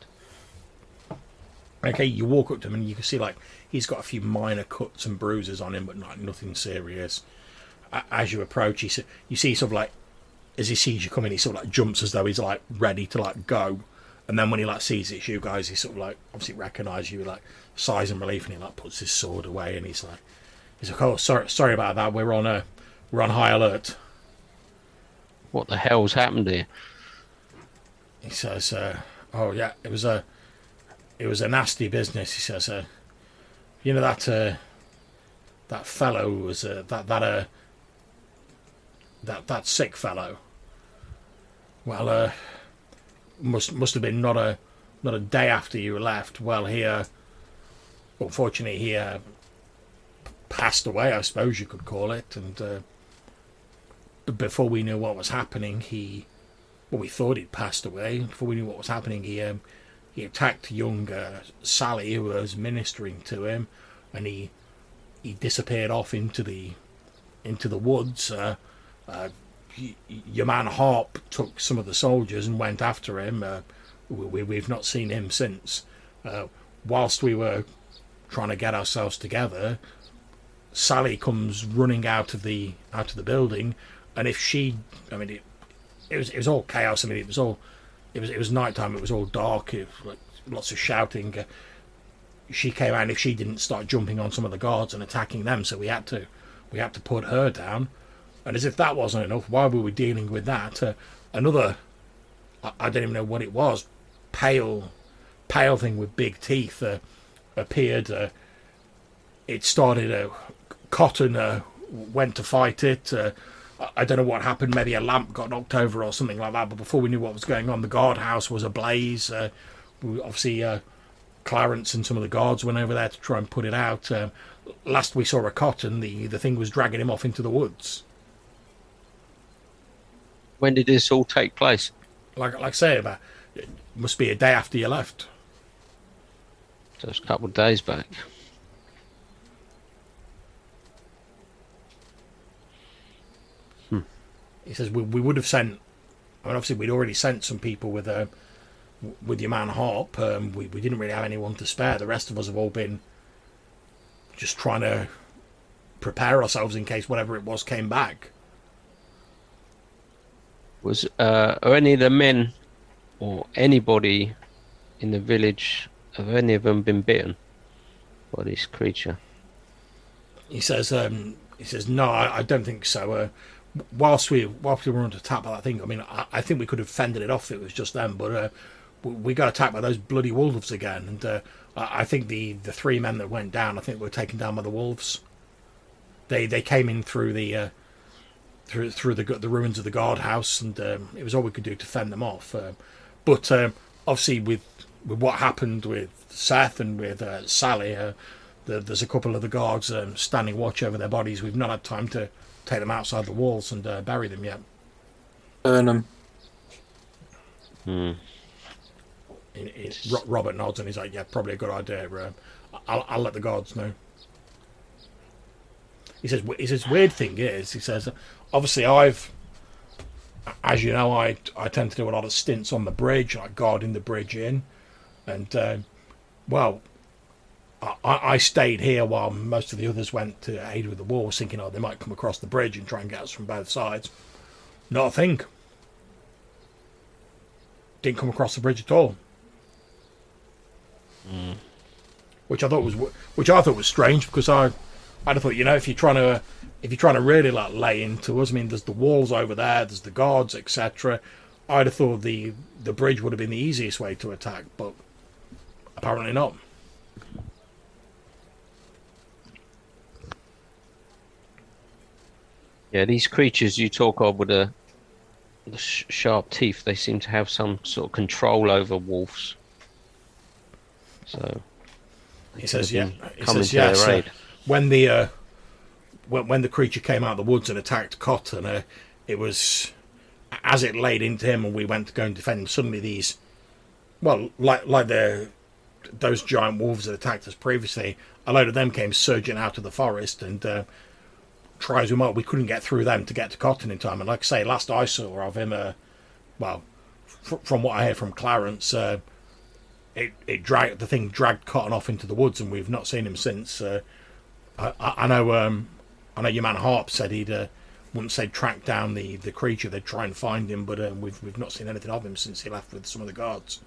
Okay, you walk up to him and you can see like he's got a few minor cuts and bruises on him, but nothing serious. as you approach, you see sort of like, as he sees you coming, he sort of like jumps as though he's like ready to like go. And then when he like sees it's you guys, he sort of like obviously recognises you, like sighs in relief, and he like puts his sword away, and he's like, oh, sorry about that. We're on high alert. What the hell's happened here? He says, oh yeah, it was a nasty business. He says, you know that fellow was that sick fellow. Well, must have been not a day after you left. Well, unfortunately, he passed away, I suppose you could call it. And before we knew what was happening, we thought he'd passed away. Before we knew what was happening, he attacked young Sally, who was ministering to him, and he disappeared off into the woods. Your man Harp took some of the soldiers and went after him. We've not seen him since. Whilst we were trying to get ourselves together, Sally comes running out of the building, and if she, I mean, it was all chaos. I mean, it was nighttime. It was all dark. It was like lots of shouting. She came out, and if she didn't start jumping on some of the guards and attacking them, so we had to put her down. And as if that wasn't enough, while we were dealing with that, another, I don't even know what it was, pale thing with big teeth appeared. It started. Cotton went to fight it. I don't know what happened. Maybe a lamp got knocked over or something like that. But before we knew what was going on, the guardhouse was ablaze. Obviously, Clarence and some of the guards went over there to try and put it out. Last we saw a Cotton, the thing was dragging him off into the woods. When did this all take place? Like I say, it must be a day after you left. Just a couple of days back. He says we would have sent. I mean, obviously we'd already sent some people with your man Harp. We didn't really have anyone to spare. The rest of us have all been just trying to prepare ourselves in case whatever it was came back. Are any of the men or anybody in the village, have any of them been bitten by this creature? He says no, I don't think so. Whilst we were under attack by that thing, I mean, I think we could have fended it off if it was just them, but we got attacked by those bloody wolves again, and I think the three men that went down, I think were taken down by the wolves. They came in through the ruins of the guardhouse, and it was all we could do to fend them off. But obviously, with what happened with Seth and with Sally, there's a couple of the guards standing watch over their bodies. We've not had time to take them outside the walls and bury them yet. Burn them. Robert nods and he's like, yeah, probably a good idea. I'll let the guards know. He says weird thing is, he says, obviously as you know, I tend to do a lot of stints on the bridge, like guarding the bridge in, and I stayed here while most of the others went to aid with the walls, thinking, they might come across the bridge and try and get us from both sides. Not a thing. Didn't come across the bridge at all. Which I thought was strange, because I'd have thought, if you're trying to really like lay into us, I mean, there's the walls over there, there's the guards, etc. I'd have thought the bridge would have been the easiest way to attack, but apparently not. Yeah, these creatures you talk of with the sharp teeth, they seem to have some sort of control over wolves. So he says, yes. When the creature came out of the woods and attacked Cotton, it was as it laid into him, and we went to go and defend him. Suddenly, these, like those giant wolves that attacked us previously, a load of them came surging out of the forest, and try as we might, we couldn't get through them to get to Cotton in time. And like I say, last I saw of him, from what I hear from Clarence, the thing dragged Cotton off into the woods, and we've not seen him since. I know your man Harp said wouldn't say track down the creature. They'd try and find him, but we've not seen anything of him since he left with some of the guards.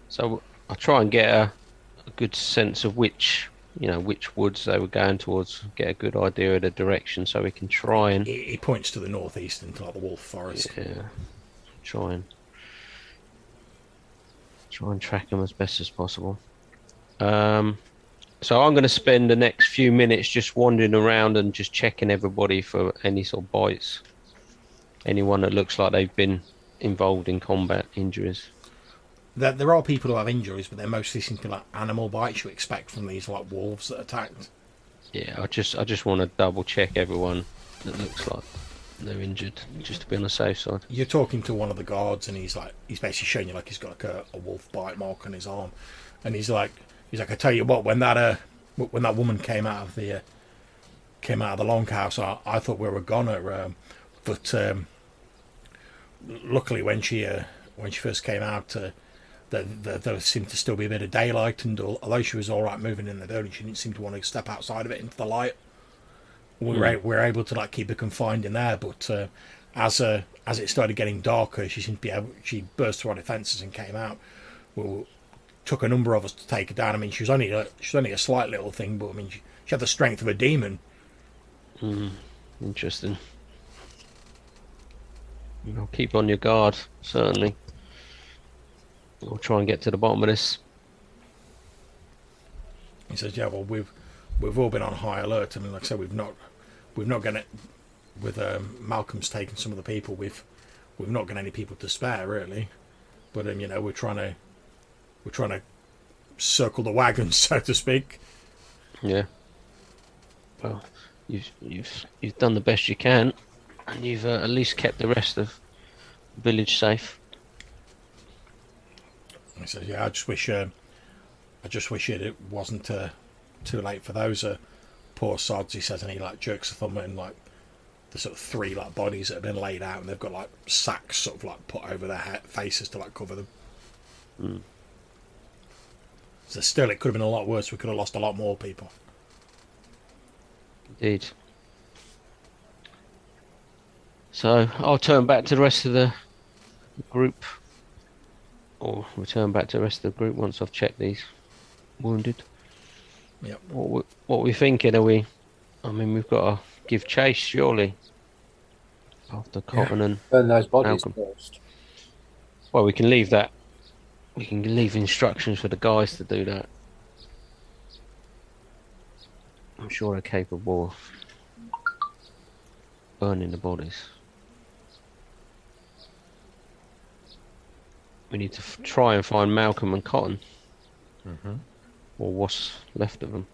So I'll try and get a good sense of which woods they were going towards. Get a good idea of the direction, so we can try and. He points to the northeast into like the Wolf Forest. Yeah. Try and track them as best as possible. So I'm going to spend the next few minutes just wandering around and just checking everybody for any sort of bites. Anyone that looks like they've been involved in combat injuries. There are people who have injuries, but they mostly seem to be like animal bites you expect from these like wolves that attacked. Yeah, I just want to double check everyone that looks like they're injured, just to be on the safe side. You're talking to one of the guards, and he's basically showing you like he's got like a wolf bite mark on his arm, and he's like, I tell you what, when that woman came out of the longhouse, I thought we were gonna, but luckily when she first came out, there seemed to still be a bit of daylight, and although she was all right moving in the building, she didn't seem to want to step outside of it into the light. We were able to like keep her confined in there, but as it started getting darker, she burst through our defences and came out. Well, took a number of us to take her down. I mean, she was only a slight little thing, but I mean, she had the strength of a demon. Interesting. I'll keep on your guard, certainly. We'll try and get to the bottom of this. He says, "Yeah, well, we've all been on high alert. I mean, like I said, we've not got it with Malcolm's taken some of the people. We've not got any people to spare, really. But we're trying to circle the wagon, so to speak." Yeah. Well, you've done the best you can, and you've at least kept the rest of the village safe. He says, "Yeah, I just wish it wasn't too late for those poor sods." He says, and he like jerks a thumb at like the sort of 3 like bodies that have been laid out, and they've got like sacks sort of like put over their faces to like cover them. So still, it could have been a lot worse. We could have lost a lot more people. Indeed. So I'll turn back to the rest of the group, or return back to the rest of the group once I've checked these wounded. Yep. What are we thinking? I mean, we've got to give chase, surely. After Cotton and Burn those bodies Malcolm. first. Well, we can leave that. We can leave instructions for the guys to do that. I'm sure they're capable of burning the bodies. We need to try and find Malcolm and Cotton. Or what's left of them.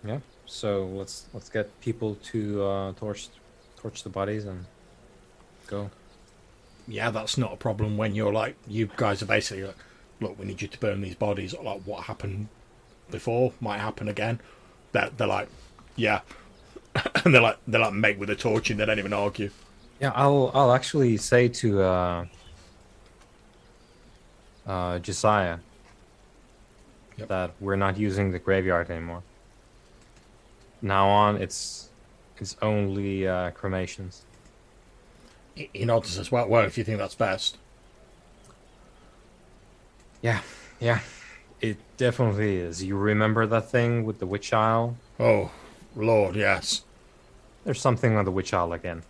Yeah. So let's get people to torch the bodies and go. Yeah, that's not a problem when you're like, you guys are basically like, look, we need you to burn these bodies. Like what happened before might happen again. They're like, yeah, and they're like make with a torch, and they don't even argue. Yeah, I'll actually say to Josiah that we're not using the graveyard anymore. Now on, it's only cremations. He nods as well. Well, if you think that's best. Yeah, it definitely is. You remember that thing with the witch isle? Oh, Lord, yes. There's something on the witch isle again.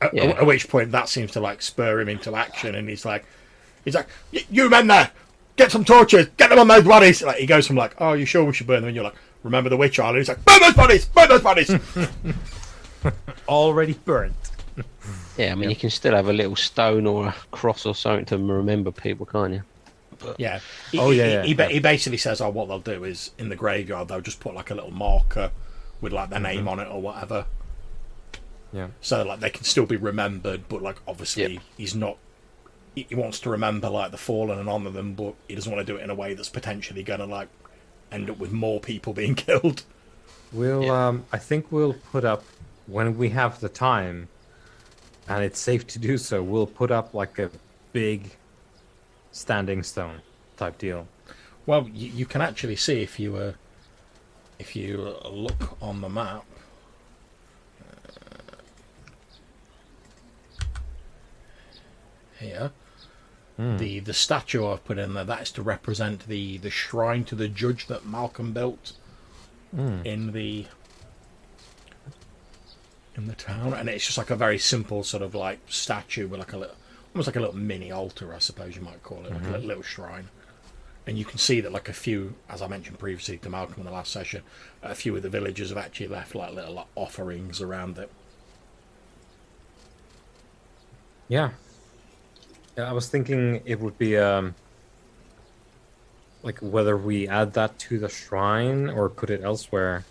At which point that seems to like spur him into action, and he's like, you men there, get some torches, get them on those bodies. Like he goes from like, oh, you sure we should burn them? And you're like, remember the witch isle? And he's like, burn those bodies, burn those bodies. Already burnt. Yeah, I mean, you can still have a little stone or a cross or something to remember people, can't you? But yeah. He basically says, oh, what they'll do is in the graveyard they'll just put like a little marker with like their name on it or whatever. Yeah. So like they can still be remembered, but like obviously he's not. He wants to remember like the fallen and honour them, but he doesn't want to do it in a way that's potentially gonna like end up with more people being killed. I think we'll put up when we have the time, and it's safe to do so. We'll put up like a big standing stone type deal. Well, you can actually see if you if you look on the map, here, the statue I've put in there, that's to represent the shrine to the judge that Malcolm built in the town, and it's just like a very simple sort of like statue with like a little, almost like a little mini altar, I suppose you might call it, like a little shrine. And you can see that like a few, as I mentioned previously to Malcolm in the last session, a few of the villagers have actually left like little like, offerings around it. Yeah. Yeah, I was thinking it would be like whether we add that to the shrine or put it elsewhere.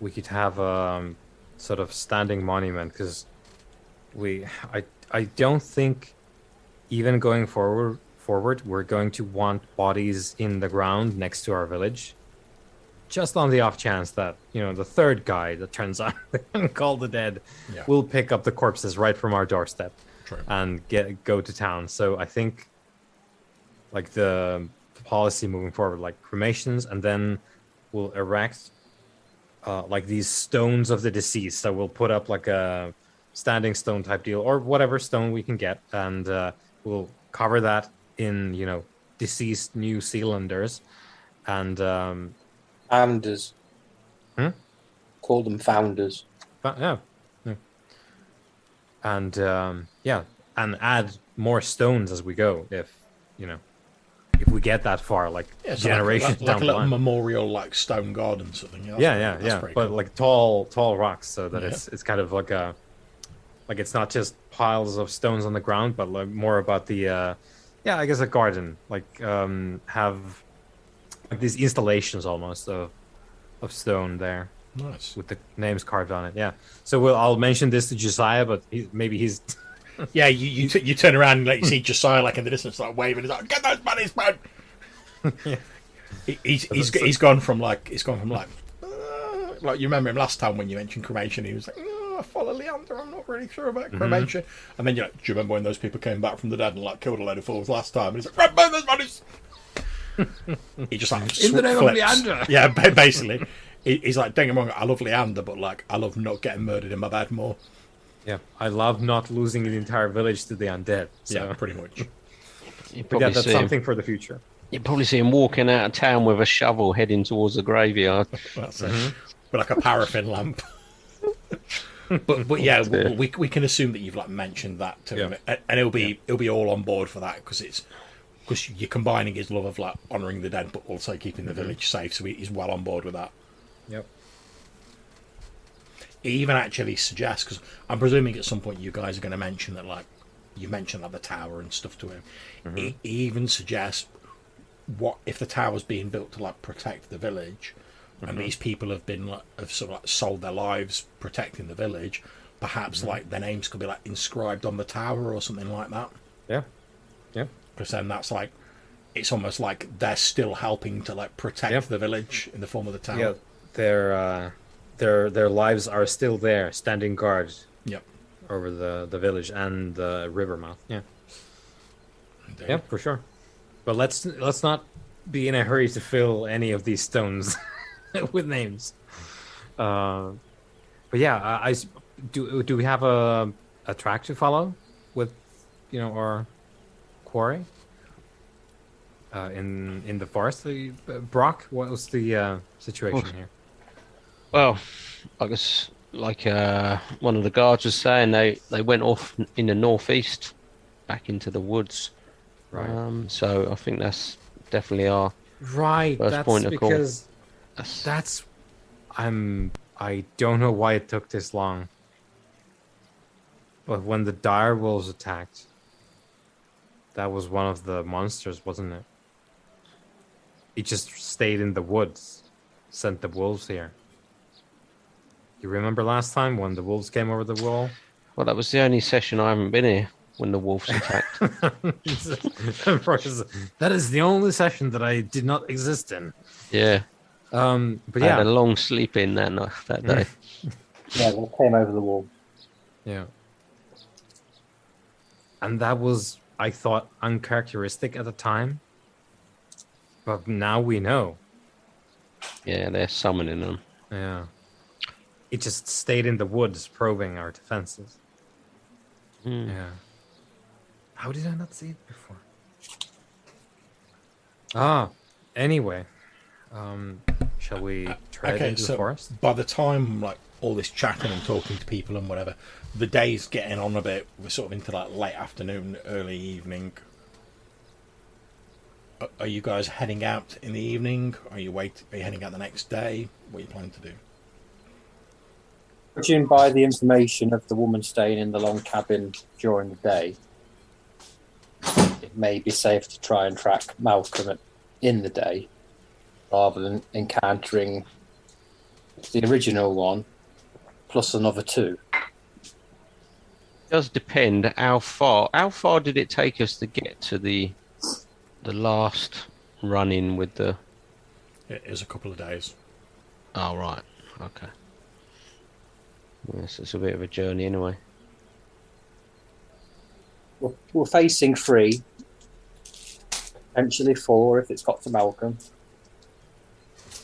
We could have a sort of standing monument, because I don't think even going forward we're going to want bodies in the ground next to our village, just on the off chance that, you know, the third guy that turns up and call the dead will pick up the corpses right from our doorstep. True. And go to town. So I think like the policy moving forward, like cremations, and then we'll erect like these stones of the deceased. So we'll put up like a standing stone type deal, or whatever stone we can get, and we'll cover that in, you know, deceased New Zealanders, and Founders. Call them founders. yeah. And and add more stones as we go, if you know, if we get that far, like generations like down a the little line. Memorial like stone garden sort of thing. Yeah. But cool. Like tall rocks, so that it's kind of like a, like it's not just piles of stones on the ground, but like more about the I guess a garden, like have like these installations almost of stone there. Nice. With the names carved on it, yeah. So I'll mention this to Josiah, but maybe he's. Yeah, you turn around and like you see Josiah like in the distance, like waving. He's like, "Get those bunnies, man!" Yeah. He's gone from like you remember him last time when you mentioned cremation. He was like, "Oh, I follow Leander. I'm not really sure about cremation." And then you're like, "Do you remember when those people came back from the dead and like killed a load of fools last time?" And he's like, "Burn those bunnies!" He just like in the name flips. of Leander. Yeah, basically. He's like, don't get me wrong, I love Leander, but like, I love not getting murdered in my bed more. Yeah, I love not losing the entire village to the undead. So. Yeah, pretty much. That's something for the future. You probably see him walking out of town with a shovel heading towards the graveyard. That's it. With like a paraffin lamp. but yeah, we can assume that you've like mentioned that to him, and he'll be all on board for that, because you're combining his love of like honouring the dead, but also keeping the village safe. So he's well on board with that. Yep. He even actually suggests, because I'm presuming at some point you guys are going to mention that, like you mentioned like the tower and stuff to him. He even suggests, what if the tower's being built to like protect the village, and these people have been like have sort of like sold their lives protecting the village, perhaps like their names could be like inscribed on the tower or something like that. Yeah. Because then that's like, it's almost like they're still helping to like protect the village in the form of the tower. Yeah, their lives are still there, standing guard. Yep. Over the village and the river mouth. Yeah. Indeed. Yeah, for sure. But let's not be in a hurry to fill any of these stones with names. But yeah, do we have a track to follow with, you know, our quarry in the forest? Brock, what was the situation here? Well, I guess like one of the guards was saying, they went off in the northeast back into the woods. Right. So I think that's definitely our right. first That's point of call. because I don't know why it took this long. But when the dire wolves attacked, that was one of the monsters, wasn't it? It just stayed in the woods, sent the wolves here. You remember last time when the wolves came over the wall? Well, that was the only session I haven't been here when the wolves attacked. That is the only session that I did not exist in. Yeah. But I yeah, had a long sleep in that night, that day. Yeah, they came over the wall. yeah. And that was, I thought, uncharacteristic at the time. But now we know. Yeah, they're summoning them. Yeah. It just stayed in the woods probing our defenses. Yeah. How did I not see it before? Anyway. Shall we tread Okay, into the so forest? by the time like all this chatting and talking to people and whatever, the day's getting on a bit. We're sort of into like late afternoon, early evening. Are you guys heading out in the evening? Are you heading out the next day? What are you planning to do? Judging by the information of the woman staying in the long cabin during the day, it may be safe to try and track Malcolm in the day rather than encountering the original one plus another two. It does depend how far. How far did it take us to get to the last run-in with the... It is a couple of days. Oh, right. Okay. Yes, it's a bit of a journey anyway. We're facing 3, potentially 4 if it's got to Malcolm,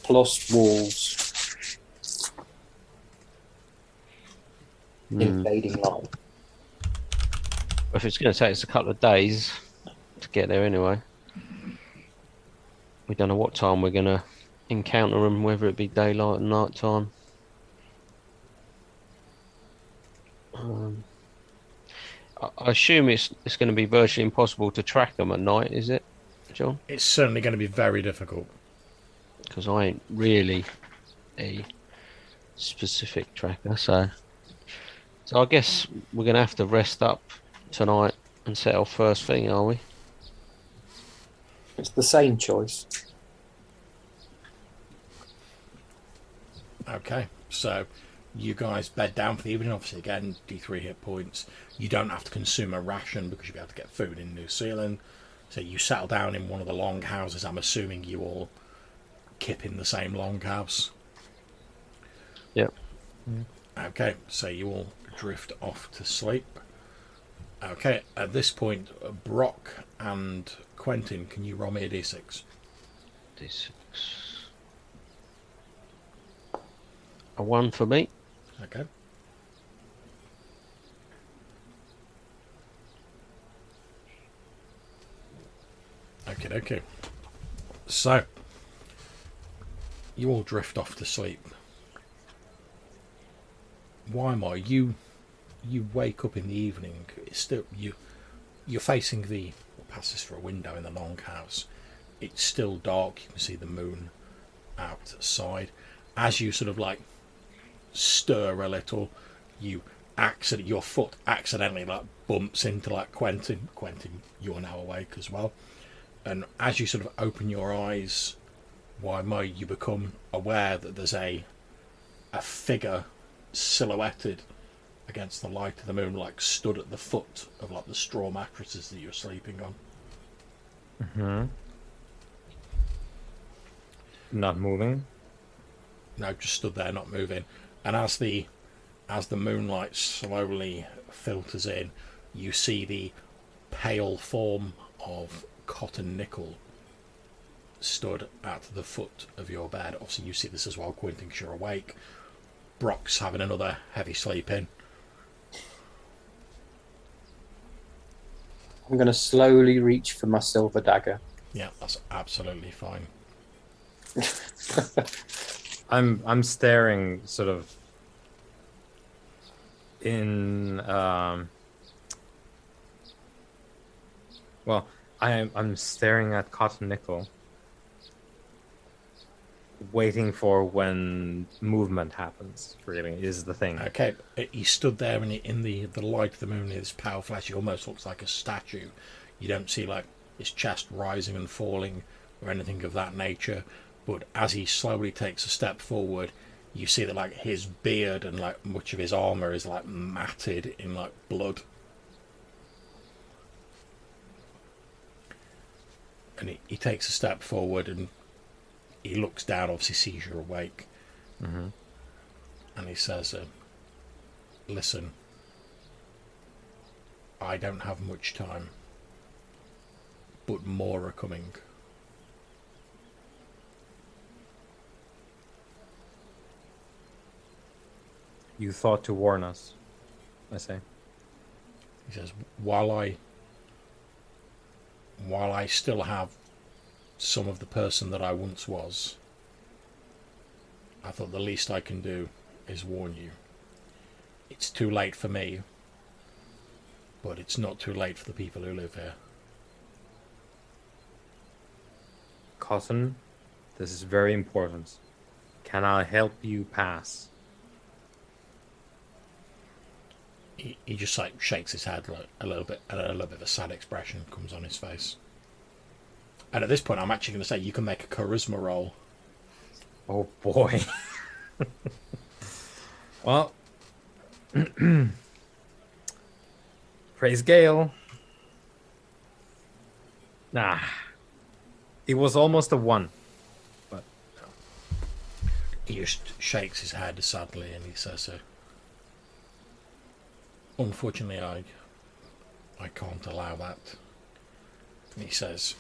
plus wolves invading light. If it's going to take us a couple of days to get there anyway, we don't know what time we're going to encounter them, whether it be daylight or night time. I assume it's going to be virtually impossible to track them at night, is it, John? It's certainly going to be very difficult. Because I ain't really a specific tracker, so I guess we're going to have to rest up tonight and set off first thing, are we? It's the same choice. Okay, so you guys bed down for the evening. Obviously, again, D3 hit points. You don't have to consume a ration because you'll be able to get food in New Zealand. So you settle down in one of the longhouses. I'm assuming you all kip in the same longhouse. Yep. Okay, so you all drift off to sleep. Okay, at this point, Brock and Quentin, can you roll me a d6? D6. A 1 for me. Okay. Okay. So, you all drift off to sleep. Weimar, you wake up in the evening. It's still you're facing the what passes through a window in the longhouse. It's still dark. You can see the moon outside. As you sort of like stir a little, your foot accidentally like bumps into like Quentin. Quentin, you're now awake as well. And as you sort of open your eyes, Weimar, you become aware that there's a figure silhouetted against the light of the moon, like stood at the foot of like the straw mattresses that you're sleeping on. Not moving. No, just stood there, not moving. And as the moonlight slowly filters in, you see the pale form of Cotton Nickel stood at the foot of your bed. Obviously, you see this as well, Quentin, 'cause you're awake. Brock's having another heavy sleep in. I'm going to slowly reach for my silver dagger. Yeah, that's absolutely fine. I'm staring sort of in I'm staring at Cotton Nickel, waiting for when movement happens, really, is the thing. Okay, he stood there and in the light of the moon, his pale flesh, he almost looks like a statue. You don't see like his chest rising and falling or anything of that nature, but as he slowly takes a step forward, you see that like his beard and like much of his armor is like matted in like blood. And he takes a step forward and he looks down, obviously sees you're awake. Mm-hmm. And he says, listen, I don't have much time, but more are coming. You thought to warn us, I say. He says, while I still have some of the person that I once was, I thought the least I can do is warn you. It's too late for me, but it's not too late for the people who live here. Cotton, this is very important. Can I help you pass? He just like shakes his head a little bit, and a little bit of a sad expression comes on his face. And at this point, I'm actually going to say you can make a charisma roll. Oh boy. Well, praise Gale. Nah. It was almost a 1. But He just shakes his head sadly and he says, unfortunately, I can't allow that. And he says,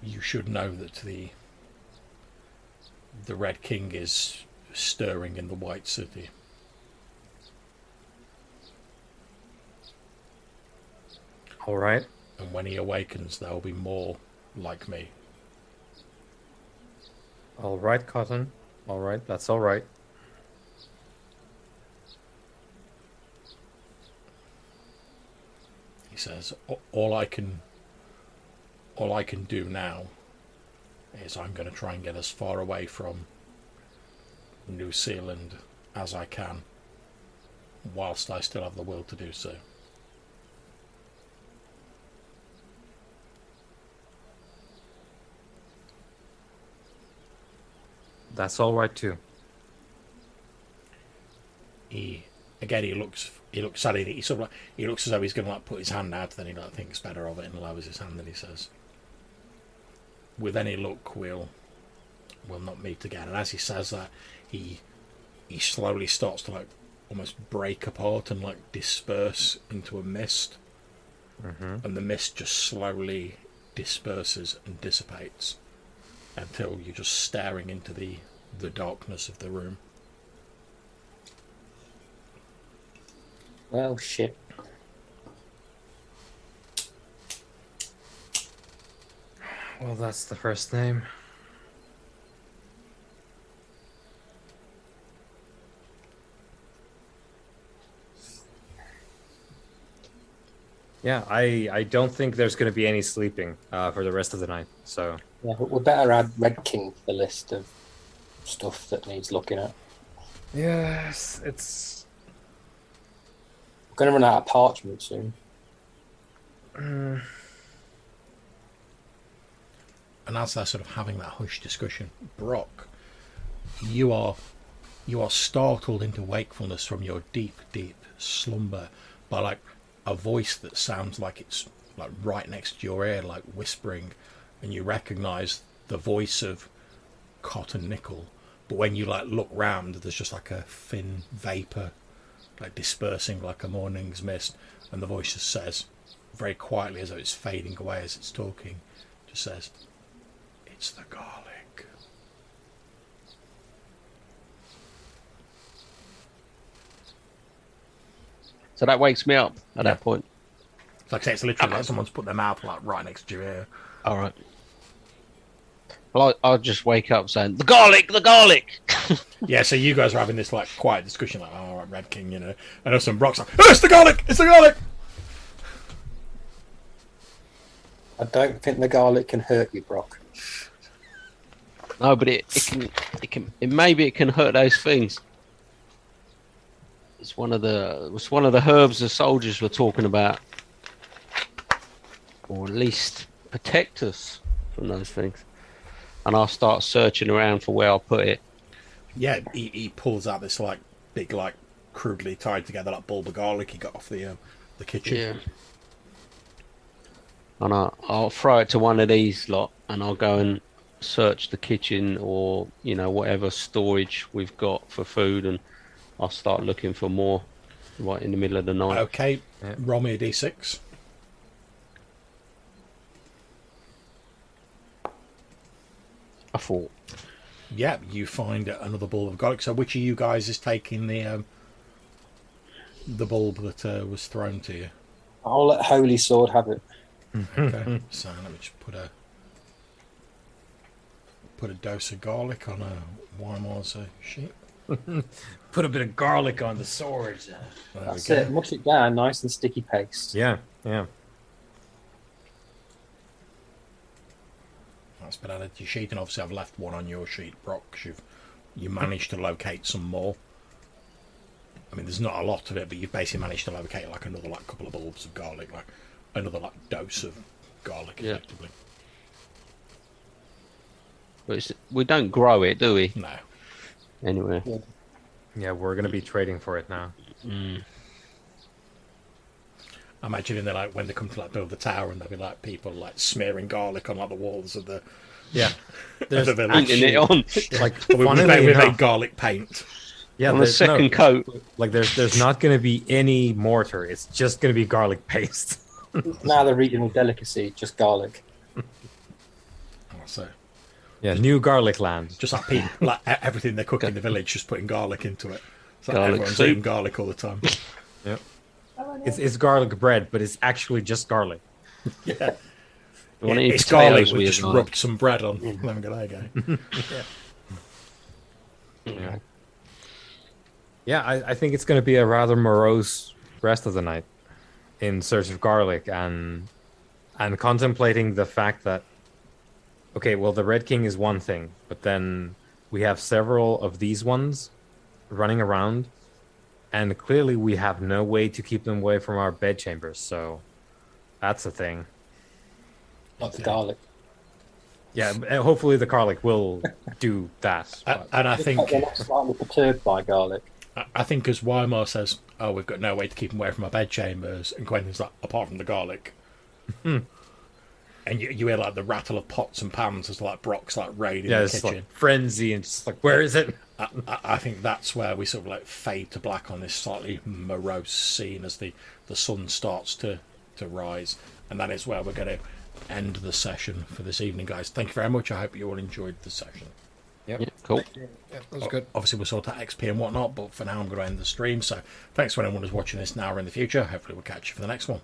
you should know that the Red King is stirring in the White City. all right. And when he awakens, there will be more like me. All right, Cotton. All right, that's all right. He says, all I can do now is I'm going to try and get as far away from New Zealand as I can, whilst I still have the will to do so. That's all right too. He looks sad. He sort of like, he looks as though he's going to like put his hand out, then he like thinks better of it and lowers his hand, and he says, with any luck we'll not meet again. And as he says that, he slowly starts to like almost break apart and like disperse into a mist. And the mist just slowly disperses and dissipates until you're just staring into the darkness of the room. Well, shit. Well, that's the first name. Yeah, I don't think there's going to be any sleeping for the rest of the night. So Yeah, but we better add Red King to the list of stuff that needs looking at. yes, it's We're going to run out of parchment soon. And as they're sort of having that hushed discussion, Brock, you are startled into wakefulness from your deep, deep slumber by like a voice that sounds like it's like right next to your ear, like whispering, and you recognise the voice of Cotton Nickel. But when you like look round, there's just like a thin vapour, like dispersing like a morning's mist, and the voice just says, very quietly as though it's fading away as it's talking, just says, "It's the garlic." So that wakes me up at that point. Like I say, it's literally like someone's put their mouth like right next to your ear. All right. Well, I'll just wake up saying, "The garlic, the garlic." Yeah, so you guys are having this like quiet discussion, like, "Oh, right, Red King," you know, and also Brock's like, "Oh, it's the garlic! It's the garlic!" I don't think the garlic can hurt you, Brock. No, but it can maybe it can hurt those things. It's one of the herbs the soldiers were talking about, or at least protect us from those things. And I'll start searching around for where I'll put it. Yeah, he pulls out this like big, like crudely tied together like bulb of garlic he got off the kitchen. Yeah. And I'll throw it to one of these lot, and I'll go and search the kitchen or whatever storage we've got for food, and I'll start looking for more right in the middle of the night. Okay, yeah. Roll me a d6. I thought. Yeah, you find another bulb of garlic. So which of you guys is taking the bulb that was thrown to you? I'll let Holy Sword have it. Okay, so let me just put a dose of garlic on a Weimar's sheet. Put a bit of garlic on the sword. There That's we go. it. Mush it down, nice and sticky paste. Yeah, yeah. That's been added to your sheet, and obviously I've left one on your sheet, Brock, 'cause you managed to locate some more. I mean, there's not a lot of it, but you've basically managed to locate like another like couple of bulbs of garlic, like another like dose of garlic, Yeah. effectively. But we don't grow it, do we? No. Anyway. Yeah, we're going to be trading for it now. Mm. I'm imagining they're like when they come to like build the tower, and there'll be like people like smearing garlic on like the walls of the Yeah. the village. Painting it on. Like, we funnily made enough, garlic paint. yeah, on the there's second coat. Like, there's not going to be any mortar. It's just going to be garlic paste. Now the regional delicacy, just garlic. So Yeah, new garlic land. just like people, like everything they cook in the village, just putting garlic into it. So Garlic everyone's soup. eating garlic all the time. Yep. It's garlic bread, but it's actually just garlic. Yeah. You want to eat It's garlic. potatoes We've with just garlic. rubbed some bread on. There we go. There you go. Yeah. Yeah, I think it's going to be a rather morose rest of the night in search of garlic and contemplating the fact that, okay, well, the Red King is one thing, but then we have several of these ones running around, and clearly we have no way to keep them away from our bedchambers, so that's a thing. Not the garlic. Yeah, hopefully the garlic will do that. but- And I think They're not slightly perturbed by garlic. I think as Weimar says, "Oh, we've got no way to keep them away from our bedchambers," and Quentin's like, "Apart from the garlic." And you hear like the rattle of pots and pans as like Brock's like raiding yeah, the it's kitchen. like frenzy and just like, where is it? I think that's where we sort of like fade to black on this slightly morose scene as the sun starts to rise, and that is where we're going to end the session for this evening, guys. Thank you very much. I hope you all enjoyed the session. Yep. Yeah, cool. Yeah, that was good. Obviously, we'll sort out XP and whatnot, but for now, I'm going to end the stream. So, thanks for anyone who's watching this now or in the future. Hopefully, we'll catch you for the next one.